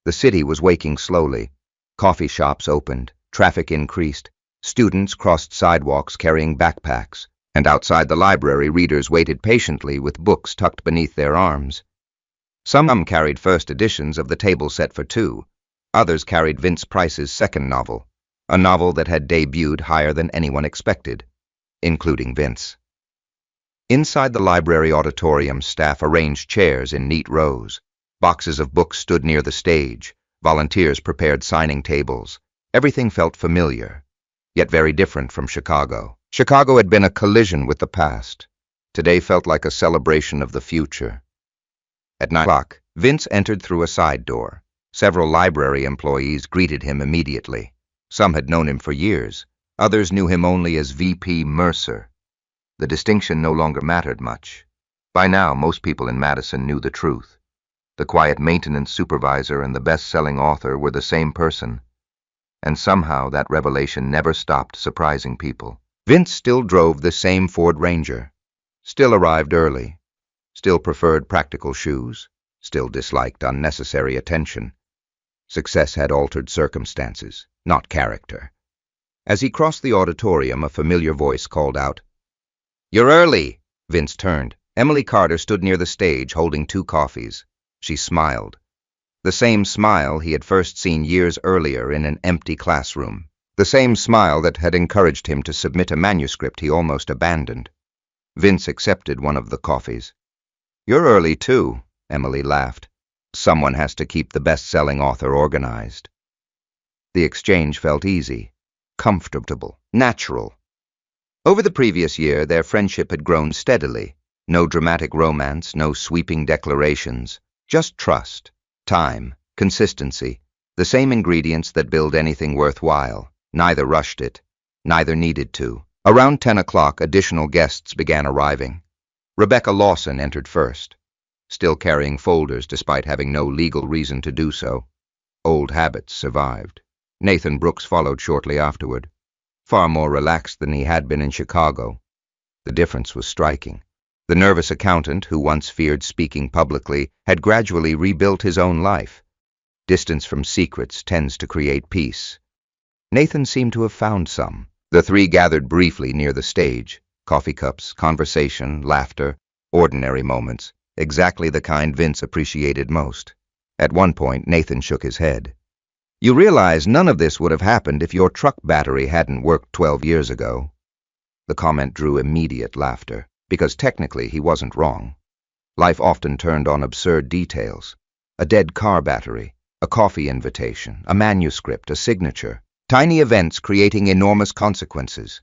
The city was waking slowly. Coffee shops opened, traffic increased, students crossed sidewalks carrying backpacks, and outside the library, readers waited patiently with books tucked beneath their arms. Some carried first editions of The Table Set for Two. Others carried Vince Price's second novel, a novel that had debuted higher than anyone expected, including Vince. Inside the library auditorium, staff arranged chairs in neat rows. Boxes of books stood near the stage. Volunteers prepared signing tables. Everything felt familiar, yet very different from Chicago. Chicago had been a collision with the past. Today felt like a celebration of the future. At 9 o'clock, Vince entered through a side door. Several library employees greeted him immediately. Some had known him for years. Others knew him only as VP Mercer. The distinction no longer mattered much. By now, most people in Madison knew the truth. The quiet maintenance supervisor and the best-selling author were the same person, and somehow that revelation never stopped surprising people. Vince still drove the same Ford Ranger, still arrived early, still preferred practical shoes, still disliked unnecessary attention. Success had altered circumstances, not character. As he crossed the auditorium, a familiar voice called out, "You're early!" Vince turned. Emily Carter stood near the stage holding 2 coffees. She smiled. The same smile he had first seen years earlier in an empty classroom. The same smile that had encouraged him to submit a manuscript he almost abandoned. Vince accepted one of the coffees. "You're early, too," Emily laughed. "Someone has to keep the best-selling author organized." The exchange felt easy, comfortable, natural. Over the previous year, their friendship had grown steadily. No dramatic romance, no sweeping declarations, just trust, time, consistency, the same ingredients that build anything worthwhile. Neither rushed it, neither needed to. Around 10 o'clock, additional guests began arriving. Rebecca Lawson entered first, still carrying folders despite having no legal reason to do so. Old habits survived. Nathan Brooks followed shortly afterward, far more relaxed than he had been in Chicago. The difference was striking. The nervous accountant, who once feared speaking publicly, had gradually rebuilt his own life. Distance from secrets tends to create peace. Nathan seemed to have found some. The 3 gathered briefly near the stage. Coffee cups, conversation, laughter, ordinary moments, exactly the kind Vince appreciated most. At one point, Nathan shook his head. "You realize none of this would have happened if your truck battery hadn't worked 12 years ago." The comment drew immediate laughter, because technically he wasn't wrong. Life often turned on absurd details. A dead car battery, a coffee invitation, a manuscript, a signature. Tiny events creating enormous consequences.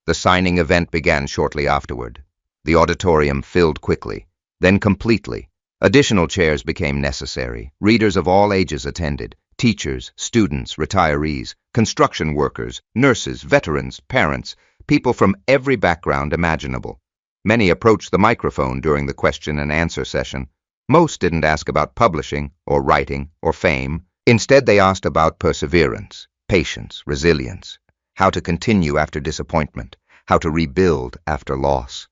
The signing event began shortly afterward. The auditorium filled quickly, then completely. Additional chairs became necessary. Readers of all ages attended. Teachers, students, retirees, construction workers, nurses, veterans, parents, people from every background imaginable. Many approached the microphone during the question and answer session. Most didn't ask about publishing or writing or fame. Instead, they asked about perseverance, patience, resilience, how to continue after disappointment, how to rebuild after loss.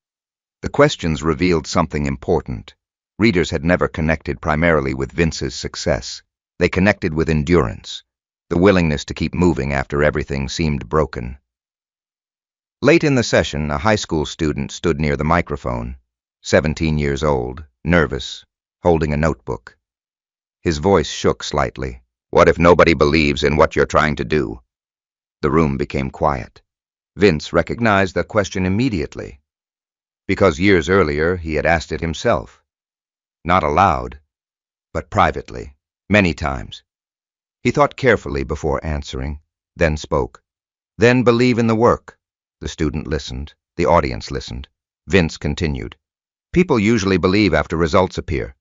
The questions revealed something important. Readers had never connected primarily with Vince's success. They connected with endurance, the willingness to keep moving after everything seemed broken. Late in the session, a high school student stood near the microphone, 17 years old, nervous, holding a notebook. His voice shook slightly. "What if nobody believes in what you're trying to do?" The room became quiet. Vince recognized the question immediately, because years earlier he had asked it himself. Not aloud, but privately, many times. He thought carefully before answering, then spoke. "Then believe in the work." The student listened. The audience listened. Vince continued. "People usually believe after results appear."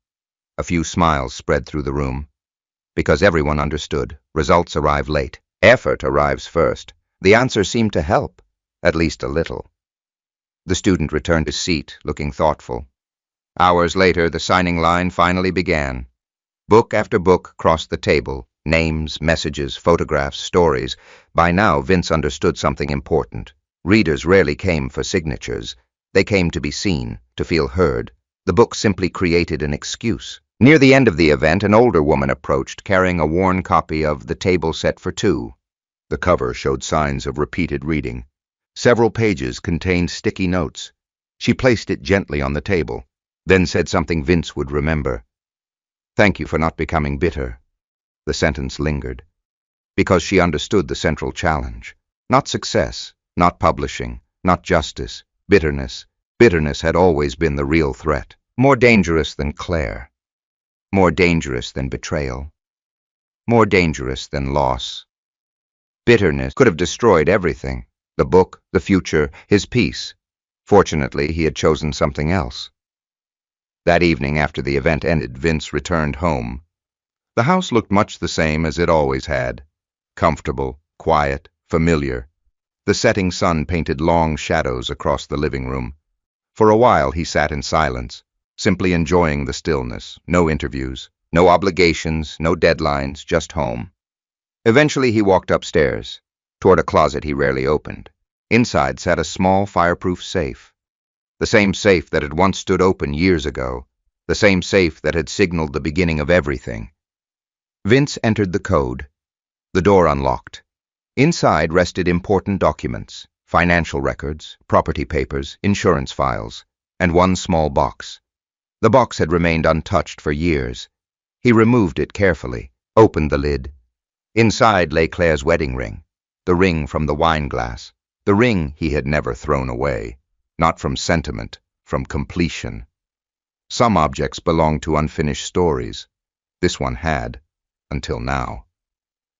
A few smiles spread through the room. Because everyone understood, results arrive late. Effort arrives first. The answer seemed to help, at least a little. The student returned to his seat, looking thoughtful. Hours later, the signing line finally began. Book after book crossed the table, names, messages, photographs, stories. By now, Vince understood something important. Readers rarely came for signatures. They came to be seen, to feel heard. The book simply created an excuse. Near the end of the event, an older woman approached, carrying a worn copy of The Table Set for Two. The cover showed signs of repeated reading. Several pages contained sticky notes. She placed it gently on the table, then said something Vince would remember. "Thank you for not becoming bitter." The sentence lingered, because she understood the central challenge. Not success, not publishing, not justice, bitterness. Bitterness had always been the real threat, more dangerous than Claire. More dangerous than betrayal. More dangerous than loss. Bitterness could have destroyed everything. The book, the future, his peace. Fortunately, he had chosen something else. That evening, after the event ended, Vince returned home. The house looked much the same as it always had. Comfortable, quiet, familiar. The setting sun painted long shadows across the living room. For a while, he sat in silence, simply enjoying the stillness. No interviews, No obligations, no deadlines, just home. Eventually he walked upstairs, toward a closet he rarely opened. Inside sat a small fireproof safe. The same safe that had once stood open years ago. The same safe that had signaled the beginning of everything. Vince entered the code. The door unlocked. Inside rested important documents, financial records, property papers, insurance files, and one small box. The box had remained untouched for years. He removed it carefully, opened the lid. Inside lay Claire's wedding ring, the ring from the wine glass, the ring he had never thrown away, not from sentiment, from completion. Some objects belonged to unfinished stories. This one had, until now.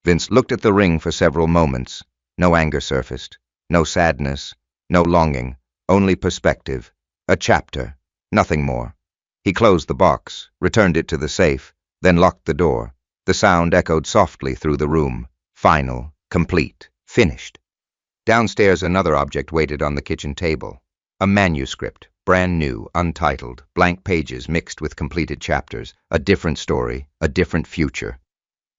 Vince looked at the ring for several moments. No anger surfaced, no sadness, no longing, only perspective, a chapter, nothing more. He closed the box, returned it to the safe, then locked the door. The sound echoed softly through the room. Final, complete, finished. Downstairs another object waited on the kitchen table. A manuscript, brand new, untitled, blank pages mixed with completed chapters, a different story, a different future.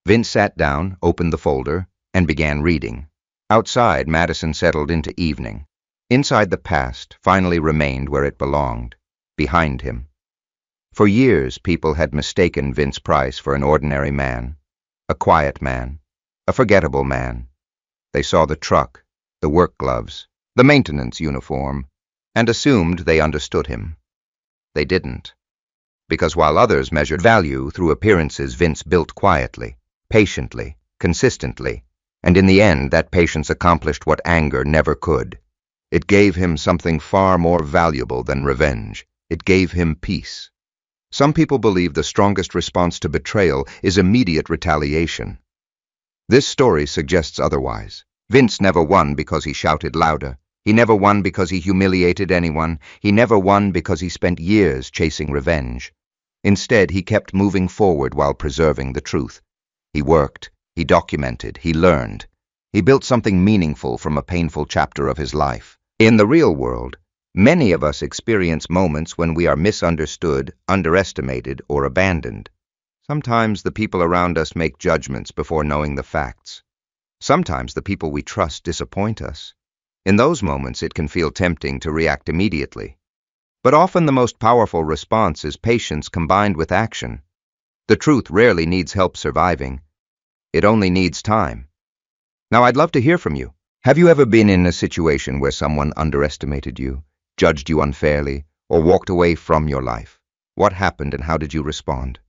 Vince sat down, opened the folder, and began reading. Outside, Madison settled into evening. Inside, the past finally remained where it belonged, behind him. For years, people had mistaken Vince Price for an ordinary man, a quiet man, a forgettable man. They saw the truck, the work gloves, the maintenance uniform, and assumed they understood him. They didn't. Because while others measured value through appearances, Vince built quietly, patiently, consistently, and in the end that patience accomplished what anger never could. It gave him something far more valuable than revenge. It gave him peace. Some people believe the strongest response to betrayal is immediate retaliation. This story suggests otherwise. Vince never won because he shouted louder. He never won because he humiliated anyone. He never won because he spent years chasing revenge. Instead, he kept moving forward while preserving the truth. He worked, he documented, he learned. He built something meaningful from a painful chapter of his life. In the real world, many of us experience moments when we are misunderstood, underestimated, or abandoned. Sometimes the people around us make judgments before knowing the facts. Sometimes the people we trust disappoint us. In those moments, it can feel tempting to react immediately. But often the most powerful response is patience combined with action. The truth rarely needs help surviving. It only needs time. Now, I'd love to hear from you. Have you ever been in a situation where someone underestimated you, judged you unfairly, or walked away from your life? What happened and how did you respond?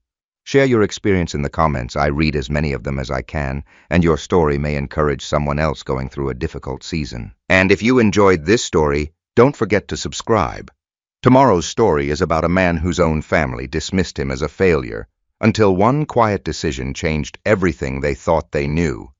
Share your experience in the comments. I read as many of them as I can, and your story may encourage someone else going through a difficult season. And if you enjoyed this story, don't forget to subscribe. Tomorrow's story is about a man whose own family dismissed him as a failure, until one quiet decision changed everything they thought they knew.